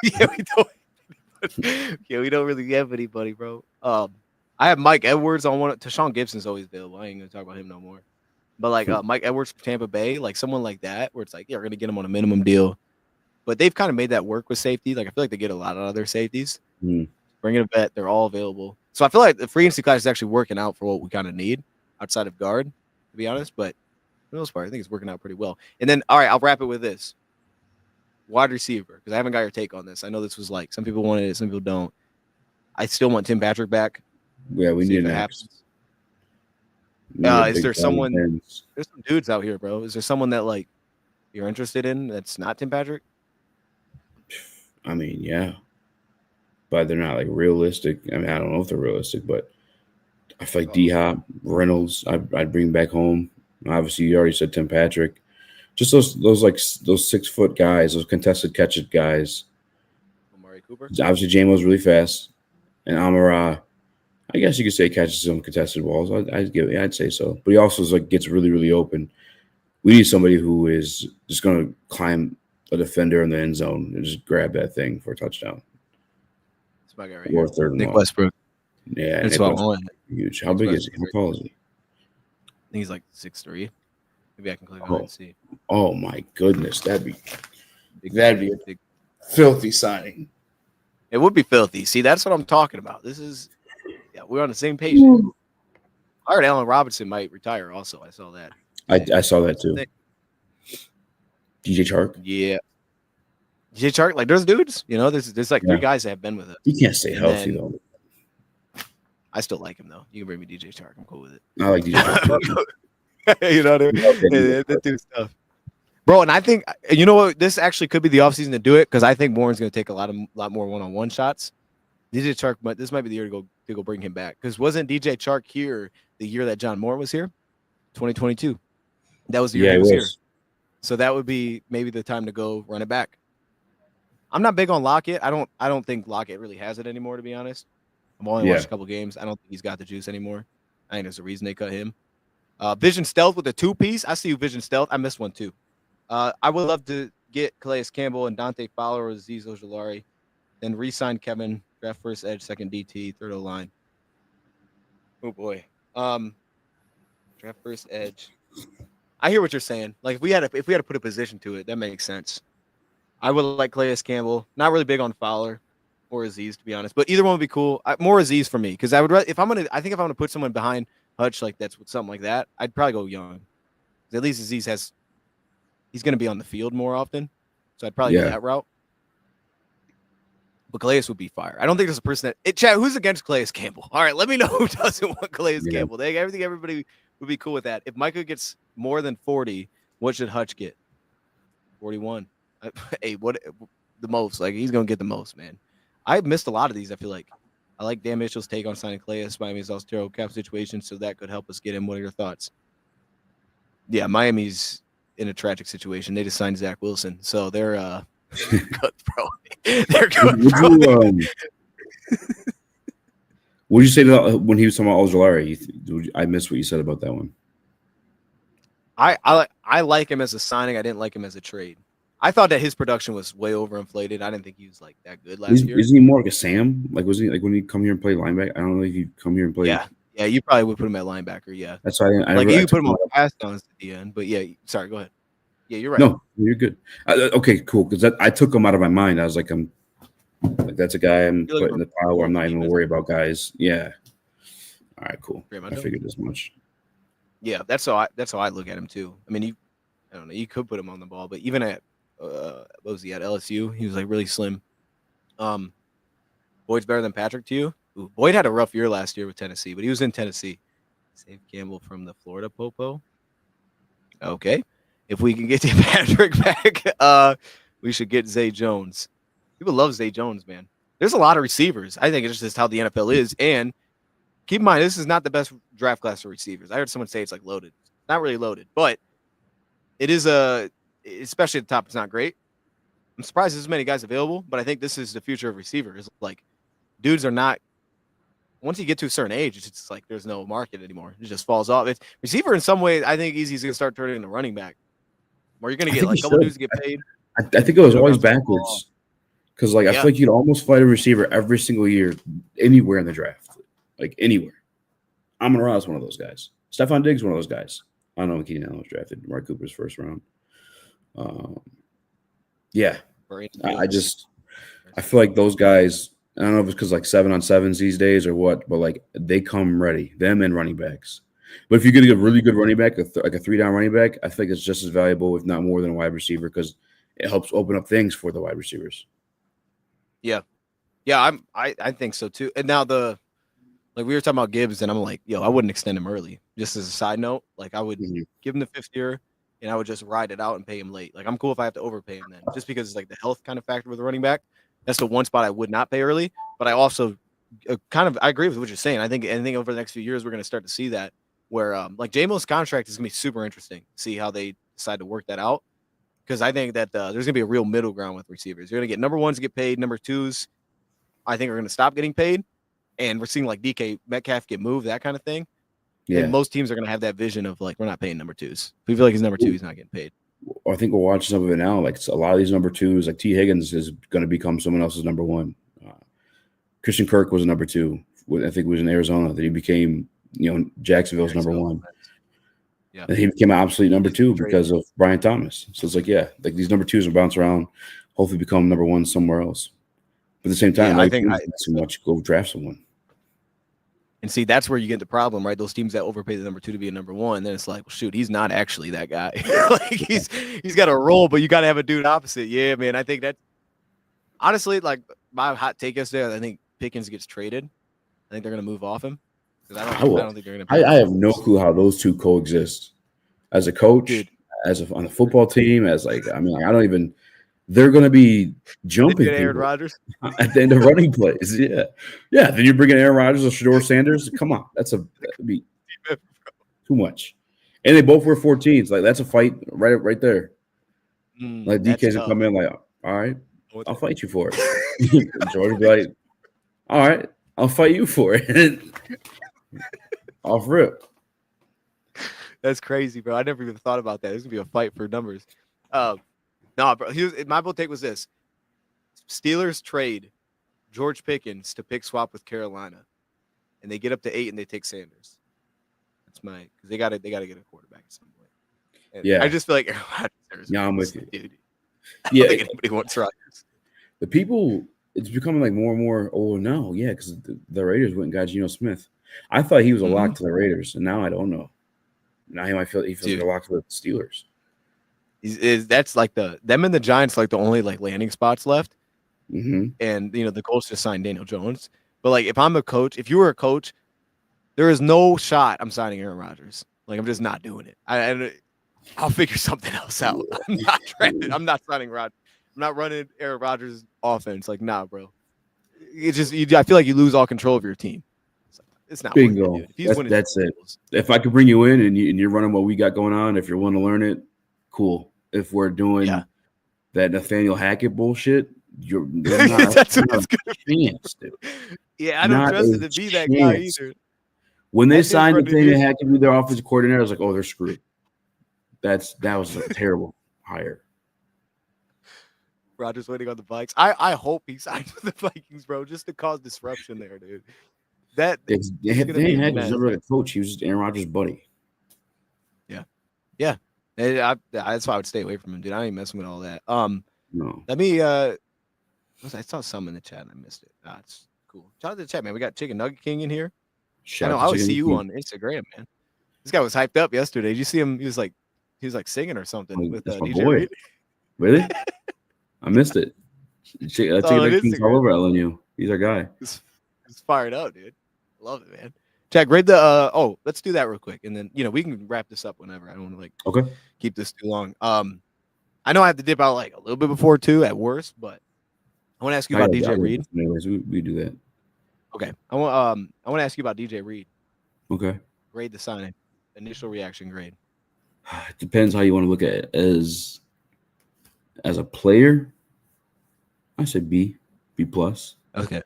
Yeah, we don't. Yeah, we don't really have anybody, bro. I have Mike Edwards on one. Tashawn Gibson's always available. I ain't gonna talk about him no more. But Mike Edwards for Tampa Bay, like someone like that, where it's like, yeah, we're gonna get him on a minimum deal. But they've kind of made that work with safety. Like I feel like they get a lot out of their safeties. Bring in a vet, they're all available. So I feel like the free agency class is actually working out for what we kind of need outside of guard, to be honest. But for the most part, I think it's working out pretty well. And then, all right, I'll wrap it with this. Wide receiver, because I haven't got your take on this. I know this was like some people wanted it, some people don't. I still want Tim Patrick back. Yeah, we need it. Is there someone? There's some dudes out here, bro. Is there someone that like you're interested in that's not Tim Patrick? I mean, yeah, but they're not like realistic. I mean, I don't know if they're realistic, but I feel like D Hop, Reynolds, I'd bring back home. Obviously, you already said Tim Patrick. Just those 6 foot guys, those contested catch it guys. Amari Cooper. Obviously, Jamo's really fast, and Amara. I guess you could say catches some contested balls. I'd say so. But he also is gets really really open. We need somebody who is just going to climb a defender in the end zone and just grab that thing for a touchdown. That's my guy right Or here. third and Nick long. Westbrook. Yeah, That's Nick what I Westbrook. want. Huge. How big is he? How tall is he? I think he's like 6'3". Maybe I can click on Oh. it and see. Oh my goodness, that'd be Big, a filthy signing. It would be filthy. See, that's what I'm talking about. We're on the same page. Here. I heard Allen Robinson might retire. Also, I saw that. I saw that too. DJ Chark. Yeah. DJ Chark, like there's dudes, there's like 3 guys that have been with us. He can't stay healthy though. I still like him though. You can bring me DJ Chark. I'm cool with it. I like DJ Chark. You know what I mean? That dude's tough. Bro, and I think you know what? This actually could be the offseason to do it because I think Warren's going to take a lot more one-on-one shots. DJ Chark, but this might be the year to go bring him back because wasn't DJ Chark here the year that John Moore was here, 2022? That was the year he was here. So that would be maybe the time to go run it back. I'm not big on Lockett. I don't think Lockett really has it anymore, to be honest. I've only watched a couple games. I don't think he's got the juice anymore. I think there's a reason they cut him. Vision Stealth with a 2-piece. I see you, Vision Stealth. I missed one too. I would love to get Calais Campbell and Dante Fowler or Azeez Ojulari, then re-sign Kevin, draft first edge, second DT, third O-line. Oh boy. Draft first edge. I hear what you're saying. Like if we had to put a position to it, that makes sense. I would like Calais Campbell. Not really big on Fowler or Azeez, to be honest, but either one would be cool. More Azeez for me because I think if I'm gonna put someone behind Hutch like that's with something like that, I'd probably go young. At least Azeez he's going to be on the field more often, so I'd probably go that route. But Calais would be fire. I don't think there's a person Chad, who's against Calais Campbell? All right, let me know who doesn't want Calais Campbell. I think everybody would be cool with that. If Micah gets more than 40, what should Hutch get? 41. Hey, what the most? Like he's going to get the most, man. I missed a lot of these. I feel like I like Dan Mitchell's take on signing Calais. Miami's also cap situation, so that could help us get him. What are your thoughts? Yeah, Miami's in a tragic situation. They just signed Zach Wilson, so they're good, bro. They're good. What did you say when he was talking about Ojulari? I missed what you said about that one. I like him as a signing. I didn't like him as a trade. I thought that his production was way overinflated. I didn't think he was like that good last year. Isn't he more like a Sam? Like was he like when he come here and play linebacker? I don't know if he'd come here and play. Yeah, you probably would put him at linebacker. Yeah, that's why you put him on pass downs at the end. But yeah, sorry, go ahead. Yeah, you're right. No, you're good. Okay, cool. Because I took him out of my mind. I was like, that's a guy I'm putting in the pile where I'm not even worried about guys. Yeah. All right, cool. I figured as much. Yeah, that's how I look at him too. I mean, I don't know. You could put him on the ball, but even at what was he at LSU? He was like really slim. Boyd's better than Patrick to you? Ooh, Boyd had a rough year last year with Tennessee, but he was in Tennessee. Save Campbell from the Florida Popo. Okay. If we can get Patrick back, we should get Zay Jones. People love Zay Jones, man. There's a lot of receivers. I think it's just how the NFL is. And keep in mind, this is not the best draft class for receivers. I heard someone say it's like loaded. Not really loaded, but it is especially at the top, it's not great. I'm surprised there's as many guys available, but I think this is the future of receivers. Like, dudes are not, once you get to a certain age, it's just like there's no market anymore. It just falls off. It's receiver in some ways, I think Easy's going to start turning into running back. Where you're going to get like a couple dudes get paid. I think it was always backwards. Because, like, I feel like you'd almost fight a receiver every single year, anywhere in the draft. Like, anywhere. Amon-Ra is one of those guys. Stephon Diggs is one of those guys. I don't know when Keenan Allen was drafted. Mark Cooper's first round. Yeah. I feel like those guys, I don't know if it's because, like, 7-on-7s these days or what, but, like, they come ready. Them and running backs. But if you get a really good running back, like a 3-down running back, I think it's just as valuable, if not more, than a wide receiver because it helps open up things for the wide receivers. Yeah, I think so too. And now we were talking about Gibbs, and I'm like, I wouldn't extend him early. Just as a side note, like I would give him the 5th year, and I would just ride it out and pay him late. Like I'm cool if I have to overpay him then, just because it's like the health kind of factor with the running back. That's the one spot I would not pay early. But I also I agree with what you're saying. I think over the next few years we're going to start to see that where like J-Mo's contract is going to be super interesting. See how they decide to work that out, because I think that there's going to be a real middle ground with receivers. You're going to get number ones get paid, number twos I think are going to stop getting paid, and we're seeing like DK Metcalf get moved, that kind of thing. Yeah. And most teams are going to have that vision of like, we're not paying number twos. If we feel like he's number two, he's not getting paid. I think we're watching some of it now. Like a lot of these number twos, like T. Higgins is going to become someone else's number one. Christian Kirk was a number two. I think it was in Arizona that he became, Jacksonville's number one. Yeah. And he became an absolute number two because of Brian Thomas. So it's like, like these number twos will bounce around, hopefully become number one somewhere else. But at the same time, I think too much, go draft someone. And see, that's where you get the problem, right? Those teams that overpay the number two to be a number one, then it's like, well, shoot, he's not actually that guy. Like he's got a role, but you got to have a dude opposite. Yeah, man. I think that honestly, like my hot take yesterday, I think Pickens gets traded. I think they're going to move off him. I don't think they're going to. I have no clue how those two coexist. As a coach, dude, on the football team, I don't even. They're going to be jumping Aaron Rodgers at the end of running plays. Yeah. Then you're bringing Aaron Rodgers or Shedeur Sanders. Come on, that'd be too much. And they both wear 14s. Like that's a fight right there. Like DK's gonna come in like, all right, I'll fight you for it. George will be like, all right, I'll fight you for it. Off rip. That's crazy, bro. I never even thought about that. There's gonna be a fight for numbers. No, bro. My bold take was this: Steelers trade George Pickens to pick swap with Carolina, and they get up to 8 and they take Sanders. That's because they got to get a quarterback at some point. And I just feel like Aaron Rodgers. Yeah, I'm with you. Dude. I don't think anybody wants Rodgers. The people, it's becoming like more and more. Oh no, because the Raiders went and got Geno Smith. I thought he was a lock to the Raiders, and now I don't know. Now he feels like a lock to the Steelers. That's like them and the Giants like the only like landing spots left. Mm-hmm. And the Colts just signed Daniel Jones. But like if I'm a coach, if you were a coach, there is no shot I'm signing Aaron Rodgers. Like I'm just not doing it. I'll figure something else out. I'm not signing Rodgers. I'm not running Aaron Rodgers' offense. Like nah, bro. It's just I feel like you lose all control of your team. It's not bingo. That's it. If I could bring you in and you're running what we got going on, if you're willing to learn it, cool. If we're doing that Nathaniel Hackett bullshit, you're not that's what it's gonna be. Yeah, I don't trust it to be that guy either. When they signed Nathaniel Hackett to be their offensive coordinator, I was like, oh, they're screwed. That was a terrible hire. Rodgers waiting on the Vikings. I hope he signs with the Vikings, bro, just to cause disruption there, dude. Nathaniel Hackett was never a coach. He was just Aaron Rodgers' buddy. Yeah. That's why I would stay away from him, dude. I ain't messing with all that. No. Let me. I saw some in the chat and I missed it. It's cool. Shout out to the chat, man. We got Chicken Nugget King in here. I always see you on Instagram, man. This guy was hyped up yesterday. Did you see him? He was like singing or something with DJ Reed. Really? I missed it. Chicken Nugget King's all over LNU. He's our guy. He's fired up, dude. Love it, man. Jack, grade the let's do that real quick, and then we can wrap this up whenever. I don't want to keep this too long. I know I have to dip out like a little bit before 2 at worst, but I want to ask you about DJ Reed. Anyways, we do that. Okay, I want to ask you about DJ Reed. Okay, grade the signing, initial reaction grade. It depends how you want to look at it. As a player, I say B plus. Okay.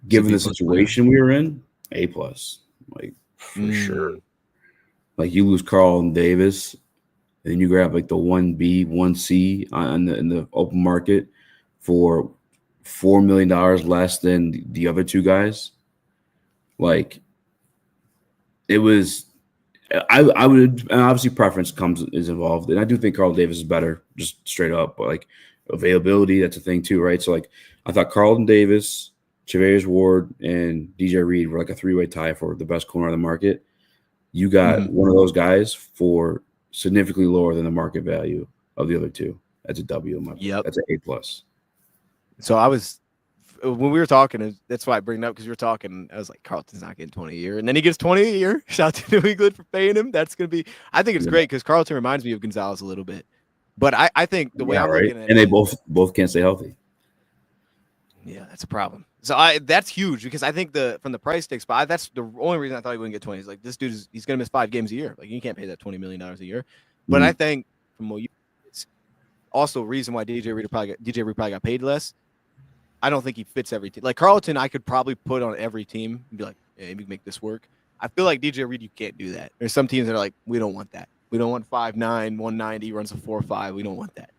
Given the situation we were in. A+, like for sure. Like you lose Carlton Davis, and then you grab like the 1B, 1C in the open market for $4 million less than the other two guys. Like it was, I would, and obviously preference is involved, and I do think Carlton Davis is better, just straight up. But like availability, that's a thing too, right? So like I thought Carlton Davis, Chavez Ward, and DJ Reed were like a 3-way tie for the best corner of the market. You got one of those guys for significantly lower than the market value of the other two. That's a W. That's an A+. So when we were talking, that's why I bring it up, because we were talking. I was like, Carlton's not getting 20 a year, and then he gets 20 a year. Shout out to New England for paying him. That's gonna be. I think it's great because Carlton reminds me of Gonzalez a little bit. But I think the way I'm looking at it, and they both can't stay healthy. Yeah, that's a problem. So that's huge because I think from the price tag spot, that's the only reason I thought he wouldn't get 20. Is like this dude he's gonna miss 5 games a year. Like you can't pay that $20 million a year. But I Mm, think from what you, it's also a reason why DJ Reed probably got paid less. I don't think he fits every team. Like Carlton, I could probably put on every team and be like, hey, we can make this work. I feel like DJ Reed, you can't do that. There's some teams that are like, we don't want that. We don't want 5'9", 190, runs a 4.5. We don't want that.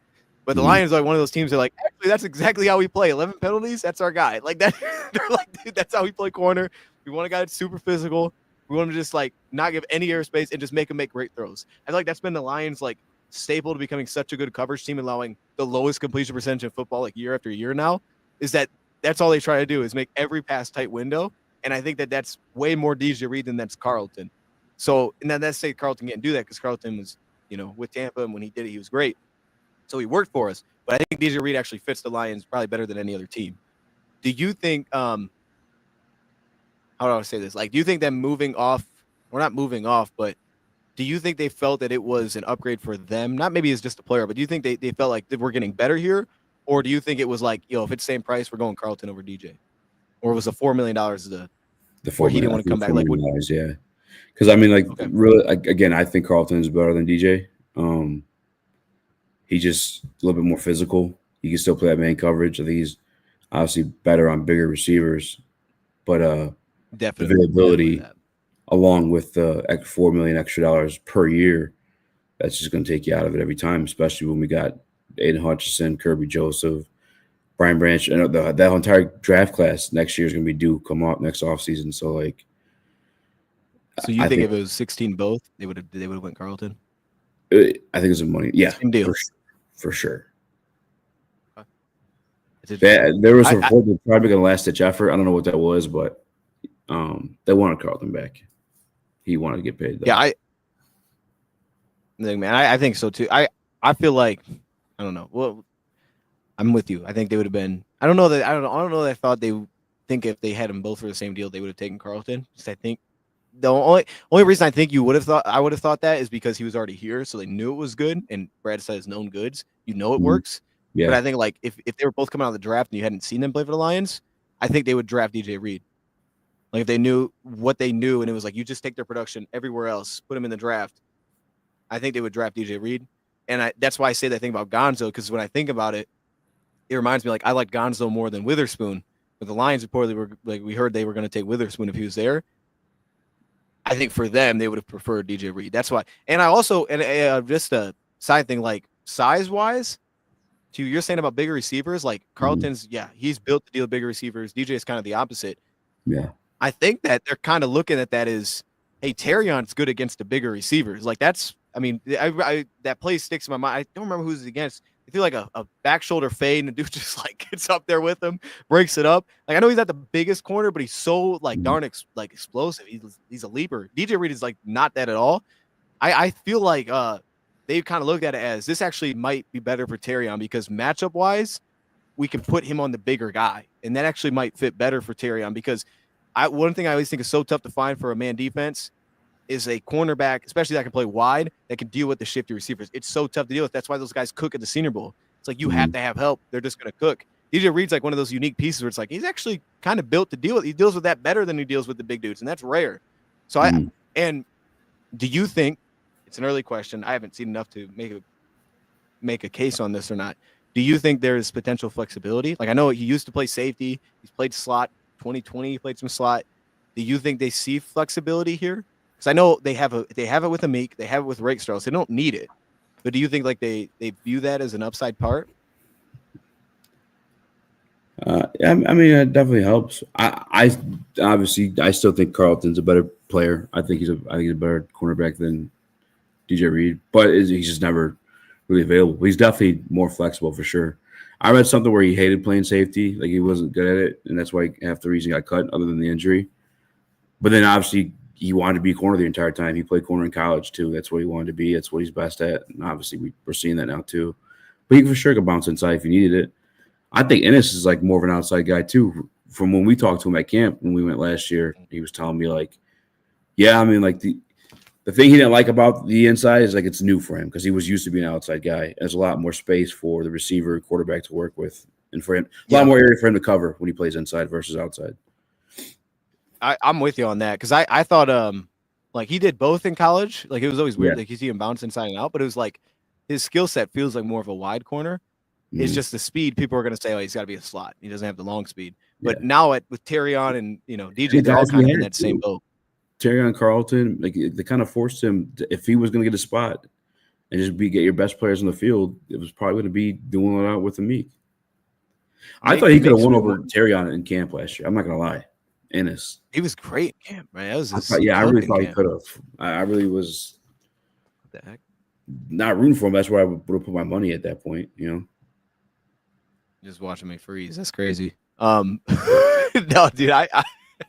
But the mm, Lions are like one of those teams that are like, actually, that's exactly how we play. 11 penalties, that's our guy. Like that, they're like, dude, that's how we play corner. We want a guy that's super physical. We want to just like not give any airspace and just make him make great throws. I feel like that's been the Lions like staple to becoming such a good coverage team, allowing the lowest completion percentage in football like year after year now. Is that's all they try to do is make every pass tight window. And I think that's way more DJ Reed than that's Carlton. So, and then let's say Carlton can't do that because Carlton was, with Tampa, and when he did it, he was great. So he worked for us. But I think DJ Reed actually fits the Lions probably better than any other team. Do you think, how do I say this? Like, do you think that moving off, or not moving off, but do you think they felt that it was an upgrade for them? Not maybe as just a player, but do you think they felt like we're getting better here? Or do you think it was like, if it's the same price, we're going Carlton over DJ? Or was the $4 million the where $4 he didn't million, want to come back? $4 Like, million dollars, yeah. Because I mean, like, okay, really, again, I think Carlton is better than DJ. He's just a little bit more physical. He can still play that man coverage. I think he's obviously better on bigger receivers, but the definitely availability, that. along with the $4 million extra per year, that's just going to take you out of it every time. Especially when we got Aiden Hutchinson, Kirby Joseph, Brian Branch, and that whole entire draft class next year is going to be due come up next offseason. So like, So you I think think if it was 16 both, they would have went Carlton? I think it's a money, yeah, Same deal. for sure. It's interesting. There was a report that tried to make a last ditch effort. I don't know what that was, but they wanted Carlton back. He wanted to get paid. Though. Yeah, man, I think so too. I feel like I don't know. Well, I'm with you. I think they would have been. I don't know that. I don't know that I thought they think if they had them both for the same deal, they would have taken Carlton. Just I think the only reason I think I would have thought that is because he was already here, so they knew it was good. And Brad said it's known goods. You know it works. Yeah. But I think like if they were both coming out of the draft and you hadn't seen them play for the Lions, I think they would draft DJ Reed. Like if they knew what they knew, and it was like you just take their production everywhere else, put them in the draft. I think they would draft DJ Reed, and that's why I say that thing about Gonzo, because when I think about it, it reminds me like I like Gonzo more than Witherspoon. But the Lions reportedly were like we heard they were going to take Witherspoon if he was there. I think for them they would have preferred DJ Reed. That's why. And I also just a side thing like size wise, to you're saying about bigger receivers like Carlton's. Yeah, he's built to deal with bigger receivers. DJ is kind of the opposite. Yeah. I think that they're kind of looking at that as, hey, Terrion's good against the bigger receivers. Like that's, I mean, that play sticks in my mind. I don't remember who's against. They feel like a back shoulder fade, and the dude just like gets up there with him, breaks it up. Like I know he's not the biggest corner, but he's so like darn explosive. He's a leaper. DJ Reed is like not that at all. I feel like they kind of looked at it as this actually might be better for Terrion because matchup wise, we can put him on the bigger guy, and that actually might fit better for Terrion because. One thing I always think is so tough to find for a man defense is a cornerback, especially that can play wide, that can deal with the shifty receivers. It's so tough to deal with. That's why those guys cook at the Senior Bowl. It's like you have to have help. They're just going to cook. DJ Reed's like one of those unique pieces where it's like he's actually kind of built to deal with. He deals with that better than he deals with the big dudes, and that's rare. So and do you think it's an early question? I haven't seen enough to make a case on this or not. Do you think there's potential flexibility? Like I know he used to play safety. He's played slot. 2020 he played some slot. Do you think they see flexibility here? Because I know they have it with Amik, they have it with Rakestraw, so they don't need it. But do you think like they view that as an upside part? I mean, it definitely helps. I obviously I still think Carlton's a better player. I think he's a better cornerback than DJ Reed, but he's just never really available. He's definitely more flexible for sure. I read something where he hated playing safety, like he wasn't good at it, and that's why half the reason he got cut, other than the injury. But then obviously he wanted to be corner the entire time. He played corner in college too. That's what he wanted to be. That's what he's best at. And obviously we're seeing that now too. But he for sure could bounce inside if you needed it. I think Ennis is like more of an outside guy too. From when we talked to him at camp when we went last year, he was telling me like, yeah, I mean like the thing he didn't like about the inside is like it's new for him because he was used to being an outside guy. There's a lot more space for the receiver, quarterback to work with and for him, a lot more area for him to cover when he plays inside versus outside. I'm with you on that because I thought like he did both in college. Like it was always weird. Like you see him bounce inside and out, but it was like his skill set feels like more of a wide corner. It's just the speed. People are going to say, oh, he's got to be a slot. He doesn't have the long speed. But now with Terrion and DJ, they're all kind of in that same boat. Terrion Carlton, like they kind of forced him if he was going to get a spot and just get your best players on the field, it was probably going to be doing it out with Amik. I thought he could have won over Terrion in camp last year. I'm not going to lie. Ennis. He was great in camp, man. I really thought he could have. I really was what the heck? Not rooting for him. That's where I would have put my money at that point, Just watching me freeze. That's crazy. No, dude,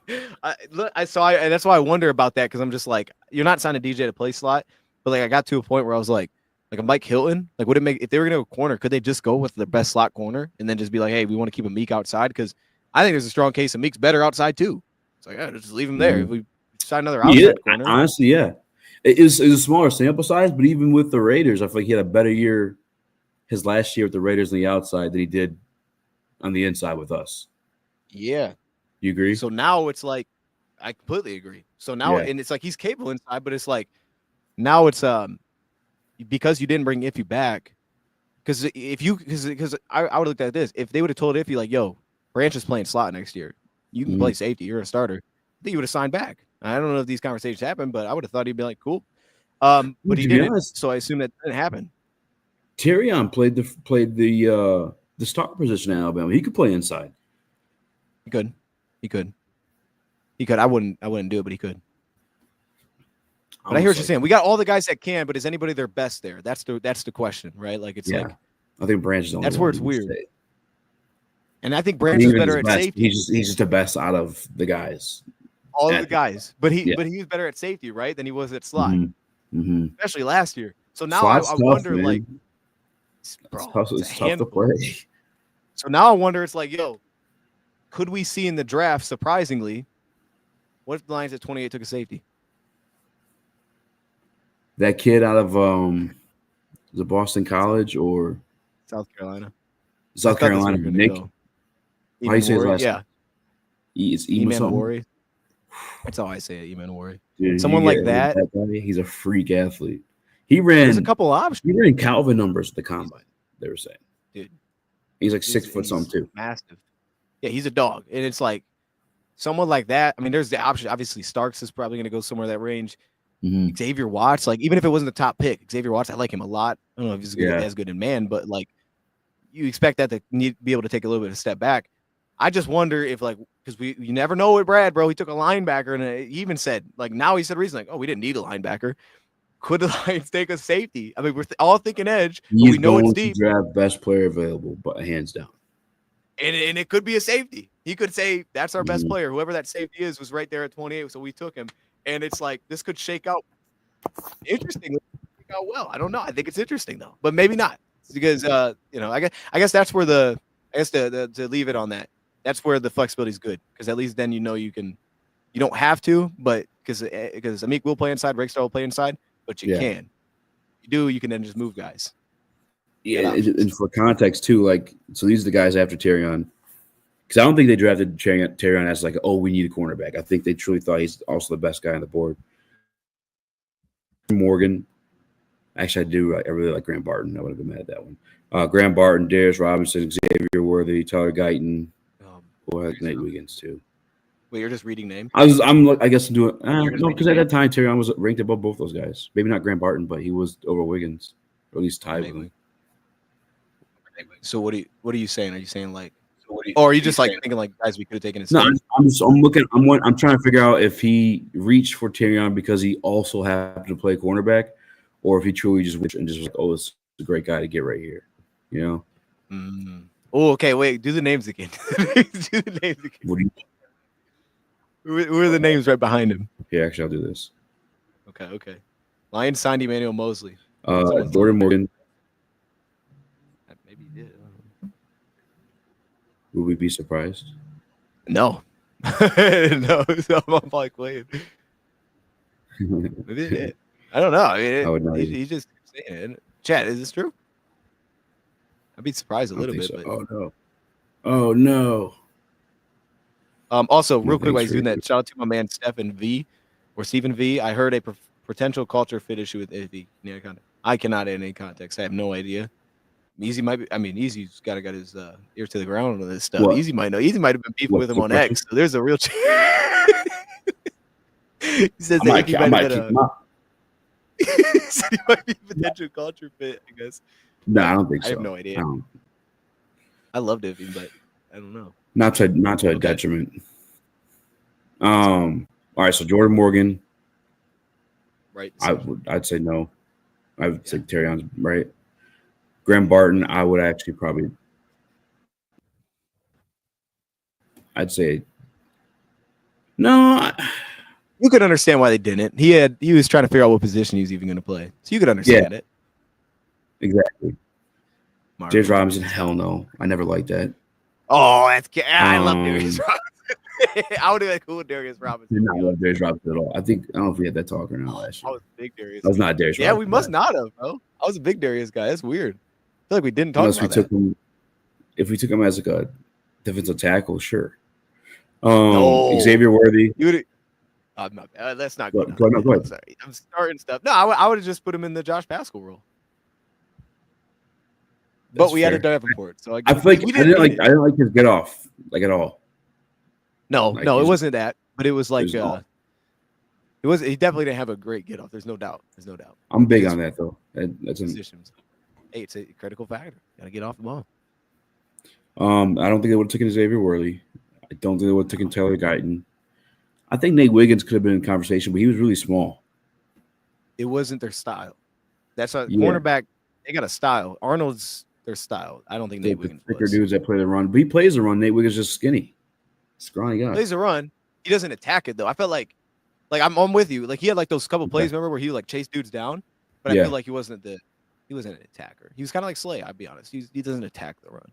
that's why I wonder about that because I'm just like, you're not signing DJ to play slot, but like I got to a point where I was like a Mike Hilton, like would it make if they were gonna go corner, could they just go with their best slot corner and then just be like, hey, we want to keep Amik outside? Because I think there's a strong case Amik's better outside too. It's like, just leave him there. If we sign another outside corner. Honestly, yeah. It was a smaller sample size, but even with the Raiders, I feel like he had a better year his last year with the Raiders on the outside than he did on the inside with us. Yeah. You agree? So now it's like, I completely agree. So now, and it's like he's capable inside, but it's like, now it's because you didn't bring Iffy back. Because I would have looked at this. If they would have told Iffy, like, yo, Branch is playing slot next year, you can play safety, you're a starter, I think he would have signed back. I don't know if these conversations happened, but I would have thought he'd be like, cool. But he didn't, so I assume that didn't happen. Terrion played the star position in Alabama. He could play inside. He could. I wouldn't do it, but he could. But I hear what you're saying. We got all the guys that can, but is anybody their best there? That's the question, right? Like it's like I think Branch is the only that's where it's weird. And I think Branch is better at safety. He's just the best out of the guys. All of the guys. But he was better at safety, right, than he was at slot. Especially last year. So now I wonder, man. Like, bro, it's tough to play. So now I wonder, it's like, yo, could we see in the draft, surprisingly, what if the Lions at 28 took a safety? That kid out of the Boston College or South Carolina? South Carolina, Nick. How do you say his last name? It's Eman. That's how I say it, Eman Wari. Someone like that. He's a freak athlete. There's a couple options. He ran Calvin numbers at the combine, they were saying. Dude. He's like 6 foot something too. Massive. Yeah, he's a dog. And it's like someone like that. I mean, there's the option. Obviously, Starks is probably going to go somewhere that range. Xavier Watts, like even if it wasn't the top pick, Xavier Watts, I like him a lot. I don't know if he's as good in man, but like you expect that to be able to take a little bit of a step back. I just wonder if because you never know with Brad, bro. He took a linebacker and he even said now he said recently we didn't need a linebacker. Could the Lions take a safety? I mean, we're all thinking edge. But we know it's deep. Draft best player available, but hands down. And it could be a safety. He could say that's our best player. Whoever that safety is was right there at 28, so we took him. And it's like this could shake out interestingly. Shake out well. I don't know. I think it's interesting though, but maybe not because I guess that's where to leave it on that. That's where the flexibility is good because at least then you don't have to, but because Amik will play inside, Rakestar will play inside, but you can. You can then just move guys. Yeah, and for context too, so these are the guys after Terrion. Because I don't think they drafted Terrion as we need a cornerback. I think they truly thought he's also the best guy on the board. Morgan. Actually, I do. I really like Graham Barton. I would have been mad at that one. Graham Barton, Darius Robinson, Xavier Worthy, Tyler Guyton. Nate Wiggins too. Wait, you're just reading names? I guess I'm doing no, because at that time Terrion was ranked above both those guys. Maybe not Graham Barton, but he was over Wiggins, or at least tied with him. So what are you saying? Are you saying or are you just thinking guys we could have taken? No, I'm trying to figure out if he reached for Terrion because he also happened to play cornerback, or if he truly just went and just was it's a great guy to get right here, Oh, okay. Wait, do the names again. Who are the names right behind him? Yeah, actually, I'll do this. Okay. Lions signed Emmanuel Mosley. Jordan Morgan. Maybe he did. Would we be surprised? No. No. So I'm playing. Maybe he did. I don't know. I mean, I would know. He just saying it. Chat, is this true? I'd be surprised a little bit. So. But oh no. Oh no. Also, real quick, while thanks he's for doing your- that, shout out to my man Stephen V or Stephen V. I heard a potential culture fit issue with Izzy. I cannot add any context. I have no idea. Easy might be. I mean, Easy's got his ear to the ground on this stuff. What? Easy might know. Easy might have been beefing What's with him the on question? X. So there's a real chance. He says I that might, Iffy I might might have keep been him out. he said he might be a potential culture fit. I guess. No, I don't think so. I have no idea. I loved Iffy, but I don't know. Not to a detriment. All right, so Jordan Morgan. Right. I'd say no. I would say Terrion's right. Graham Barton, I would actually probably. I'd say no. You could understand why they didn't. He was trying to figure out what position he was even going to play, so you could understand it. Exactly. Marvin. James Robinson, hell no. I never liked that. Oh, I love Darius Robinson. I would have been cool with Darius Robinson. Did not love Darius Robinson at all. I don't know if we had that talk or not last year. I was a big Darius. I was not Darius. Yeah, Robinson we must guy. not have, bro. I was a big Darius guy. That's weird. I feel like we didn't talk Unless about we took that. him, if we took him as like a defensive tackle, sure. No. Xavier Worthy. I'm not. Let's not Go go. ahead. I'm sorry. I'm starting stuff. No, I would have just put him in the Josh Pascal role. But That's we fair. had a Davenport, so I feel like I didn't like his get off like at all. No, Like, it wasn't that. But it was like it was it was. He definitely didn't have a great get off. There's no doubt. I'm big on that though. That's Positions. Hey, it's a critical factor. Got to get off the ball. I don't think they would have taken Xavier Worthy. I don't think they would have taken Taylor Guyton. I think Nate Wiggins could have been in conversation, but he was really small. It wasn't their style. That's a Yeah. cornerback. They got a style. Arnold's their style. I don't think Nate Wiggins thicker was. dudes that play the run, but he plays the run. Nate Wiggins is just skinny, scrawny guy. Plays a run. He doesn't attack it though. I felt like I'm with you. Like he had like those couple plays, remember, where he like chased dudes down, but I feel like he wasn't an attacker. He was kind of like Slay. I'll be honest. He doesn't attack the run.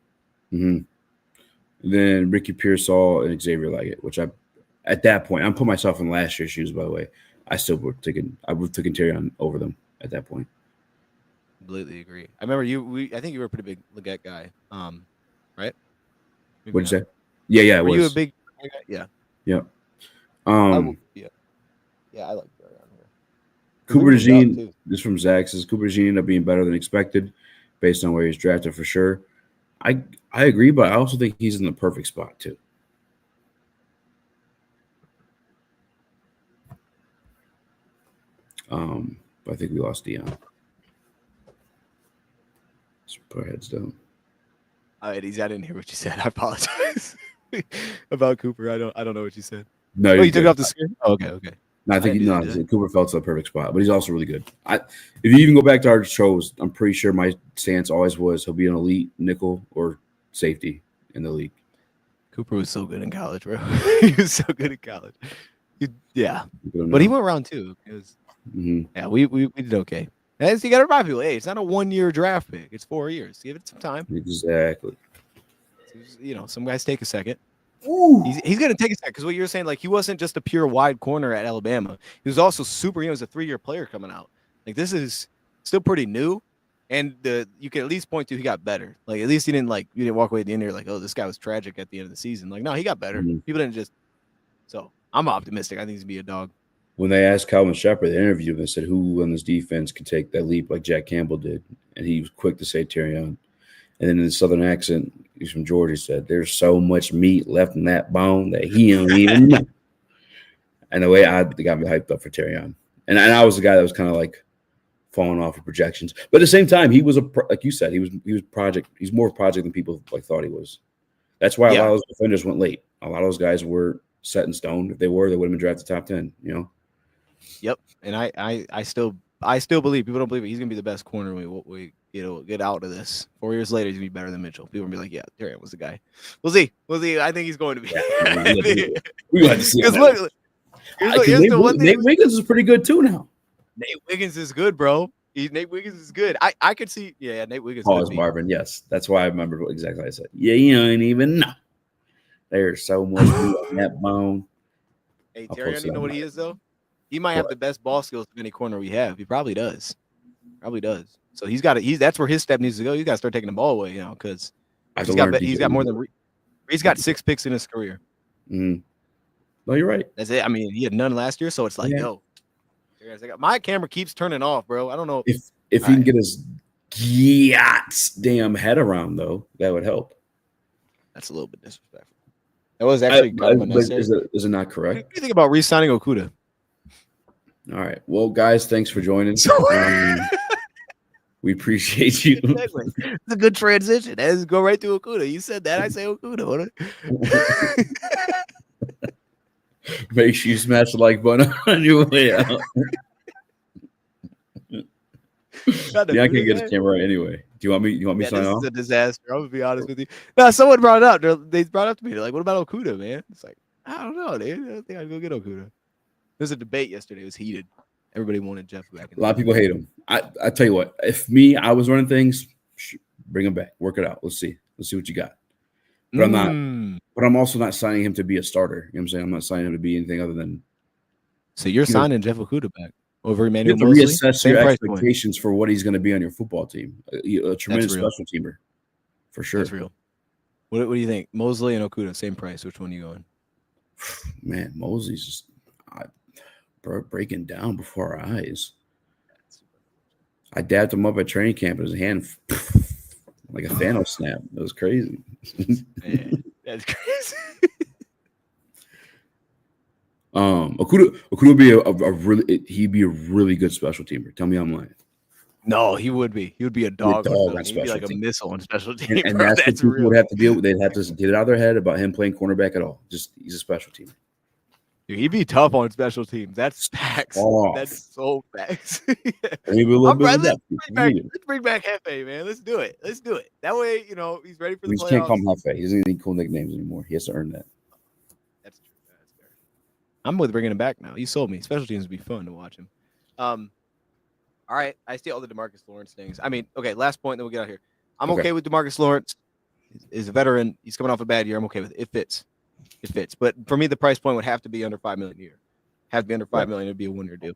Mm-hmm. Then Ricky Pearsall and Xavier Leggett, which at that point, I'm putting myself in last year's shoes. By the way, I would have taken Terrion over them at that point. Completely agree. I remember I think you were a pretty big Leggett guy. Right? Maybe What'd you not. say? Yeah. Were you a big guy? Yeah. Yeah. Yeah, I like Terrion here. Cooper DeJean, this from Zach, says Cooper DeJean ended up being better than expected based on where he's drafted for sure. I agree, but I also think he's in the perfect spot too. But I think we lost Dion. Let's put our heads down. I didn't hear what you said. I apologize about Cooper. I don't know what you said. No, you took it off the screen. Oh, okay. No, I think Cooper fell to the perfect spot, but he's also really good. If you even go back to our shows, I'm pretty sure my stance always was he'll be an elite nickel or safety in the league. Cooper was so good in college, bro. He was so good in college. But he went round two. Yeah, we did okay. As you got to remind people, hey, it's not a 1 year draft pick. It's 4 years. Give it some time. Exactly. Some guys take a second. Ooh. He's going to take a second because what you're saying, like he wasn't just a pure wide corner at Alabama. He was also super. He was a 3-year player coming out. Like this is still pretty new, and you can at least point to he got better. Like at least you didn't walk away at the end. You're like, oh, this guy was tragic at the end of the season. Like no, he got better. Mm-hmm. People didn't just. So I'm optimistic. I think he's gonna be a dog. When they asked Calvin Shepard, they interviewed him and said who on this defense could take that leap like Jack Campbell did, and he was quick to say Terrion. And then in the Southern accent, he's from Georgia, said, there's so much meat left in that bone that he don't even know. And the way they got me hyped up for Terrion. And I was the guy that was kind of like falling off of projections. But at the same time, he was like you said, he was project. He's more project than people thought he was. That's why a lot of those defenders went late. A lot of those guys were set in stone. If they would have been drafted top 10, Yep. And I still believe, people don't believe it, he's gonna be the best corner we get out of this. 4 years later, he's gonna be better than Mitchell. People will be like, yeah, Terrion was the guy. We'll see. I think he's going to be. We got to see. Nate Wiggins is pretty good too now. Nate Wiggins is good, bro. Nate Wiggins is good. I could see. Yeah, Nate Wiggins. Pause, Marvin. Yes, that's why I remember exactly what I said. Yeah, you don't even know. There's so much meat on that bone. Hey, Terrion, you know what he is though? He might have the best ball skills of any corner we have. He probably does. So he's got it. That's where his step needs to go. He's got to start taking the ball away, because he's got more than He's got 6 picks in his career. No, you're right. That's it. I mean, he had none last year, so it's like, yo, my camera keeps turning off, bro. I don't know if he can get his damn head around, though, that would help. That's a little bit disrespectful. That was actually kind of unnecessary. Is it not correct? What do you think about re-signing Okudah? All right. Well, guys, thanks for joining. We appreciate you. It's a good transition. Let's go right to Okudah. You said that. I say Okudah. Make sure you smash the like button on your way out. Yeah, I can't get his camera right anyway. Do you want me to sign off? This is a disaster. I'm gonna be honest with you. No, someone brought it up. They brought it up to me. They're like, "What about Okudah, man?" It's like, I don't know, dude. I think I'd go get Okudah. There's a debate yesterday. It was heated. Everybody wanted Jeff back. A lot of people hate him. I tell you what. If I was running things, bring him back. Work it out. Let's see what you got. But I'm not. But I'm also not signing him to be a starter. You know what I'm saying? I'm not signing him to be anything other than. So you're signing Jeff Okudah back over Emmanuel You have to Mosley? reassess your expectations for what he's going to be on your football team. A tremendous special teamer, for sure. That's real. What do you think? Mosley and Okudah, same price. Which one are you going? Man, Mosley's just breaking down before our eyes. I dabbed him up at training camp, and his hand like a Thanos snap. It was crazy. Man, that's crazy. Okudah would be he'd be a really good special teamer. Tell me I'm lying. No, he would be. He would be a dog. He'd be like a missile on special team. And that's what people would have to deal with. They'd have to get it out of their head about him playing cornerback at all. Just he's a special teamer. Dude, he'd be tough on special teams. That's facts. That's so facts. Maybe a little bit. Let's bring back Hefe, man. Let's do it. That way, he's ready for the playoffs. We can't call him Hefe. He doesn't need cool nicknames anymore. He has to earn that. That's true. That's fair. I'm with bringing him back now. You sold me. Special teams would be fun to watch him. All right. I see all the DeMarcus Lawrence things. I mean, okay, last point, then we'll get out here. I'm okay with DeMarcus Lawrence. He's a veteran. He's coming off a bad year. I'm okay with it. It fits. But for me, the price point would have to be under $5 million a year. Have to be under $5 million. It'd be a 1-year deal.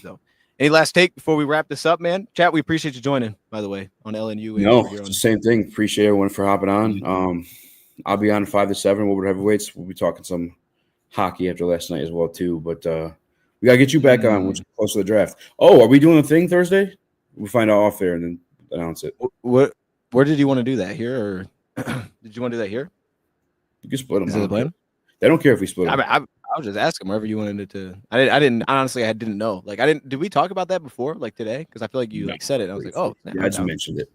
So, any last take before we wrap this up, man? Chat, we appreciate you joining, by the way, on LNU. No, it's the same thing. Appreciate everyone for hopping on. I'll be on 5 to 7. We'll be heavyweights. We'll be talking some hockey after last night as well, too. But we got to get you back on once we're close to the draft. Oh, are we doing a thing Thursday? We'll find out off there and then announce it. Where did you want to do that? Here or did you want to do that here? You can split them. Is it the plan? They don't care if we split them. I was just asking wherever you wanted it to. I didn't honestly. I didn't know. Like I didn't. Did we talk about that before? Like today? Because I feel like you said it. I was like, oh, yeah, I just mentioned it.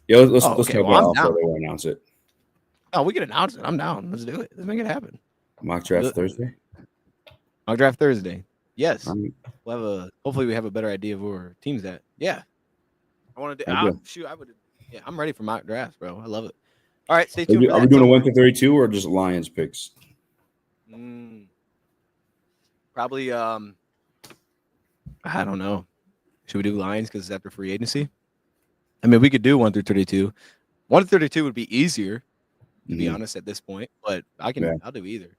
Yeah, let's talk about it. We'll announce it. Oh, we can announce it. I'm down. Let's do it. Let's make it happen. Mock draft Thursday. Mock draft Thursday. Yes. We'll hopefully we have a better idea of where our team's at. Yeah. I want to do. I would. Yeah, I'm ready for mock drafts, bro. I love it. All right, stay tuned. Are we doing a 1 to 32 or just Lions picks? Probably. I don't know. Should we do Lions because it's after free agency? I mean, we could do 1 through 32. 1 to 32 would be easier, to be honest, at this point. But I'll do either.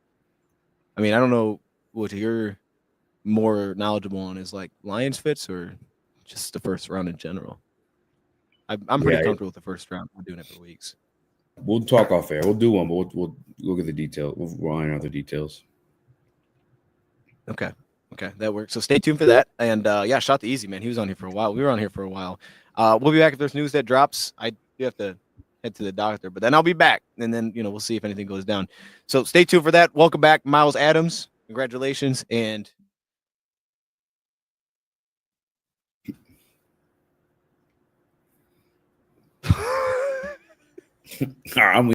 I mean, I don't know what you're more knowledgeable on is like Lions fits or just the first round in general. I'm pretty comfortable with the first round. I'm doing it for weeks. We'll talk off air. We'll do one, but we'll look at the detail. We'll iron out the details. Okay, that works. So stay tuned for that. And shout out to Easy, man. He was on here for a while. We were on here for a while. We'll be back if there's news that drops. I do have to head to the doctor, but then I'll be back. And then we'll see if anything goes down. So stay tuned for that. Welcome back, Miles Adams. Congratulations, and I'm